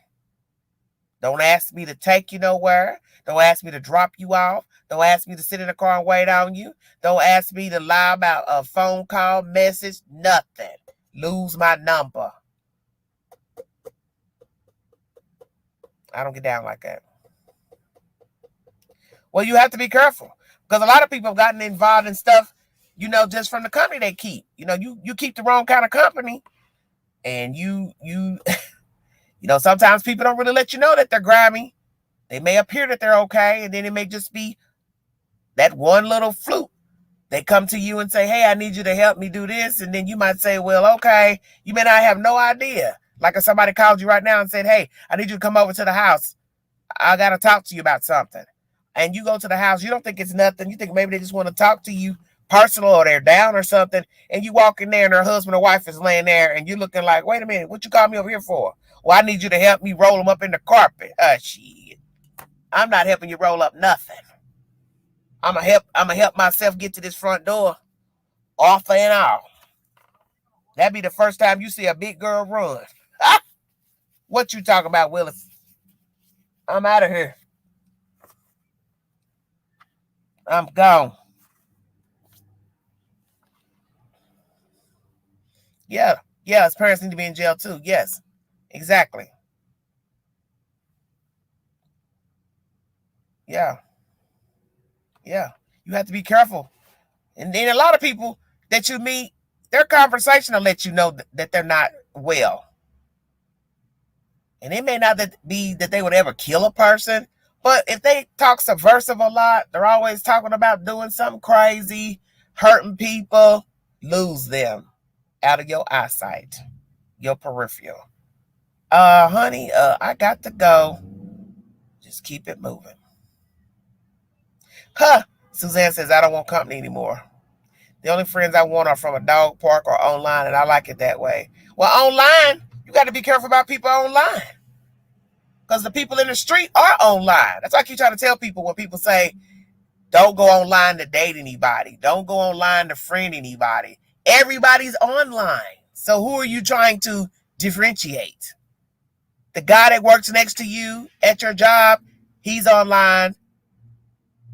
Don't ask me to take you nowhere. Don't ask me to drop you off. Don't ask me to sit in the car and wait on you. Don't ask me to lie about a phone call, message, nothing. Lose my number. I don't get down like that. Well, you have to be careful. Because a lot of people have gotten involved in stuff, just from the company they keep. You keep the wrong kind of company. And you sometimes people don't really let you know that they're grimy. They may appear that they're okay, and then it may just be that one little fluke. They come to you and say, hey, I need you to help me do this. And then you might say, well, okay. You may not have no idea. Like if somebody called you right now and said, hey, I need you to come over to the house. I got to talk to you about something. And you go to the house. You don't think it's nothing. You think maybe they just want to talk to you personal or they're down or something. And you walk in there and their husband or wife is laying there and you're looking like, wait a minute, what you call me over here for? Well, I need you to help me roll them up in the carpet. Shit. I'm not helping you roll up nothing. I'm gonna help myself get to this front door, off and all. That'd be the first time you see a big girl run. What you talking about, Willis? I'm out of here. I'm gone. Yeah, his parents need to be in jail too. Yes, exactly. Yeah. Yeah. You have to be careful. And then a lot of people that you meet, their conversation will let you know that they're not well. And it may not be that they would ever kill a person, but if they talk subversive a lot, they're always talking about doing something crazy, hurting people, lose them out of your eyesight, your peripheral. Honey, I got to go. Just keep it moving. Huh. Suzanne says, I don't want company anymore. The only friends I want are from a dog park or online, and I like it that way. Well, online, you got to be careful about people online. Because the people in the street are online. That's why I keep trying to tell people when people say, don't go online to date anybody. Don't go online to friend anybody. Everybody's online. So who are you trying to differentiate? The guy that works next to you at your job, he's online.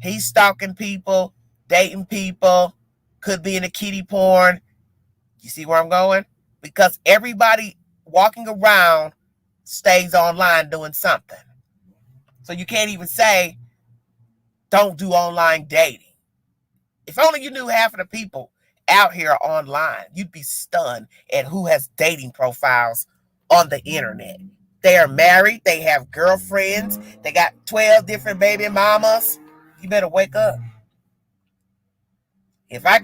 He's stalking people, dating people, could be in a kiddie porn. You see where I'm going? Because everybody walking around stays online doing something. So you can't even say, don't do online dating. If only you knew half of the people out here are online, you'd be stunned at who has dating profiles on the internet. They are married. They have girlfriends. They got 12 different baby mamas. You better wake up. If I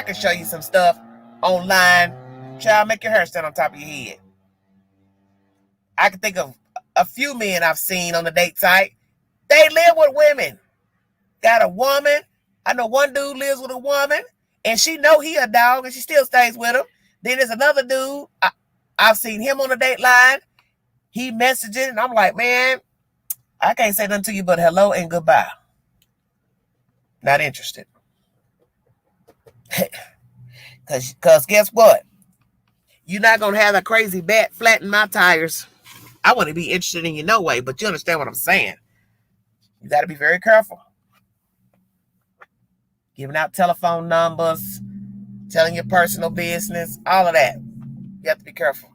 could show you some stuff online, child, make your hair stand on top of your head. I can think of a few men I've seen on the date site. They live with women. Got a woman. I know one dude lives with a woman, and she know he a dog, and she still stays with him. Then there's another dude. I've seen him on the date line. He messaging, and I'm like, man, I can't say nothing to you but hello and goodbye. Not interested. Because guess what? You're not going to have a crazy bat flatten my tires. I wouldn't be interested in you no way, but you understand what I'm saying. You got to be very careful. Giving out telephone numbers, telling your personal business, all of that. You have to be careful.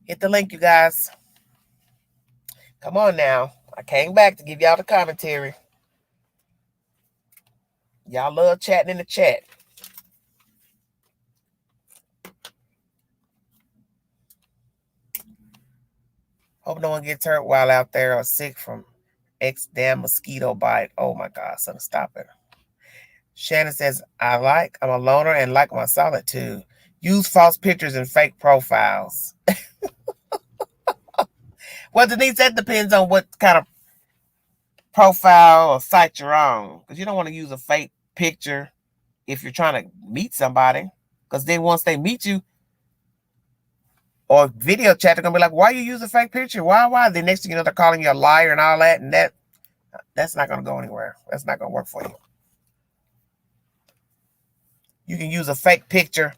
Hit the link, you guys. Come on now. I came back to give y'all the commentary. Y'all love chatting in the chat. Hope no one gets hurt while out there or sick from damn mosquito bite. Oh my God, son, stop it. Shannon says, I'm a loner and like my solitude. Use false pictures and fake profiles. Well, Denise, that depends on what kind of profile or site you're on. Because you don't want to use a fake picture if you're trying to meet somebody. Because then once they meet you or video chat, they're going to be like, why you use a fake picture? Why? The next thing you know, they're calling you a liar and all that. And that's not going to go anywhere. That's not going to work for you. You can use a fake picture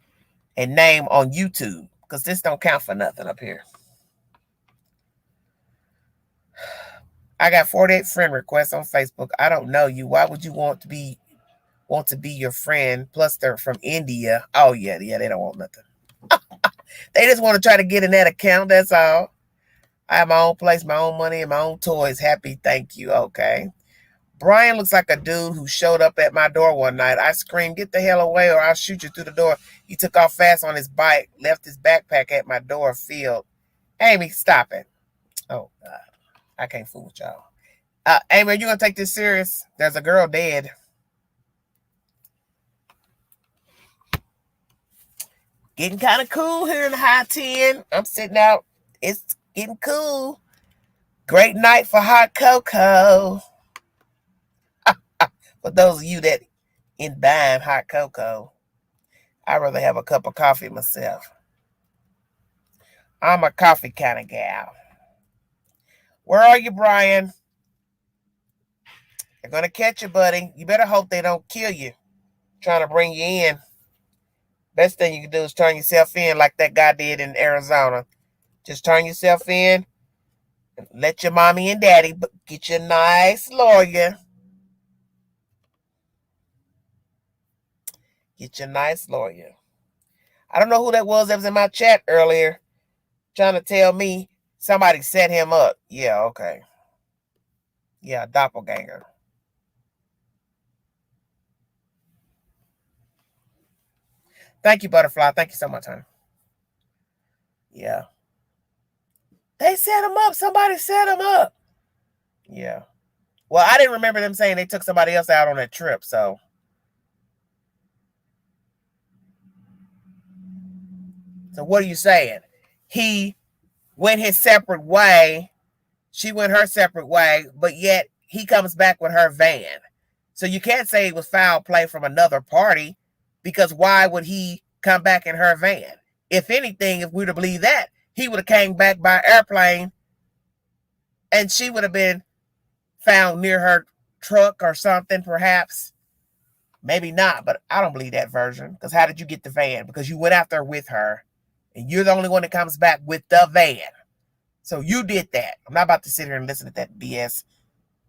and name on YouTube. Because this don't count for nothing up here. I got 48 friend requests on Facebook. I don't know you. Why would you want to be your friend? Plus, they're from India. Oh, yeah, they don't want nothing. They just want to try to get in that account. That's all. I have my own place, my own money, and my own toys. Happy, thank you. Okay. Brian looks like a dude who showed up at my door one night. I screamed, get the hell away or I'll shoot you through the door. He took off fast on his bike, left his backpack at my door field. Amy, stop it. Oh, God. I can't fool with y'all. Amy, are you going to take this serious? There's a girl dead. Getting kind of cool here in the high 10. I'm sitting out. It's getting cool. Great night for hot cocoa. For those of you that imbibe hot cocoa, I'd rather have a cup of coffee myself. I'm a coffee kind of gal. Where are you, Brian? They're going to catch you, buddy. You better hope they don't kill you trying to bring you in. Best thing you can do is turn yourself in like that guy did in Arizona. Just turn yourself in. And let your mommy and daddy get you a nice lawyer. Get you a nice lawyer. I don't know who that was in my chat earlier. Trying to tell me somebody set him up. Yeah, okay. Yeah, doppelganger. Thank you, Butterfly. Thank you so much, honey. Yeah. They set him up. Somebody set him up. Yeah. Well, I didn't remember them saying they took somebody else out on that trip, so. So what are you saying? He went his separate way. She went her separate way, but yet he comes back with her van. So you can't say it was foul play from another party, because why would he come back in her van? If anything, if we were to believe that, he would have came back by airplane and she would have been found near her truck or something, perhaps. Maybe not, but I don't believe that version. Because how did you get the van? Because you went out there with her, and you're the only one that comes back with the van. So you did that. I'm not about to sit here and listen to that BS.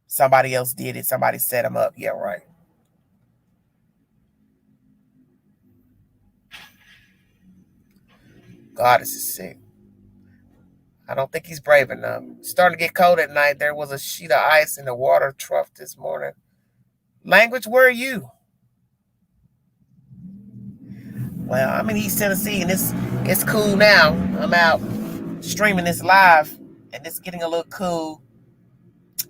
Somebody else did it. Somebody set him up. Yeah, right. God, this is sick. I don't think he's brave enough. It's starting to get cold at night. There was a sheet of ice in the water trough this morning. Language, where are you? Well, I'm in East Tennessee, and it's cool now. I'm out streaming this live, and it's getting a little cool.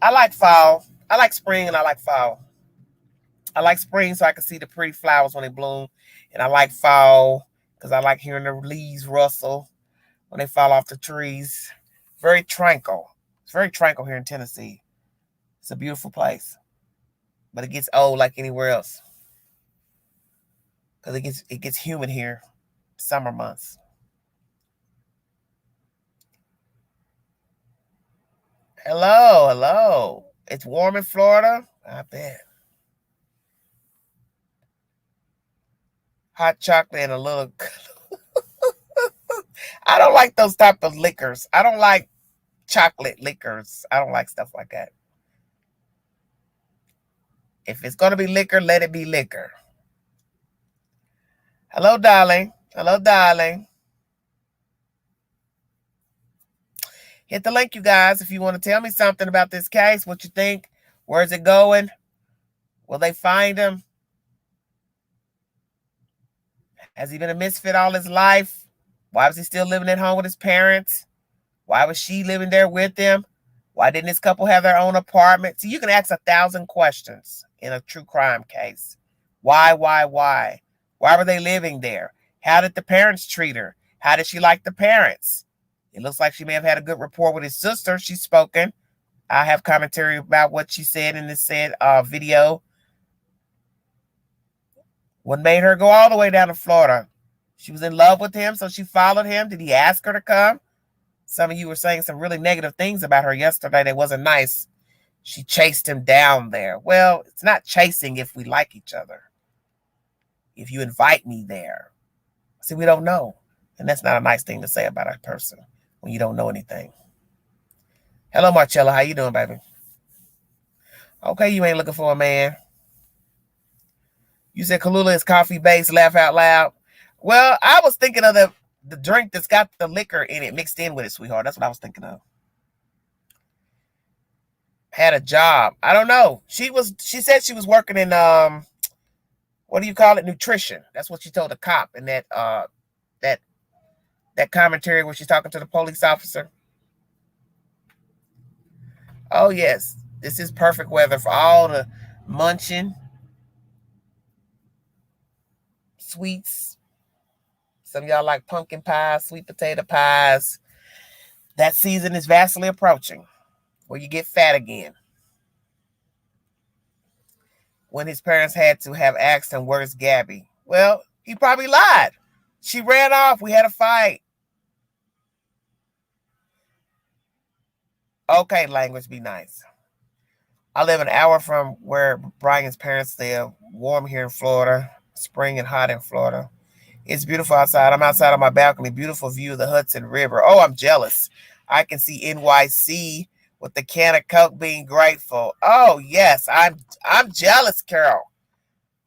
I like fall. I like spring, and I like fall. I like spring so I can see the pretty flowers when they bloom, and I like fall because I like hearing the leaves rustle when they fall off the trees. Very tranquil. It's very tranquil here in Tennessee. It's a beautiful place, but it gets old like anywhere else because it gets humid here, summer months. Hello. It's warm in Florida. I bet. Hot chocolate and a little. I don't like those type of liquors. I don't like chocolate liquors. I don't like stuff like that. If it's going to be liquor, let it be liquor. Hello, darling. Hit the link, you guys, if you want to tell me something about this case, what you think. Where's it going? Will they find him? Has he been a misfit all his life? Why was he still living at home with his parents? Why was she living there with him? Why didn't this couple have their own apartment? See, you can ask 1,000 questions in a true crime case. Why? Why were they living there? How did the parents treat her? How did she like the parents? It looks like she may have had a good rapport with his sister. She's spoken. I have commentary about what she said in this said video. What made her go all the way down to Florida? She was in love with him, so she followed him. Did he ask her to come? Some of you were saying some really negative things about her yesterday that wasn't nice. She chased him down there. Well, it's not chasing if we like each other. If you invite me there. See, we don't know. And that's not a nice thing to say about a person when you don't know anything. Hello, Marcella. How you doing, baby? Okay, you ain't looking for a man. You said Kalula is coffee-based, laugh out loud. Well, I was thinking of the drink that's got the liquor in it mixed in with it, sweetheart. That's what I was thinking of. Had a job. I don't know. She said she was working in what do you call it? Nutrition. That's what she told the cop in that commentary where she's talking to the police officer. Oh yes. This is perfect weather for all the munching. Sweets. Some of y'all like pumpkin pies, sweet potato pies. That season is vastly approaching where you get fat again. When his parents had to have asked him, where's Gabby? Well, he probably lied. She ran off. We had a fight. Okay, language, be nice. I live an hour from where Brian's parents live. Warm here in Florida. Spring and hot in Florida. It's beautiful outside. I'm outside on my balcony. Beautiful view of the Hudson River. Oh, I'm jealous. I can see NYC with the can of Coke being grateful. Oh, yes. I'm jealous, Carol.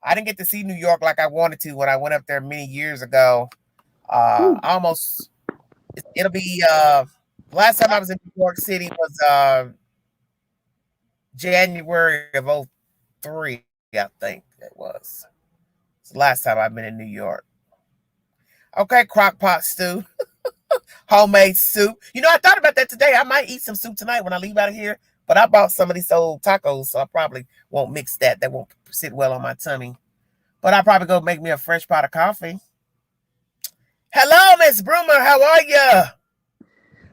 I didn't get to see New York like I wanted to when I went up there many years ago. Almost It'll be last time I was in New York City was January of 03, I think it was. It's the last time I've been in New York. Okay, crock pot stew, homemade soup. You know, I thought about that today. I might eat some soup tonight when I leave out of here, but I bought some of these old tacos, so I probably won't mix that. That won't sit well on my tummy. But I'll probably go make me a fresh pot of coffee. Hello, Miss Broomer. How are you?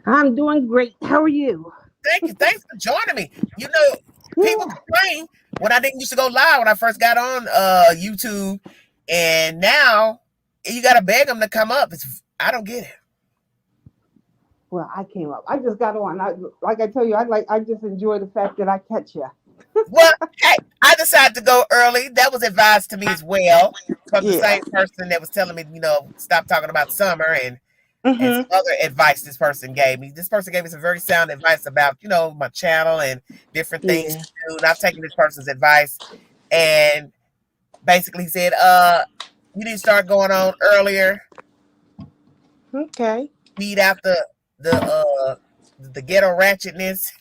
I'm doing great. How are you? Thank you. Thanks for joining me. You know, people complain when I didn't used to go live when I first got on YouTube, and now you got to beg them to come up. I don't get it. Well, I came up. I just got on. Like I tell you, I just enjoy the fact that I catch you. Well, hey, I decided to go early. That was advised to me as well from the same person that was telling me, stop talking about summer and some other advice this person gave me. This person gave me some very sound advice about, my channel and different things to do. And I've taken this person's advice and basically said, you need to start going on earlier. Okay. Beat out the ghetto ratchetness.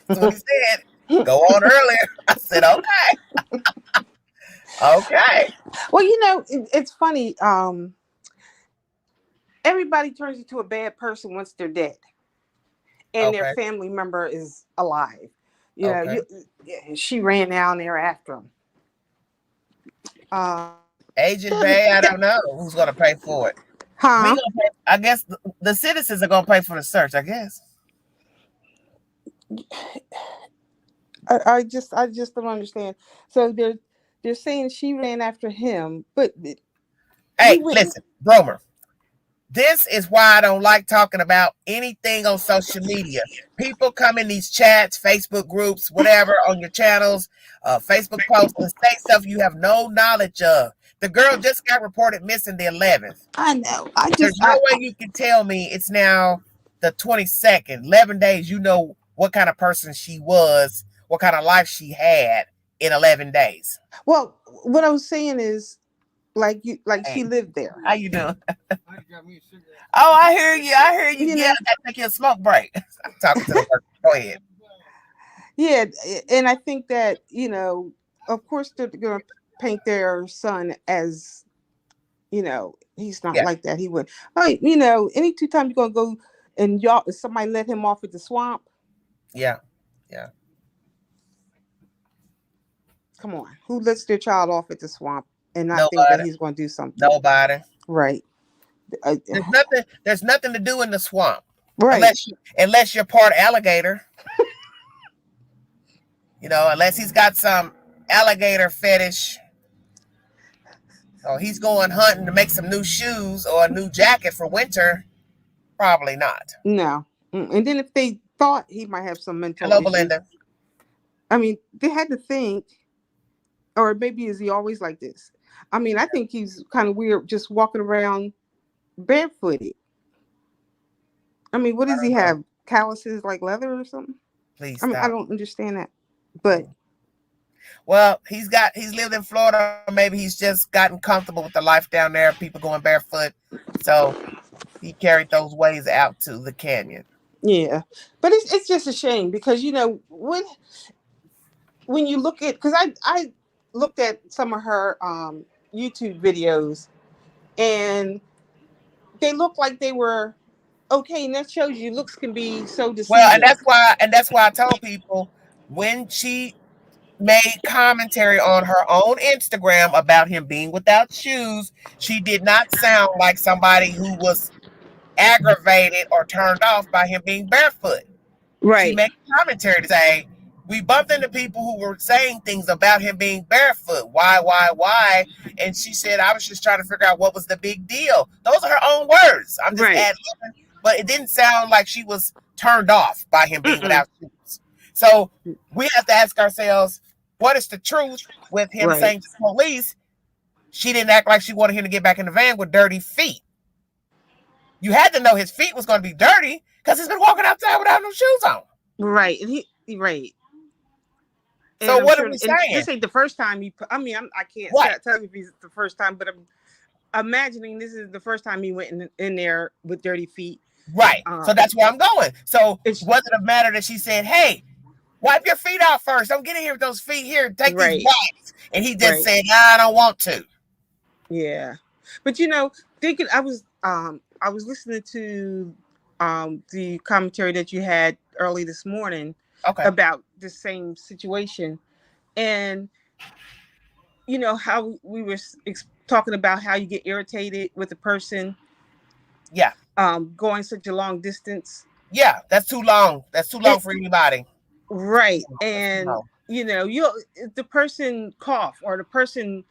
That's what he said. Go on earlier. I said, okay. Okay. Well, it's funny. Everybody turns into a bad person once they're dead, and their family member is alive. She ran down there after him. Agent Bay, I don't know who's going to pay for it. Huh? I guess the citizens are going to pay for the search, I guess. I just don't understand. So they're saying she ran after him, but hey, listen, Bromer. This is why I don't like talking about anything on social media. People come in these chats, Facebook groups, whatever, on your channels, Facebook posts, and say stuff you have no knowledge of. The girl just got reported missing the 11th. I know. There's no way you can tell me it's now the 22nd. 11 days, you know what kind of person she was, what kind of life she had in 11 days. Well, what I was saying is, she lived there. How you doing? Oh, I hear you. Yeah, I gotta take you a smoke break. I'm talking to the person. Go ahead. Yeah, and I think that, of course they're going to paint their son as, he's not like that. He would. Any two times you're going to go and somebody let him off at the swamp. Yeah. Come on. Who lets their child off at the swamp and not think that he's going to do something? Nobody. Right. There's nothing to do in the swamp. Right. Unless you're part alligator. Unless he's got some alligator fetish. Or he's going hunting to make some new shoes or a new jacket for winter. Probably not. No. And then if they thought he might have some mental Hello, issues, Belinda. I mean, they had to think, or maybe is he always like this? I mean, I think he's kind of weird just walking around barefooted. I mean, what does he have? Calluses like leather or something? Please stop. I don't understand that. But well, he's lived in Florida. Maybe he's just gotten comfortable with the life down there, people going barefoot. So he carried those ways out to the canyon. Yeah. But it's just a shame because, when you look at, because I looked at some of her YouTube videos and they look like they were okay, and that shows you looks can be so deceiving. Well, and that's why I told people when she made commentary on her own Instagram about him being without shoes, she did not sound like somebody who was aggravated or turned off by him being barefoot. Right. She made commentary to say, we bumped into people who were saying things about him being barefoot. Why? And she said, I was just trying to figure out what was the big deal. Those are her own words. I'm just ad-libbing, but it didn't sound like she was turned off by him being without shoes. So we have to ask ourselves, what is the truth with him saying to the police, she didn't act like she wanted him to get back in the van with dirty feet. You had to know his feet was going to be dirty because he's been walking outside without no shoes on. Right. And right. So what are we saying? This ain't the first time I can't tell you if it's the first time, but I'm imagining this is the first time he went in there with dirty feet. Right. So that's where I'm going. So it wasn't a matter that she said, hey, wipe your feet off first. Don't get in here with those feet here. Take these wipes. And he just said, nah, I don't want to. Yeah. But thinking I was listening to the commentary that you had early this morning about the same situation. And how we were talking about how you get irritated with a person. Yeah. Going such a long distance. Yeah, that's too long. That's too long for anybody. Right. And the person cough or the person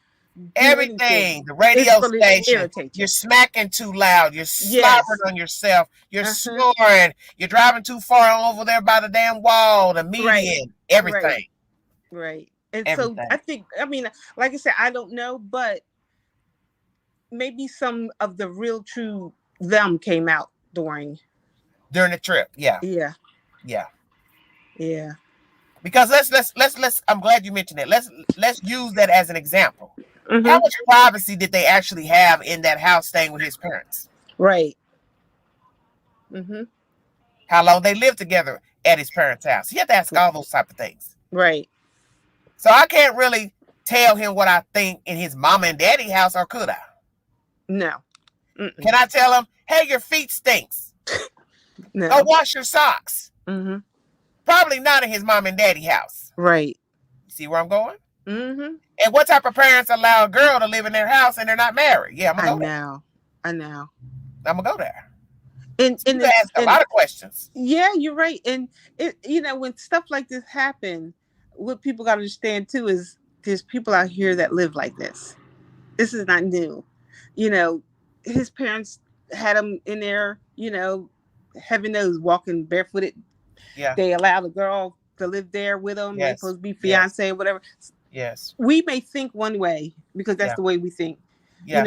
everything, the radio station, you're smacking too loud, you're slobbering on yourself, you're snoring, you're driving too far over there by the damn wall, the median, everything. Right. And so like I said, I don't know, but maybe some of the real true them came out during the trip. Yeah. Because let's I'm glad you mentioned it. Let's use that as an example. Mm-hmm. How much privacy did they actually have in that house staying with his parents? Right. Mm-hmm. How long they lived together at his parents' house? You have to ask all those type of things. Right. So I can't really tell him what I think in his mama and daddy house, or could I? No. Mm-mm. Can I tell him, hey, your feet stinks? No. Go wash your socks. Mm-hmm. Probably not in his mom and daddy house. Right. See where I'm going? Mm-hmm. And what type of parents allow a girl to live in their house and they're not married? Yeah, I'm gonna go there. I know. I'm gonna go there. And ask a lot of questions. Yeah, you're right. And when stuff like this happen, what people got to understand too is there's people out here that live like this. This is not new. His parents had him in there. Heaven knows, walking barefooted. Yeah. They allow the girl to live there with them. Yes. They're supposed to be fiance or whatever. Yes. We may think one way because that's the way we think. Yeah.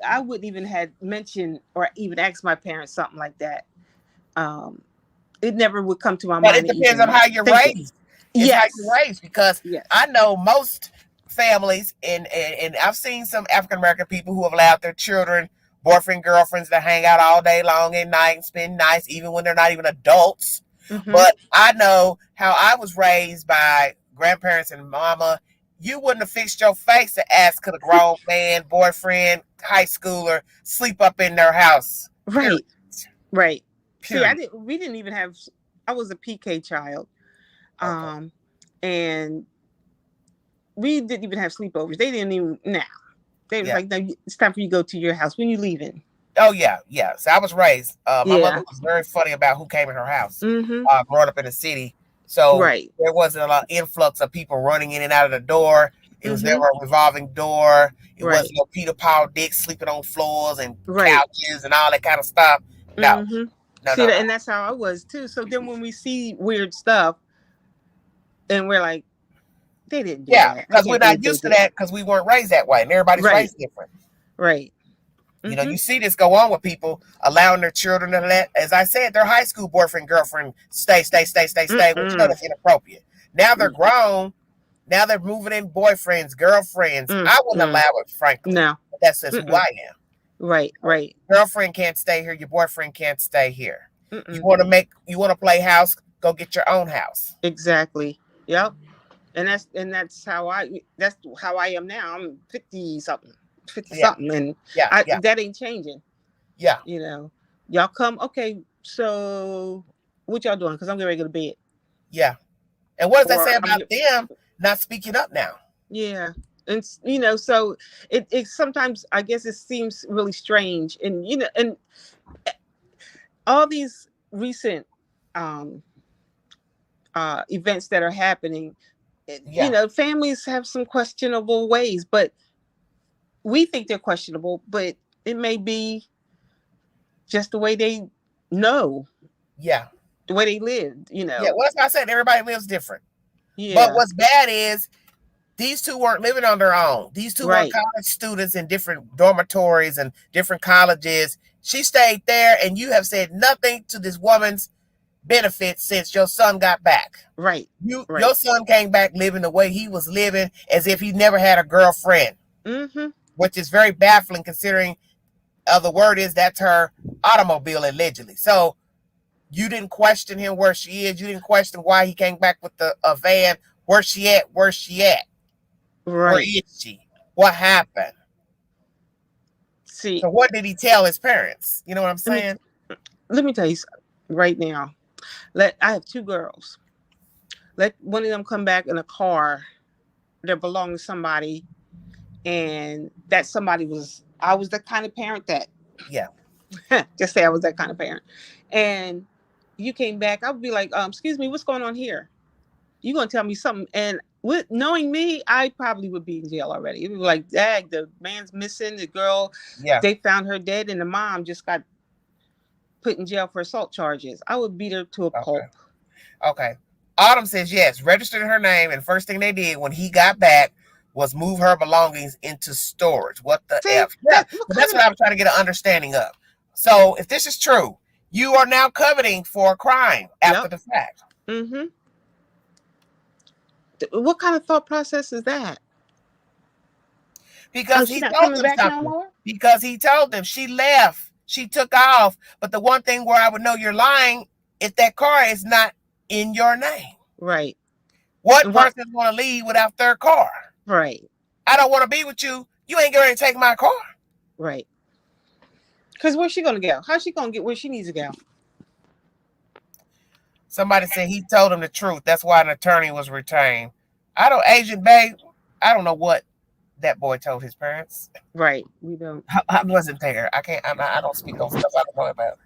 I wouldn't even have mentioned or even asked my parents something like that. It never would come to my mind. But it depends on how you're raised. It's how you're raised, because I know most families and I've seen some African American people who have allowed their children, boyfriend, girlfriends to hang out all day long at night and spend nights even when they're not even adults. Mm-hmm. But I know how I was raised by grandparents and mama. You wouldn't have fixed your face to ask could a grown man, boyfriend, high schooler sleep up in their house. Right. Right. Period. See, we didn't even have, I was a PK child. Okay. And we didn't even have sleepovers. They didn't even, They was like, no, it's time for you to go to your house. When you leaving? Oh, yeah. So I was raised. My mother was very funny about who came in her house. Mm-hmm. Growing up in the city. So there wasn't a lot of influx of people running in and out of the door. It was never a revolving door. It wasn't no Peter Paul Dick sleeping on floors and couches and all that kind of stuff. No. Mm-hmm. No. And that's how I was too. So then when we see weird stuff and we're like, they didn't do that. Because we're not used to that because we weren't raised that way and everybody's raised different. Right. Mm-hmm. You see this go on with people allowing their children to let, as I said, their high school boyfriend, girlfriend stay, which is inappropriate. Now they're grown. Now they're moving in boyfriends, girlfriends. I wouldn't allow it, frankly. No. But that's just who I am. Right. Girlfriend can't stay here. Your boyfriend can't stay here. You want to play house, go get your own house. Exactly. Yep. And that's how I am now. I'm 50 something, and that ain't changing. Yeah. Y'all come. Okay. So what y'all doing? Because I'm getting ready to go to bed. Yeah. And what does that say about them not speaking up now? Yeah. And so it sometimes, I guess, it seems really strange, and and all these recent events that are happening, families have some questionable ways, but we think they're questionable, but it may be just the way they know. Yeah. The way they lived, Yeah, well, that's why I said everybody lives different. Yeah. But what's bad is these two weren't living on their own. These two were college students in different dormitories and different colleges. She stayed there, and you have said nothing to this woman's benefit since your son got back. Right. Your son came back living the way he was living, as if he never had a girlfriend, which is very baffling considering The word is that's her automobile allegedly. So you didn't question him where she is. You didn't question why he came back with a van. Where's she at? Where's she at? Right. Where is she? What happened? See, so what did he tell his parents? You know what I'm saying? Let me tell you something right now. I have 2 girls. Let one of them come back in a car that belonged to somebody, and that somebody I was the kind of parent that, Yeah. just say I was that kind of parent, and you came back, I would be like, excuse me, what's going on here? You're gonna tell me something, and with knowing me, I probably would be in jail already. It would be like, dag, the man's missing, the girl, they found her dead, and the mom just got put in jail for assault charges. I would beat her to a pulp. Okay. Autumn says yes, registered her name, and first thing they did when he got back was move her belongings into storage. What the F? Yeah, that's what I was trying to get an understanding of. So if this is true, you are now coveting for a crime after the fact. Mm-hmm. What kind of thought process is that? Because he told them something. No, because he told them she left. She took off. But the one thing where I would know you're lying is that car is not in your name. Right. What person is going to leave without their car? Right. I don't want to be with you. You ain't going to take my car. Right. Because where's she going to go? How's she going to get where she needs to go? Somebody said he told him the truth. That's why an attorney was retained. Agent Bay, I don't know what that boy told his parents. Right. We don't. I wasn't there. I don't speak on stuff I don't know about.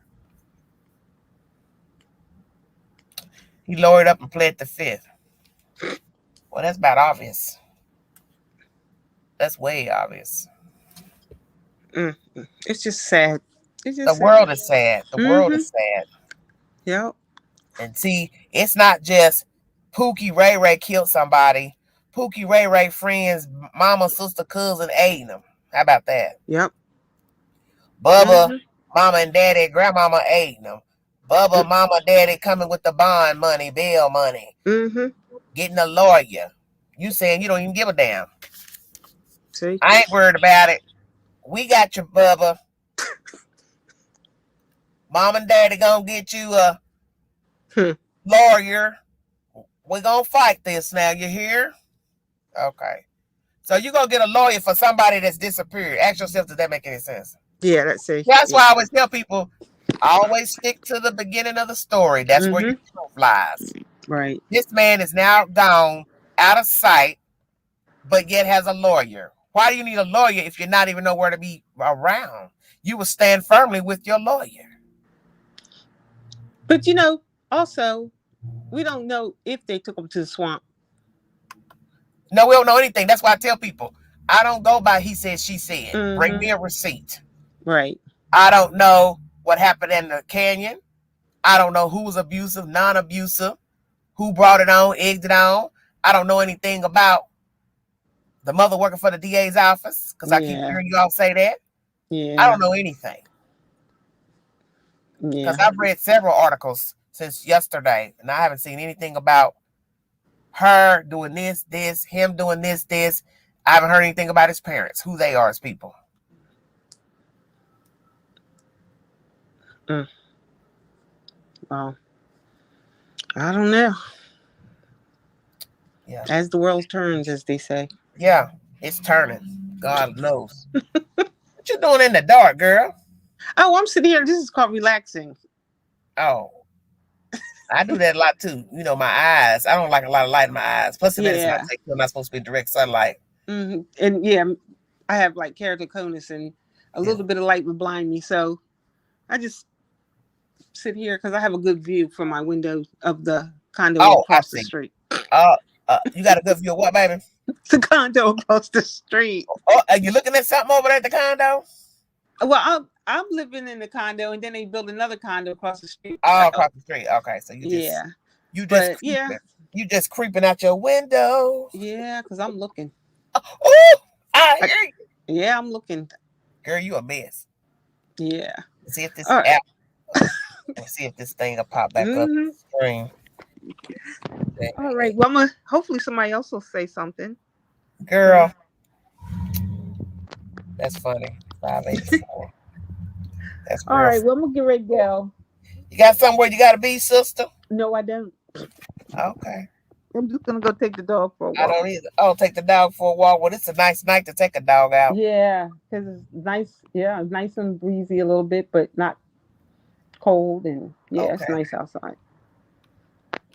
He lawyered up and pled the fifth. Well, that's about obvious. That's way obvious. It's just sad. The world is sad. The world is sad. Yep. And see, it's not just Pookie Ray Ray killed somebody. Pookie Ray Ray friends, mama, sister, cousin aiding them. How about that? Yep. Bubba, mama and daddy, grandmama aiding them. Bubba, mama, daddy coming with the bond money, bail money. Getting a lawyer. You saying you don't even give a damn. See? I ain't worried about it. We got you, Bubba. Mom and daddy gonna get you a lawyer. We're gonna fight this now. You hear? Okay. So you're gonna get a lawyer for somebody that's disappeared. Ask yourself, does that make any sense? Yeah, that's it. That's why I always tell people, always stick to the beginning of the story. That's where your truth lies. Right. This man is now gone, out of sight, but yet has a lawyer. Why do you need a lawyer if you're not even know where to be around? You will stand firmly with your lawyer. But also, we don't know if they took him to the swamp. No, we don't know anything. That's why I tell people, I don't go by he said, she said. Bring me a receipt. Right. I don't know what happened in the canyon. I don't know who was abusive, non-abusive, who brought it on, egged it on. I don't know anything about the mother working for the DA's office, because I keep hearing you all say that. Yeah. I don't know anything. Because I've read several articles since yesterday, and I haven't seen anything about her doing this, him doing this. I haven't heard anything about his parents, who they are as people. Well, I don't know. Yeah. As the world turns, as they say. Yeah, it's turning. God knows. What you doing in the dark, girl? Oh, I'm sitting here. This is called relaxing. Oh. I do that a lot too. My eyes. I don't like a lot of light in my eyes. Plus, the medicine I take, I'm not supposed to be direct sunlight. And I have like keratoconus, and a little bit of light would blind me. So I just sit here because I have a good view from my window of the condo across the street. You got a good view of what, baby? The condo across the street. Oh, are you looking at something over there at the condo? Well, I'm living in the condo, and then they built another condo across the street. Oh, across the street. Okay, so you just creeping out your window. Yeah, because I'm looking. Oh, I hear you. Yeah, I'm looking. Girl, you a mess. Yeah. Let's see if this app. Let's see if this thing will pop back up the screen. All right. Well, hopefully somebody else will say something. Girl, that's funny. 584. That's All real. right, well, I'm gonna get ready to go. You got somewhere you gotta be, sister? No, I don't. Okay. I'm just gonna go take the dog for a I walk. don't either. Oh, take the dog for a walk. Well, it's a nice night to take a dog out. Yeah, because it's nice. Yeah, it's nice and breezy a little bit, but not cold. And yeah, it's Okay. nice outside.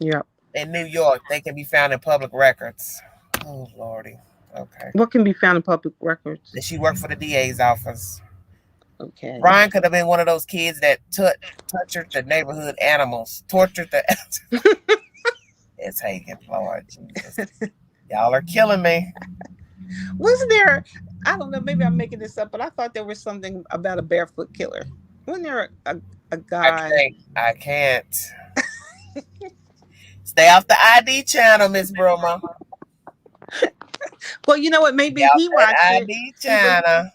Yep. In New York, they can be found in public records. Oh, Lordy. Okay. What can be found in public records? Did she work for the DA's office? Okay. Brian could have been one of those kids that tortured the neighborhood animals. Tortured the. It's Hagen, Lord Jesus. Y'all are killing me. Wasn't there? I don't know. Maybe I'm making this up, but I thought there was something about a barefoot killer. Wasn't there a guy? I can't. Stay off the ID channel, Miss Bruma. Well, you know what? Maybe Stay if off he that watched ID channel.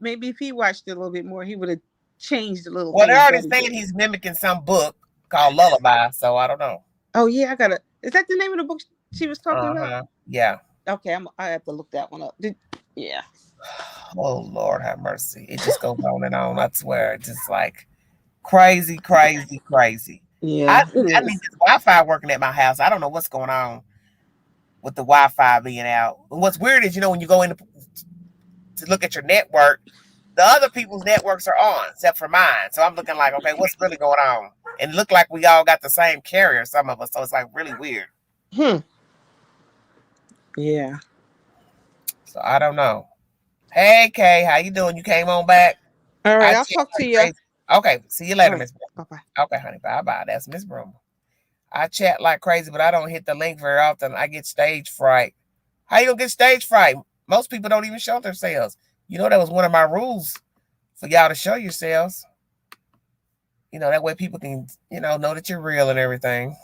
maybe if he watched it a little bit more, he would have changed a little. Well, they're already that he saying did. he's mimicking some book called Lullaby, so I don't know. Oh yeah, I gotta. Is that the name of the book she was talking about? Yeah. Okay, I have to look that one up. Yeah. Oh Lord, have mercy! It just goes on and on. I swear, it's just like crazy, crazy, crazy. Yeah. I need this Wi-Fi working at my house. I don't know what's going on with the Wi-Fi being out. And what's weird is, when you go in to look at your network, the other people's networks are on, except for mine. So I'm looking like, okay, what's really going on? And it looked like we all got the same carrier, some of us. So it's like really weird. Yeah. So I don't know. Hey, Kay, how you doing? You came on back? All right, I'll talk to you. Okay, see you later, Miss Bruma. Bye-bye. Okay, honey, bye-bye. That's Miss Bruma. I chat like crazy, but I don't hit the link very often. I get stage fright. How you gonna get stage fright? Most people don't even show themselves. That was one of my rules for y'all to show yourselves. That way people can, know that you're real and everything.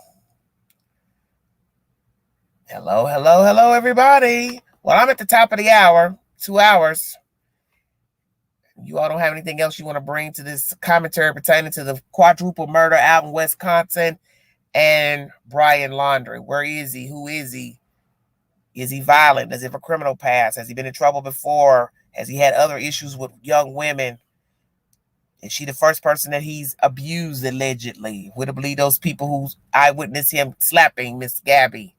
Hello, hello, hello, everybody. Well, I'm at the top of the hour, 2 hours. You all don't have anything else you want to bring to this commentary pertaining to the quadruple murder out in Wisconsin and Brian Laundrie. Where is he? Who is he? Is he violent? Does he have a criminal past? Has he been in trouble before? Has he had other issues with young women? Is she the first person that he's abused, allegedly? Would it believe those people who eyewitnessed him slapping Miss Gabby?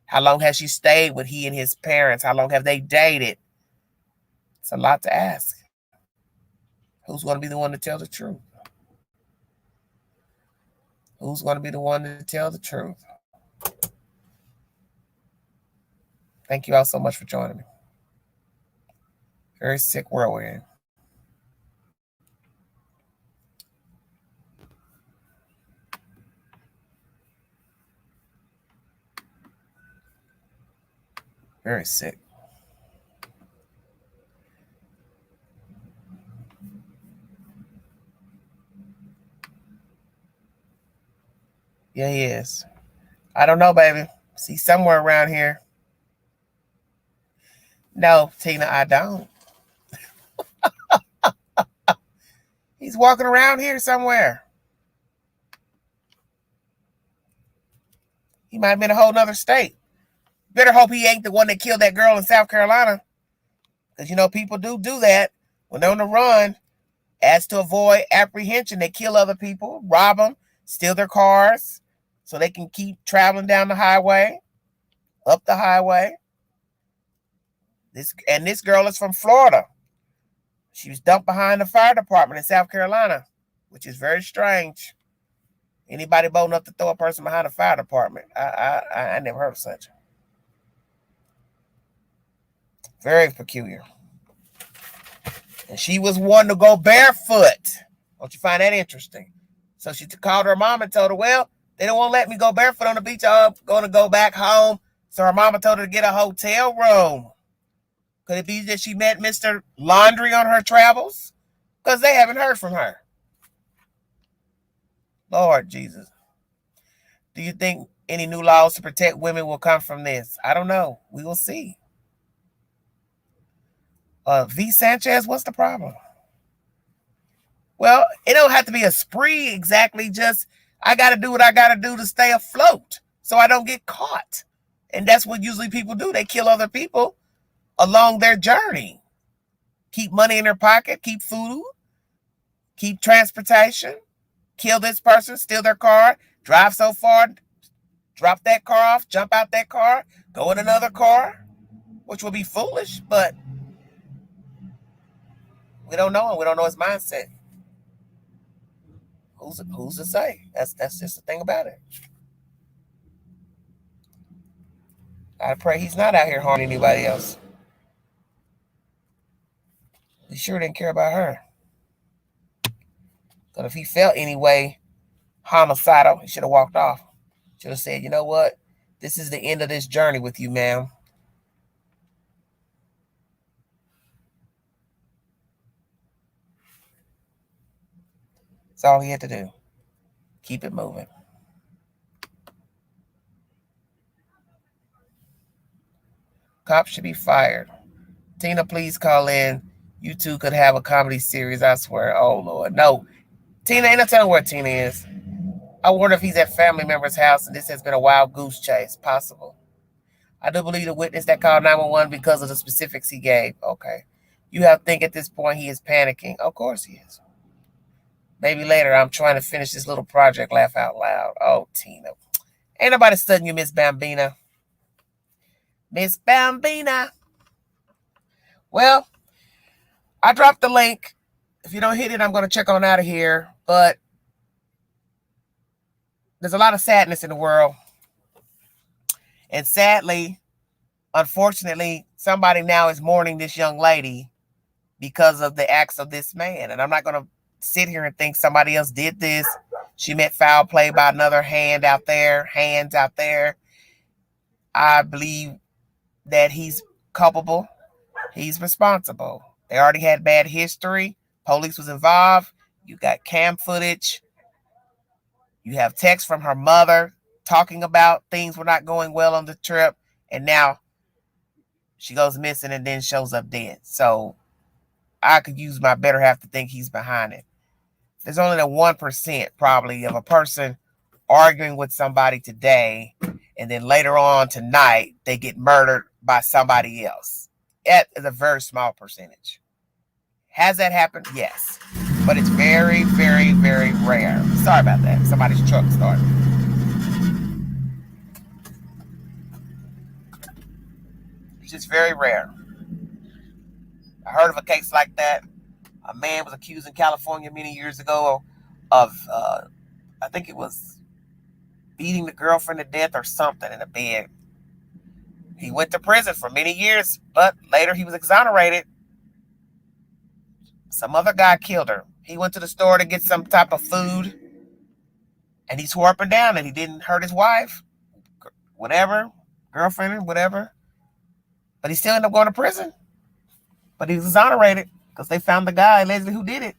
How long has she stayed with he and his parents? How long have they dated? It's a lot to ask. Who's going to be the one to tell the truth? Who's going to be the one to tell the truth? Thank you all so much for joining me. Very sick world we're in. Very sick. Yeah, he is. I don't know, baby. See, somewhere around here. No, Tina, I don't. He's walking around here somewhere. He might have been a whole nother state. Better hope he ain't the one that killed that girl in South Carolina. Because, people do that when they're on the run. As to avoid apprehension, they kill other people, rob them, steal their cars so they can keep traveling down the highway, up the highway. This girl is from Florida. She was dumped behind the fire department in South Carolina, which is very strange. Anybody bold enough to throw a person behind a fire department? I never heard of such. Very peculiar. And she was one to go barefoot. Don't you find that interesting? So she called her mom and told her, well, they don't want to let me go barefoot on the beach. I'm going to go back home. So her mama told her to get a hotel room. Could it be that she met Mr. Laundrie on her travels? Because they haven't heard from her. Lord Jesus. Do you think any new laws to protect women will come from this? I don't know. We will see. V. Sanchez, what's the problem? Well, it don't have to be a spree exactly. Just, I got to do what I got to do to stay afloat so I don't get caught. And that's what usually people do. They kill other people along their journey. Keep money in their pocket, keep food, keep transportation, kill this person, steal their car, drive so far, drop that car off, jump out that car, go in another car, which would be foolish, but we don't know him. We don't know his mindset. Who's to say? That's just the thing about it. I pray he's not out here harming anybody else. He sure didn't care about her. Because if he felt anyway homicidal, he should have walked off. Should have said, you know what? This is the end of this journey with you, ma'am. That's all he had to do. Keep it moving. Cops should be fired. Tina, please call in. You two could have a comedy series, I swear. Oh, Lord. No. Tina, ain't no telling where Tina is. I wonder if he's at family member's house and this has been a wild goose chase. Possible. I do believe the witness that called 911 because of the specifics he gave. Okay. You have to think at this point he is panicking. Of course he is. Maybe later. I'm trying to finish this little project. Laugh out loud. Oh, Tina. Ain't nobody studying you, Miss Bambina. Miss Bambina. Well, I dropped the link. If you don't hit it, I'm going to check on out of here. But there's a lot of sadness in the world. And sadly, unfortunately, somebody now is mourning this young lady because of the acts of this man. And I'm not going to sit here and think somebody else did this. She meant foul play by another hands out there. I believe that he's culpable. He's responsible. They already had bad history. Police was involved. You got cam footage. You have text from her mother talking about things were not going well on the trip. And now she goes missing and then shows up dead. So I could use my better half to think he's behind it. There's only a 1% probably of a person arguing with somebody today, and then later on tonight, they get murdered by somebody else. That is a very small percentage. Has that happened? Yes. But it's very, very, very rare. Sorry about that. Somebody's truck started. It's just very rare. I heard of a case like that. A man was accused in California many years ago of, I think it was beating the girlfriend to death or something in a bed. He went to prison for many years, but later he was exonerated. Some other guy killed her. He went to the store to get some type of food, and he swore up and down that he didn't hurt his wife, whatever, girlfriend, whatever. But he still ended up going to prison. But he was exonerated because they found the guy allegedly who did it.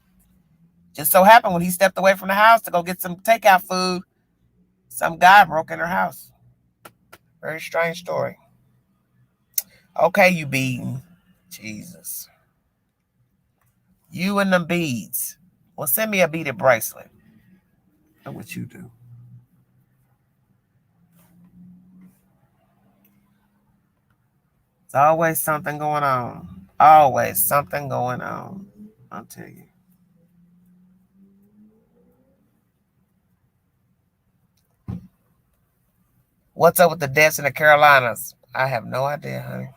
Just so happened when he stepped away from the house to go get some takeout food, some guy broke in her house. Very strange story. Okay, you beaten. Jesus. You and them beads. Well, send me a beaded bracelet. That's what you do. There's always something going on. Always something going on. I'll tell you. What's up with the deaths in the Carolinas? I have no idea, honey.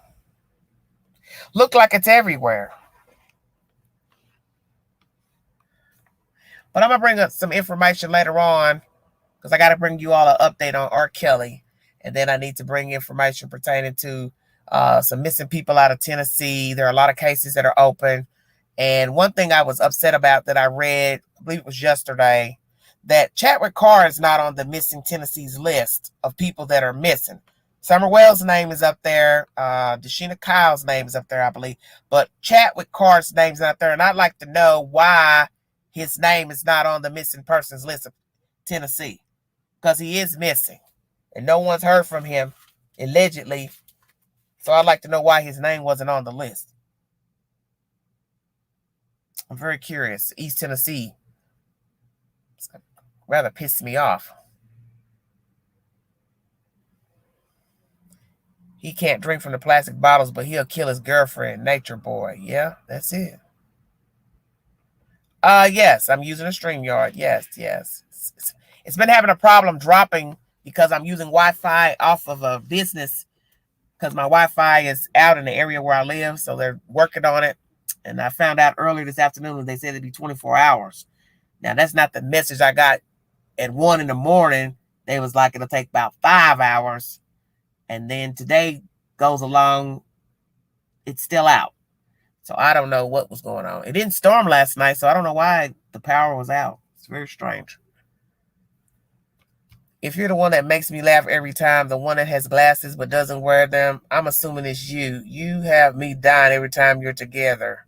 Look like it's everywhere. But I'm going to bring up some information later on because I got to bring you all an update on R. Kelly. And then I need to bring information pertaining to some missing people out of Tennessee. There are a lot of cases that are open. And one thing I was upset about that I read, I believe it was yesterday, that Chadwick Carr is not on the missing Tennessee's list of people that are missing. Summer Wells' name is up there. Deshina Kyle's name is up there, I believe. But Chadwick Carr's name is not there. And I'd like to know why his name is not on the missing persons list of Tennessee. Because he is missing. And no one's heard from him, allegedly. So I'd like to know why his name wasn't on the list. I'm very curious. East Tennessee rather pissed me off. He can't drink from the plastic bottles, but he'll kill his girlfriend. Nature boy. Yeah, that's it. Yes, I'm using a StreamYard. Yes. It's been having a problem dropping because I'm using Wi-Fi off of a business because my Wi-Fi is out in the area where I live, so they're working on it. And I found out earlier this afternoon that they said it'd be 24 hours. Now, that's not the message I got at 1 in the morning. They was like, it'll take about 5 hours. And then today goes along, it's still out. So I don't know what was going on. It didn't storm last night, so I don't know why the power was out. It's very strange. If you're the one that makes me laugh every time, the one that has glasses but doesn't wear them, I'm assuming it's you. You have me dying every time you're together.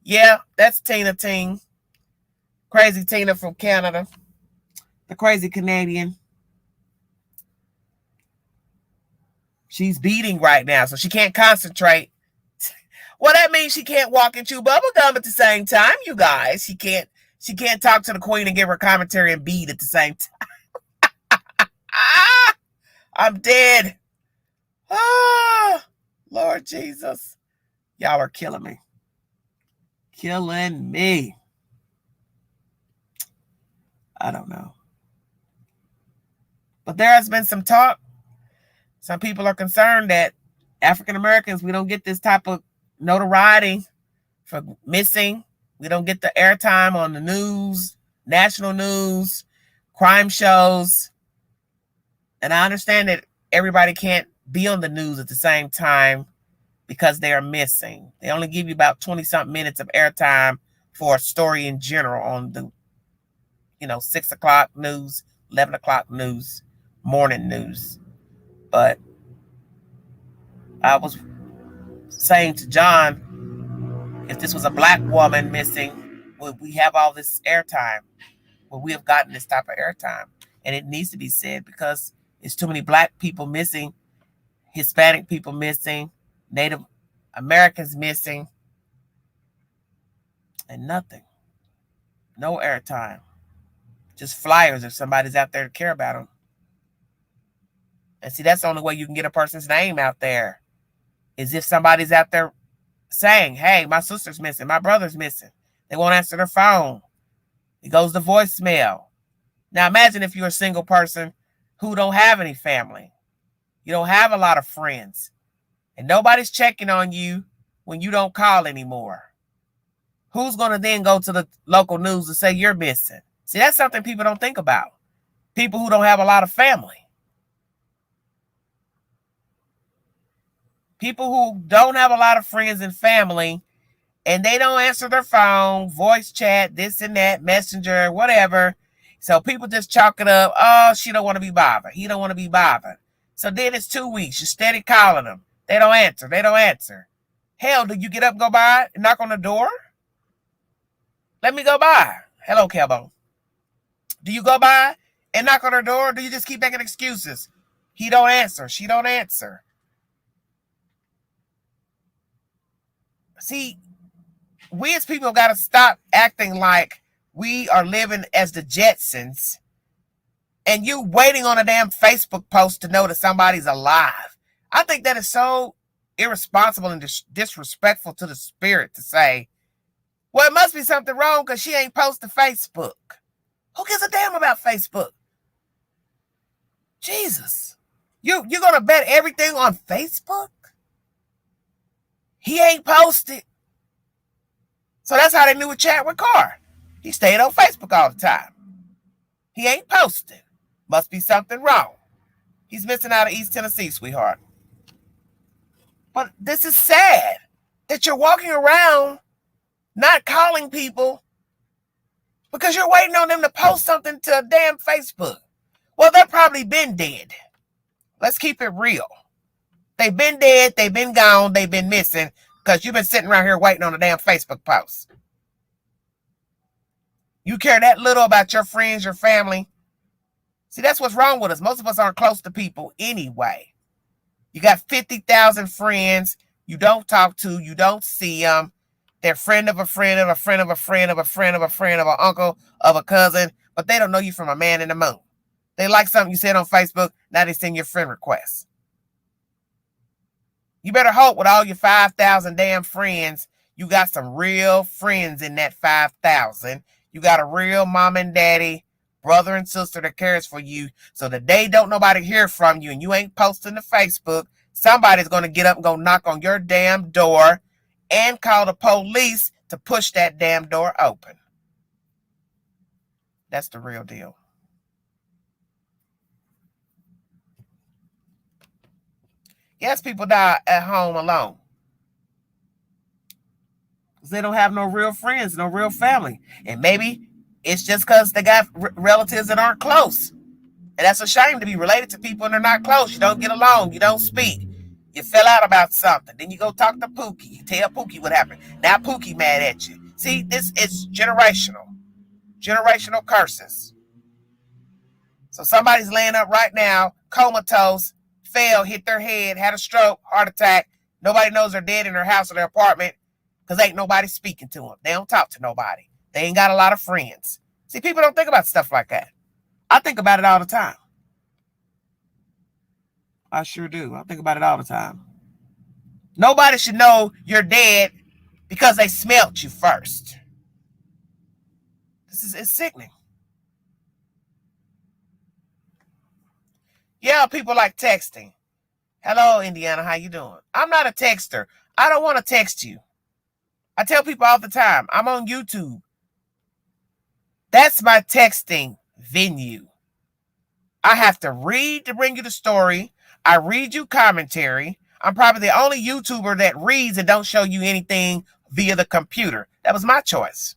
Yeah, that's Tina Ting. Crazy Tina from Canada. The crazy Canadian. She's beating right now, so she can't concentrate. Well, that means she can't walk and chew bubble gum at the same time, you guys. She can't talk to the queen and give her commentary and beat at the same time. I'm dead. Lord Jesus. Y'all are killing me. Killing me. I don't know. But there has been some talk. Some people are concerned that African Americans, we don't get this type of notoriety for missing. We don't get the airtime on the news, national news, crime shows. And I understand that everybody can't be on the news at the same time because they are missing. They only give you about 20-something minutes of airtime for a story in general on the, 6 o'clock news, 11 o'clock news, morning news. But I was saying to John, if this was a black woman missing, would we have all this airtime? Would we have gotten this type of airtime? And it needs to be said because it's too many black people missing, Hispanic people missing, Native Americans missing, and nothing. No airtime. Just flyers if somebody's out there to care about them. And see, that's the only way you can get a person's name out there is if somebody's out there saying, hey, my sister's missing, my brother's missing. They won't answer their phone. It goes to voicemail. Now imagine if you're a single person who don't have any family. You don't have a lot of friends. And nobody's checking on you when you don't call anymore. Who's going to then go to the local news and say you're missing? See, that's something people don't think about. People who don't have a lot of family. People who don't have a lot of friends and family, and they don't answer their phone, voice chat, this and that, messenger, whatever. So people just chalk it up. Oh, she don't want to be bothered. He don't want to be bothered. So then it's 2 weeks. You're steady calling them. They don't answer. They don't answer. Hell, do you get up and go by and knock on the door? Let me go by. Hello, Kelbo. Do you go by and knock on her door, or do you just keep making excuses? He don't answer. She don't answer. See, we as people got to stop acting like we are living as the Jetsons and you waiting on a damn Facebook post to know that somebody's alive. I think that is so irresponsible and disrespectful to the spirit to say, well, it must be something wrong because she ain't posted Facebook. Who gives a damn about Facebook? Jesus. You're going to bet everything on Facebook? He ain't posted. So that's how they knew a chat with Carr. He stayed on Facebook all the time. He ain't posted. Must be something wrong. He's missing out of East Tennessee, sweetheart. But this is sad that you're walking around not calling people because you're waiting on them to post something to a damn Facebook. Well, they've probably been dead. Let's keep it real. They've been dead, they've been gone, they've been missing because you've been sitting around here waiting on a damn Facebook post. You care that little about your friends, your family. See, that's what's wrong with us. Most of us aren't close to people anyway. You got 50,000 friends you don't talk to, you don't see them. They're friend of a friend of a friend of a friend of a friend of a friend of an uncle of a cousin, but they don't know you from a man in the moon. They like something you said on Facebook, now they send your friend requests. You better hope with all your 5,000 damn friends, you got some real friends in that 5,000. You got a real mom and daddy, brother and sister that cares for you. So the day don't nobody hear from you and you ain't posting to Facebook, somebody's going to get up and go knock on your damn door and call the police to push that damn door open. That's the real deal. Yes, people die at home alone. Because they don't have no real friends, no real family. And maybe it's just because they got relatives that aren't close. And that's a shame to be related to people and they're not close. You don't get along. You don't speak. You fell out about something. Then you go talk to Pookie. You tell Pookie what happened. Now Pookie mad at you. See, this is generational. Generational curses. So somebody's laying up right now, comatose, fell, hit their head, had a stroke, heart attack. Nobody knows they're dead in their house or their apartment because ain't nobody speaking to them. They don't talk to nobody. They ain't got a lot of friends. See, people don't think about stuff like that. I think about it all the time. I sure do. I think about it all the time. Nobody should know you're dead because they smelt you first. It's sickening. Yeah, people like texting. Hello, Indiana, how you doing? I'm not a texter. I don't want to text you. I tell people all the time, I'm on YouTube. That's my texting venue. I have to read to bring you the story. I read you commentary. I'm probably the only YouTuber that reads and don't show you anything via the computer. That was my choice.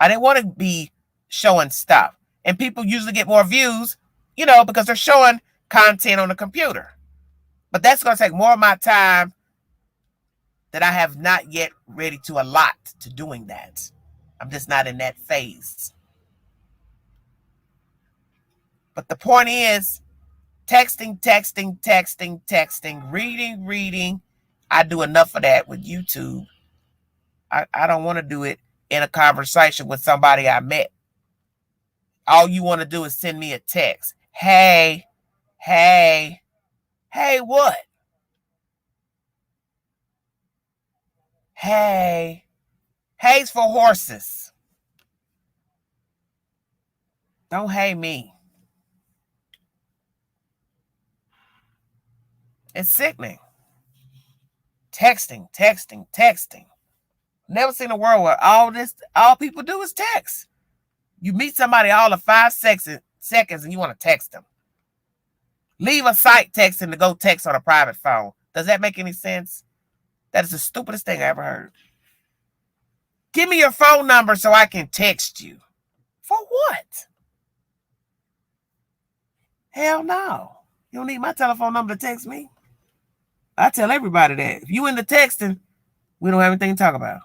I didn't want to be showing stuff. And people usually get more views, because they're showing content on the computer. But that's going to take more of my time that I have not yet ready to allot to doing that. I'm just not in that phase. But the point is, texting, reading. I do enough of that with YouTube. I don't want to do it in a conversation with somebody I met. All you want to do is send me a text. Hey, what? Hey's for horses. Don't hey me. It's sickening. Texting. Never seen a world where all people do is text. You meet somebody all of 5 seconds and you want to text them. Leave a site texting to go text on a private phone. Does that make any sense? That is the stupidest thing I ever heard. Give me your phone number so I can text you. For what? Hell no. You don't need my telephone number to text me. I tell everybody that. If you into texting, we don't have anything to talk about.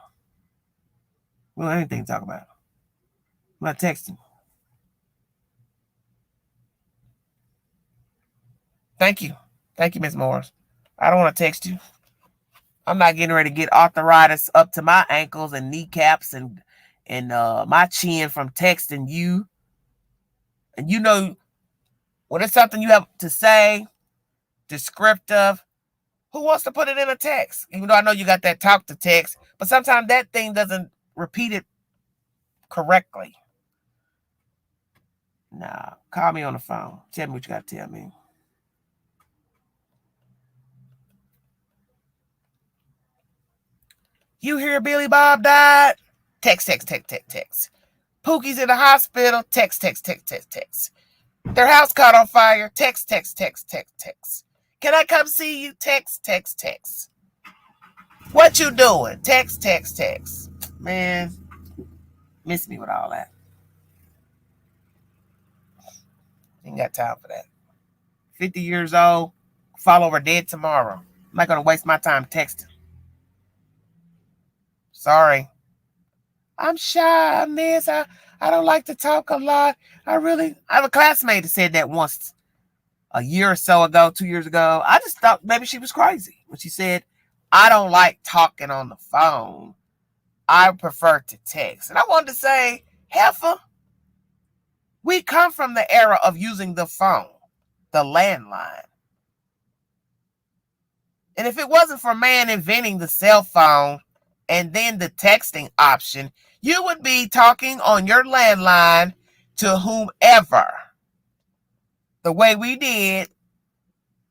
We don't have anything to talk about. I'm not texting. Thank you, Ms. Morris. I don't want to text you. I'm not getting ready to get arthritis up to my ankles and kneecaps and my chin from texting you. And when it's something you have to say, descriptive, who wants to put it in a text? Even though I know you got that talk to text, but sometimes that thing doesn't repeat it correctly. Nah, call me on the phone. Tell me what you got to tell me. You hear Billy Bob died? Text. Pookie's in the hospital? Text. Their house caught on fire? Text. Can I come see you? Text. What you doing? Text. Man, miss me with all that. Ain't got time for that. 50 years old, fall over dead tomorrow. I'm not going to waste my time texting. Sorry. I'm shy, miss. I don't like to talk a lot. I have a classmate that said that once a year or so ago, 2 years ago. I just thought maybe she was crazy when she said, I don't like talking on the phone. I prefer to text. And I wanted to say, heifer, we come from the era of using the phone, the landline. And if it wasn't for man inventing the cell phone and then the texting option, you would be talking on your landline to whomever the way we did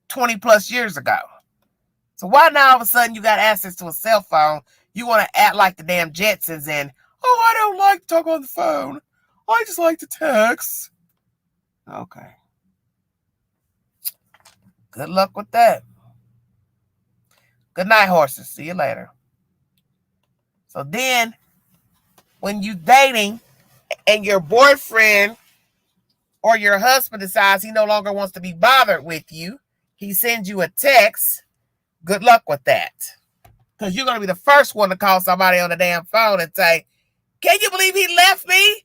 20 plus years ago. So why now all of a sudden you got access to a cell phone? You want to act like the damn Jetsons and, oh, I don't like to talk on the phone. I just like to text. Okay. Good luck with that. Good night, horses. See you later. So then, when you dating and your boyfriend or your husband decides he no longer wants to be bothered with you, he sends you a text. Good luck with that. Because you're going to be the first one to call somebody on the damn phone and say, can you believe he left me?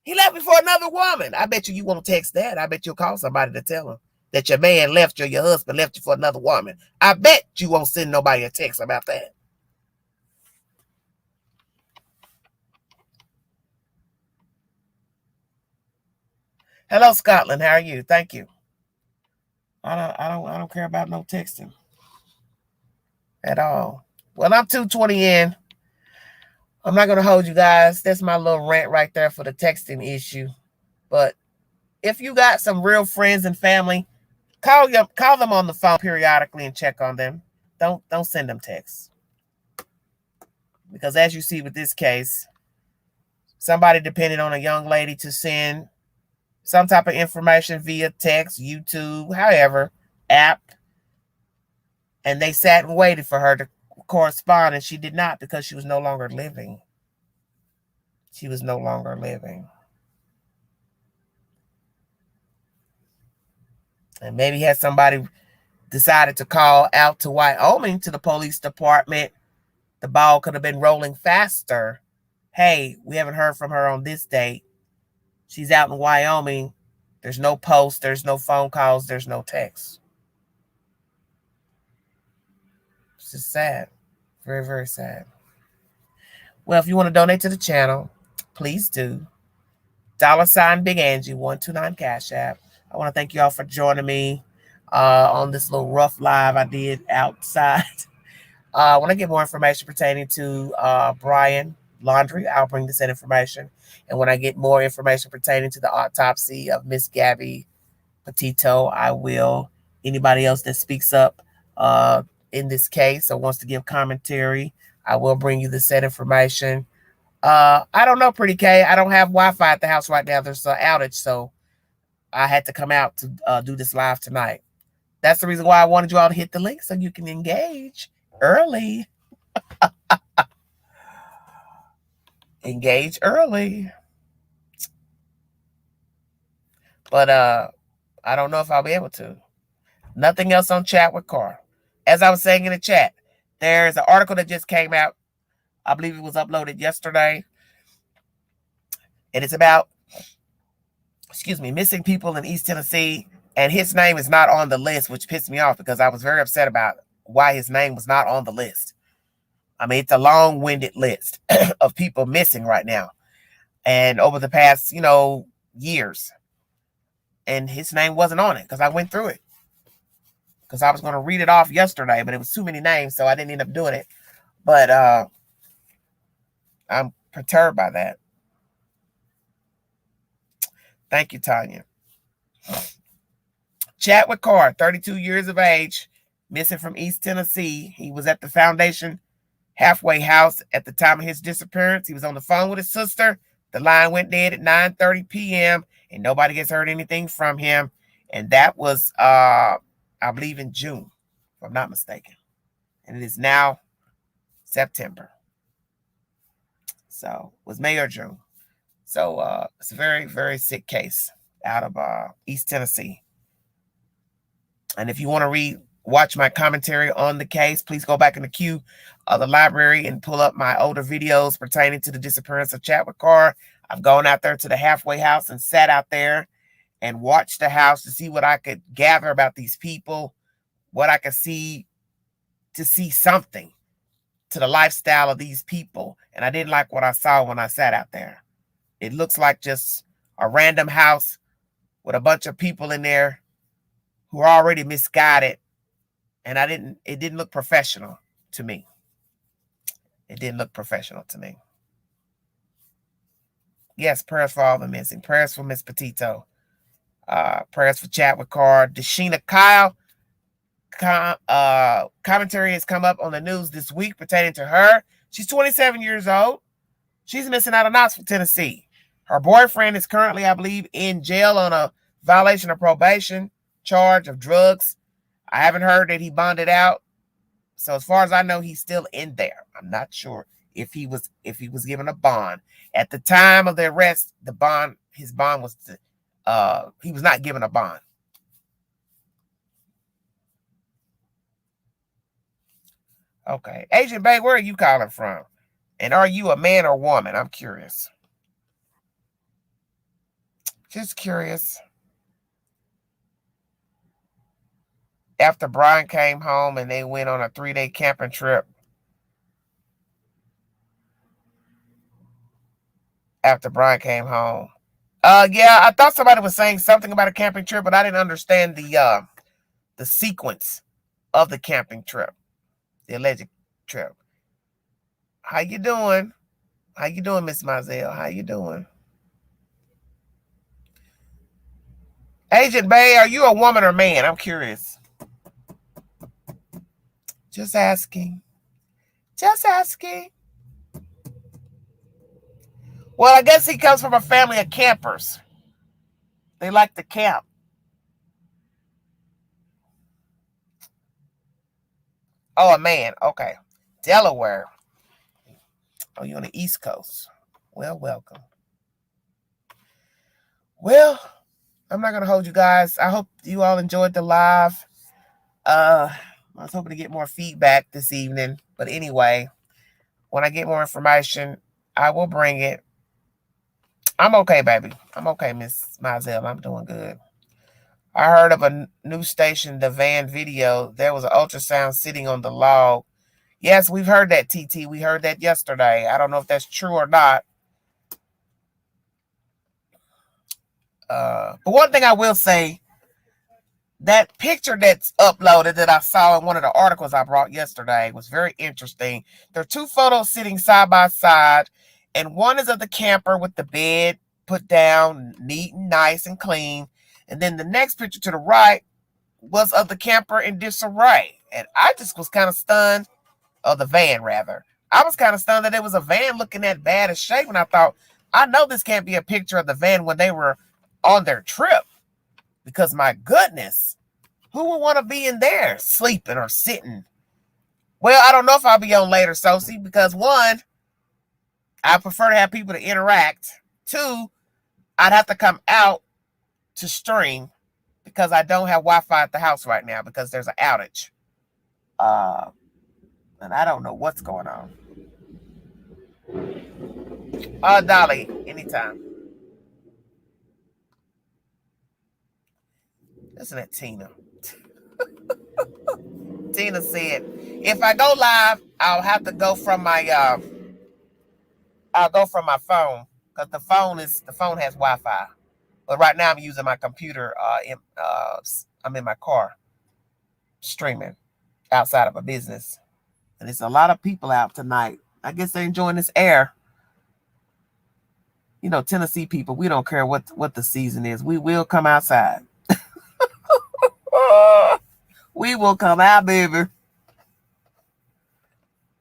He left me for another woman. I bet you won't text that. I bet you'll call somebody to tell him that your man left you, your husband left you for another woman. I bet you won't send nobody a text about that. Hello, Scotland. How are you? Thank you. I don't care about no texting at all. Well, I'm 2:20 in. I'm not gonna hold you guys. That's my little rant right there for the texting issue. But if you got some real friends and family, call them on the phone periodically and check on them. Don't send them texts. Because as you see with this case, somebody depended on a young lady to send some type of information via text, YouTube, however, app. And they sat and waited for her to correspond, and she did not because she was no longer living. She was no longer living. And maybe had somebody decided to call out to Wyoming to the police department, the ball could have been rolling faster. Hey, we haven't heard from her on this date. She's out in Wyoming. There's no post, there's no phone calls, there's no text. It's just sad. Very, very sad. Well, if you want to donate to the channel, please do. $ Big Angie 129 Cash App. I want to thank you all for joining me on this little rough live I did outside. When I get more information pertaining to Brian Laundrie, I'll bring this in information. And when I get more information pertaining to the autopsy of Miss Gabby Petito, I will. Anybody else that speaks up in this case or wants to give commentary, I will bring you the said information. I don't know, Pretty K. I don't have Wi-Fi at the house right now. There's an outage, so I had to come out to do this live tonight. That's the reason why I wanted you all to hit the link so you can engage early. Engage early. But I don't know if I'll be able to. Nothing else on Chat with Carr. As I was saying in the chat, there's an article that just came out. I believe it was uploaded yesterday. And it's about, missing people in East Tennessee. And his name is not on the list, which pissed me off because I was very upset about why his name was not on the list. I mean, it's a long-winded list of people missing right now. And over the past, years. And his name wasn't on it because I went through it. Because I was going to read it off yesterday, but it was too many names, so I didn't end up doing it. But I'm perturbed by that. Thank you, Tanya. Chat with Carr, 32 years of age, missing from East Tennessee. He was at the Foundation halfway house at the time of his disappearance. He was on the phone with his sister. The line went dead at 9:30 p.m. and nobody has heard anything from him. And that was, I believe, in June, if I'm not mistaken. And it is now September. So it was May or June. So it's a very, very sick case out of East Tennessee. And if you want to watch my commentary on the case, please go back in the queue of the library and pull up my older videos pertaining to the disappearance of Chat with Carr. I've gone out there to the halfway house and sat out there and watched the house to see what I could gather about these people, what I could see to see something to the lifestyle of these people. And I didn't like what I saw when I sat out there. It looks like just a random house with a bunch of people in there who are already misguided And it didn't look professional to me. It didn't look professional to me. Yes, prayers for all the missing. Prayers for Miss Petito. Prayers for Chadwick Carr. Deshina Kyle. Commentary has come up on the news this week pertaining to her. She's 27 years old. She's missing out of Knoxville, Tennessee. Her boyfriend is currently, I believe, in jail on a violation of probation charge of drugs. I haven't heard that he bonded out. So as far as I know, he's still in there. I'm not sure if he was given a bond. At the time of the arrest, his bond was he was not given a bond. Okay. Agent Bay, where are you calling from? And are you a man or woman? I'm curious. Just curious. After Brian came home and they went on a 3-day camping trip. After Brian came home. Yeah, I thought somebody was saying something about a camping trip, but I didn't understand the sequence of the camping trip. The alleged trip. How you doing? How you doing, Miss Mizell? How you doing? Agent Bay, are you a woman or man? I'm curious. Just asking. Just asking. Well, I guess he comes from a family of campers. They like to camp. Oh, a man. Okay. Delaware. Oh, you're on the East Coast. Well, welcome. Well, I'm not going to hold you guys. I hope you all enjoyed the live. I was hoping to get more feedback this evening. But anyway, when I get more information, I will bring it. I'm okay, baby. I'm okay, Miss Mizell. I'm doing good. I heard of a new station, the Van Video. There was an ultrasound sitting on the log. Yes, we've heard that, TT. We heard that yesterday. I don't know if that's true or not. But one thing I will say, that picture that's uploaded that I saw in one of the articles I brought yesterday was very interesting. There are two photos sitting side by side, and one is of the camper with the bed put down, neat and nice and clean. And then the next picture to the right was of the camper in disarray. And I just was kind of stunned, or the van rather. I was kind of stunned that it was a van looking that bad of shape. And I thought, I know this can't be a picture of the van when they were on their trip. Because my goodness, who would want to be in there sleeping or sitting? Well, I don't know if I'll be on later, Sosie, because one, I prefer to have people to interact. Two, I'd have to come out to stream because I don't have Wi-Fi at the house right now because there's an outage. And I don't know what's going on. Dolly, anytime. Listen to Tina. Tina said, if I go live, I'll have to go from my phone because the phone has Wi-Fi. But right now I'm using my computer. I'm in my car streaming outside of a business. And there's a lot of people out tonight. I guess they're enjoying this air. You know, Tennessee people, we don't care what the season is. We will come outside. We will come out, baby.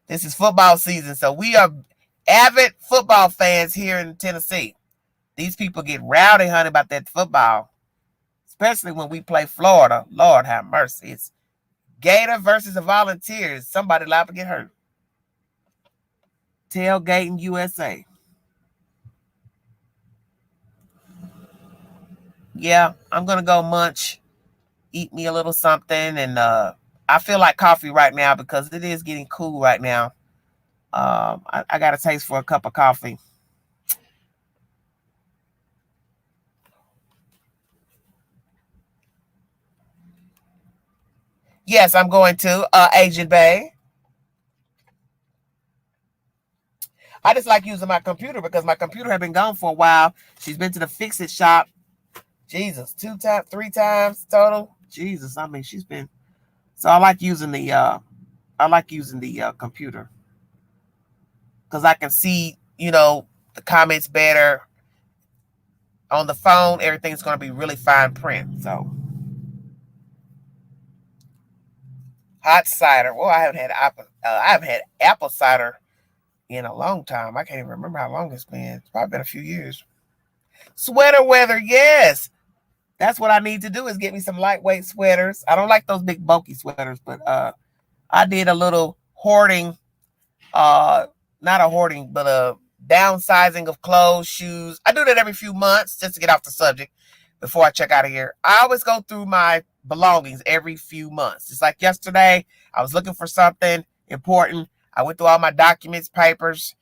This is football season, so we are avid football fans here in Tennessee. These people get rowdy, honey, about that football, especially when we play Florida. Lord have mercy. It's Gator versus the Volunteers. Somebody liable to get hurt. Tailgating USA. Yeah, I'm going to go munch, eat me a little something, and I feel like coffee right now because it is getting cool right now. I got a taste for a cup of coffee. Yes, I'm going to Agent Bay. I just like using my computer because my computer had been gone for a while. She's been to the fix-it shop. Jesus, 3 times total. Jesus, I mean, she's been So I like using the computer because I can see, the comments better. On the phone, everything's going to be really fine print. So hot cider. Well, I haven't had apple cider in a long time. I can't even remember how long it's been. It's probably been a few years. Sweater weather, yes. That's what I need to do is get me some lightweight sweaters. I don't like those big bulky sweaters, but I did a little hoarding, not a hoarding, but a downsizing of clothes, shoes. I do that every few months just to get off the subject before I check out of here. I always go through my belongings every few months. Just like yesterday, I was looking for something important. I went through all my documents, papers,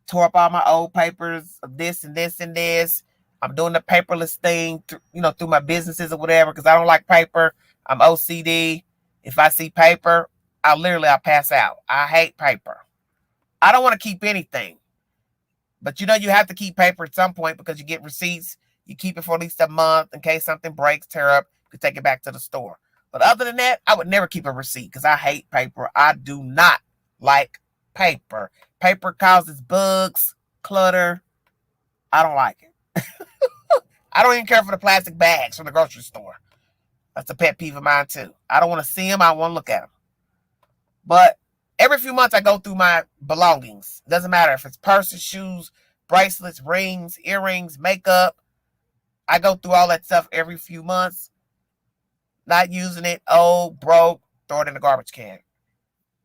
tore up all my old papers of this and this and this. I'm doing the paperless thing, through my businesses or whatever, because I don't like paper. I'm OCD. If I see paper, I'll pass out. I hate paper. I don't want to keep anything. But you have to keep paper at some point because you get receipts. You keep it for at least a month in case something breaks, tear up, you can take it back to the store. But other than that, I would never keep a receipt because I hate paper. I do not like paper. Paper causes bugs, clutter. I don't like it. I don't even care for the plastic bags from the grocery store. That's a pet peeve of mine too. I don't want to see them. I don't want to look at them. But every few months I go through my belongings. It doesn't matter if it's purses, shoes, bracelets, rings, earrings, makeup. I go through all that stuff every few months. Not using it, old, broke, throw it in the garbage can.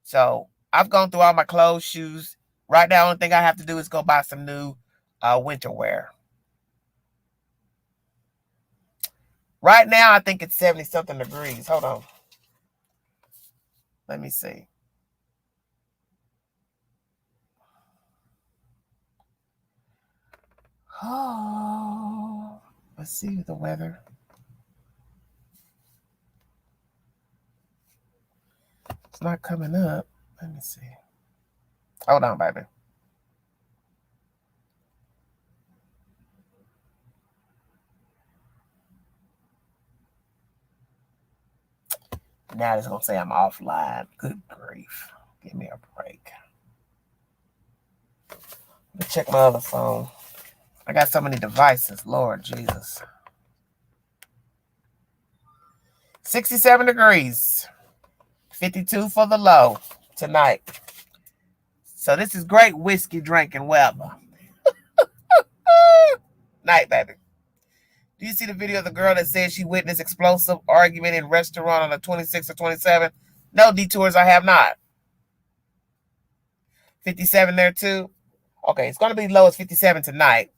So I've gone through all my clothes, shoes. Right now, the only thing I have to do is go buy some new winter wear. Right now, I think it's 70-something degrees. Hold on. Let me see. Oh, let's see the weather. It's not coming up. Let me see. Hold on, baby. Now it's going to say I'm offline. Good grief. Give me a break. Let me check my other phone. I got so many devices. Lord Jesus. 67 degrees. 52 for the low tonight. So this is great whiskey drinking weather. Night, baby. Do you see the video of the girl that says she witnessed explosive argument in restaurant on the 26th or 27th? No, detours, I have not. 57 there too. Okay, it's going to be low as 57 tonight.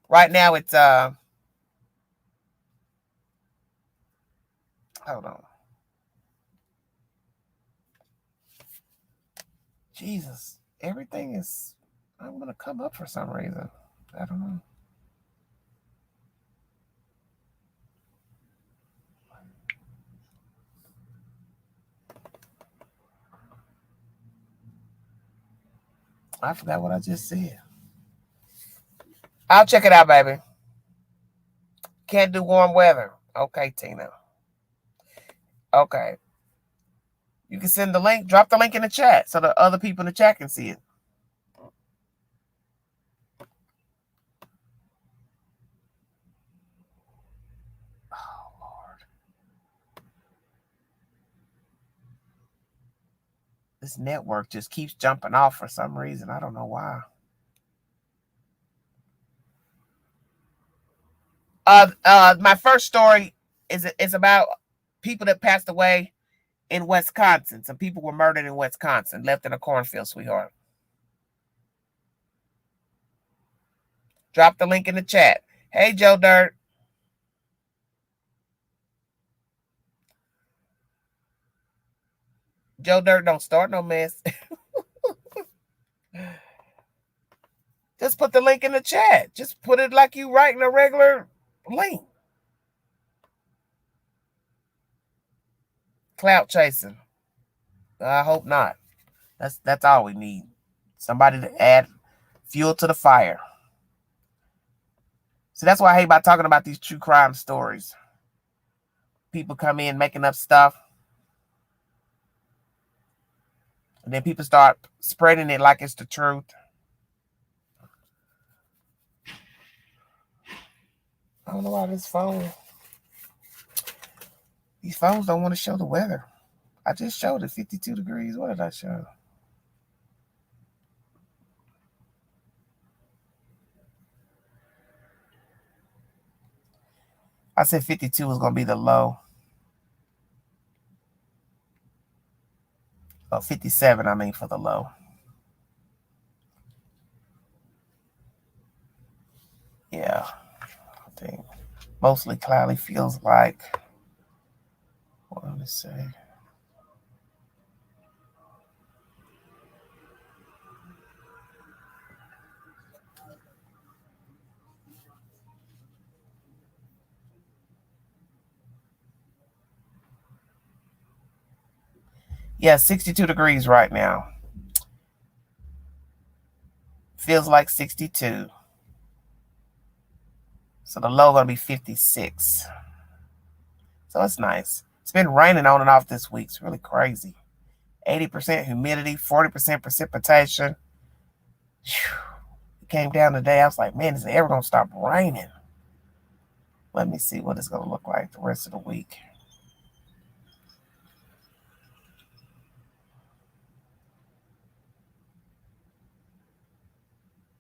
Right now it's hold on. Jesus, everything is I'm going to come up for some reason. I don't know. I forgot what I just said. I'll check it out, baby. Can't do warm weather. Okay, Tina. Okay. You can send the link. Drop the link in the chat so the other people in the chat can see it. Oh, Lord. This network just keeps jumping off for some reason. I don't know why. My first story is about people that passed away in Wisconsin. Some people were murdered in Wisconsin, left in a cornfield, sweetheart. Drop the link in the chat. Hey, Joe Dirt. Joe Dirt, don't start no mess. Just put the link in the chat. Just put it like you writing a regular link. Clout chasing. I hope not. That's all we need. Somebody to add fuel to the fire. So that's why I hate about talking about these true crime stories. people come in making up stuff. And then people start spreading it like it's the truth. I don't know why these phones don't want to show the weather. I just showed it 52 degrees. What did I show? I said 52 was going to be the low. Oh, 57, I mean, for the low. Yeah, I think mostly cloudy feels like, what let me say. Yeah, 62 degrees right now. Feels like 62. So the low going to be 56. So it's nice. It's been raining on and off this week. It's really crazy. 80% humidity, 40% precipitation. Whew. It came down today. I was like, man, is it ever going to stop raining? Let me see what it's going to look like the rest of the week.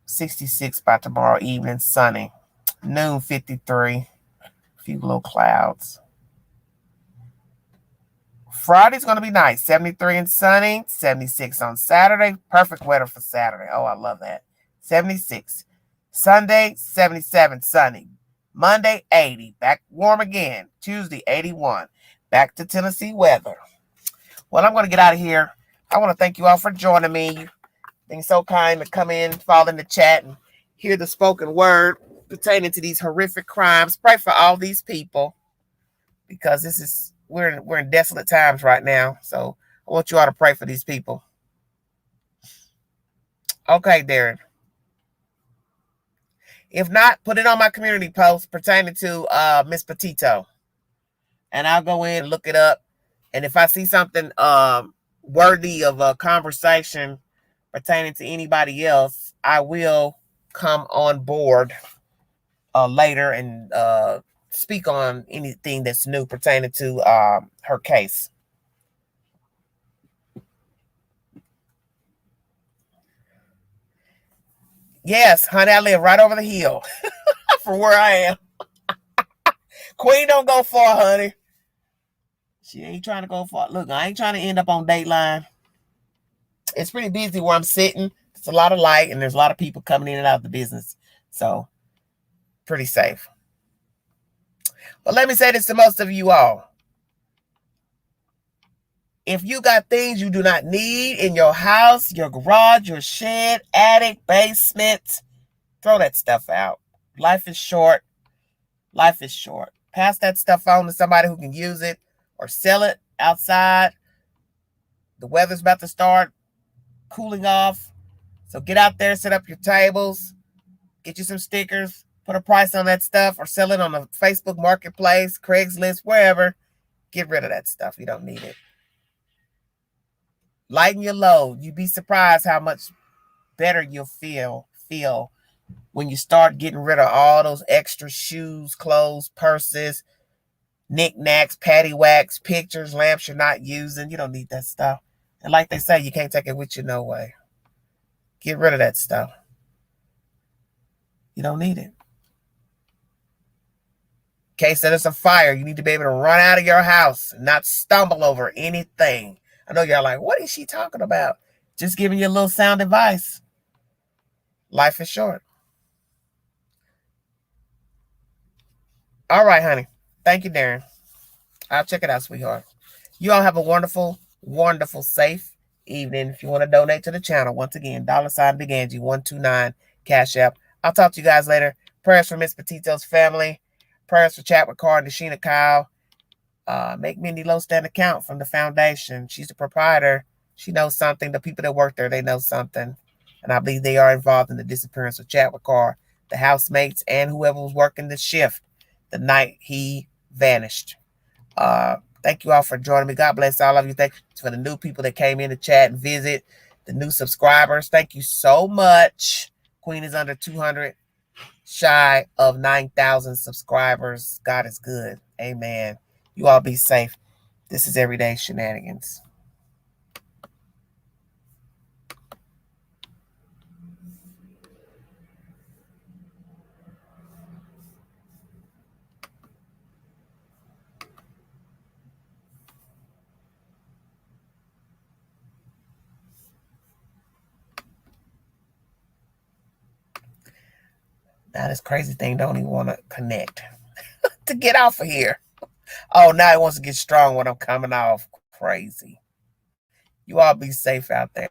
.66 by tomorrow evening, sunny. Noon 53. A few little clouds. Friday's going to be nice. 73 and sunny. 76 on Saturday. Perfect weather for Saturday. Oh, I love that. 76. Sunday, 77, sunny. Monday, 80. Back warm again. Tuesday, 81. Back to Tennessee weather. Well, I'm going to get out of here. I want to thank you all for joining me. Being so kind to come in, fall in the chat, and hear the spoken word pertaining to these horrific crimes. Pray for all these people, because we're in desolate times right now. So I want you all to pray for these people. Okay, Darren. If not, put it on my community post pertaining to Miss Petito, and I'll go in and look it up. And if I see something worthy of a conversation pertaining to anybody else, I will come on board later and speak on anything that's new pertaining to her case. Yes, honey, I live right over the hill from where I am. Queen don't go far, honey. She ain't trying to go far. Look, I ain't trying to end up on Dateline. It's pretty busy where I'm sitting. It's a lot of light, and there's a lot of people coming in and out of the business. So, pretty safe. But let me say this to most of you all. If you got things you do not need in your house, your garage, your shed, attic, basement, throw that stuff out. Life is short. Life is short. Pass that stuff on to somebody who can use it, or sell it outside. The weather's about to start cooling off. So get out there, set up your tables, get you some stickers, put a price on that stuff, or sell it on the Facebook Marketplace, Craigslist, wherever. Get rid of that stuff. You don't need it. Lighten your load. You'd be surprised how much better you'll feel when you start getting rid of all those extra shoes, clothes, purses, knickknacks, paddywhacks, pictures, lamps you're not using. You don't need that stuff. And like they say, you can't take it with you no way. Get rid of that stuff. You don't need it. In case there's a fire, you need to be able to run out of your house and not stumble over anything. I know y'all like, what is she talking about? Just giving you a little sound advice. Life is short. All right, honey. Thank you, Darren. I'll check it out, sweetheart. You all have a wonderful, wonderful, safe evening. If you want to donate to the channel, once again, $ Big Angie 129 Cash App. I'll talk to you guys later. Prayers for Miss Petito's family. Prayers for Chat with Carr and Sheena Kyle. Make Mindy Low stand account from the foundation. She's the proprietor. She knows something. The people that work there, they know something. And I believe they are involved in the disappearance of Chat with Carr, the housemates, and whoever was working the shift the night he vanished. Thank you all for joining me. God bless all of you. Thank you for the new people that came in the chat and visit, the new subscribers. Thank you so much. Queen is under 200, shy of 9,000 subscribers. God is good. Amen. You all be safe. This is Everyday Shenanigans. Now this crazy thing don't even want to connect to get off of here. Oh, now it wants to get strong when I'm coming off. Crazy. You all be safe out there.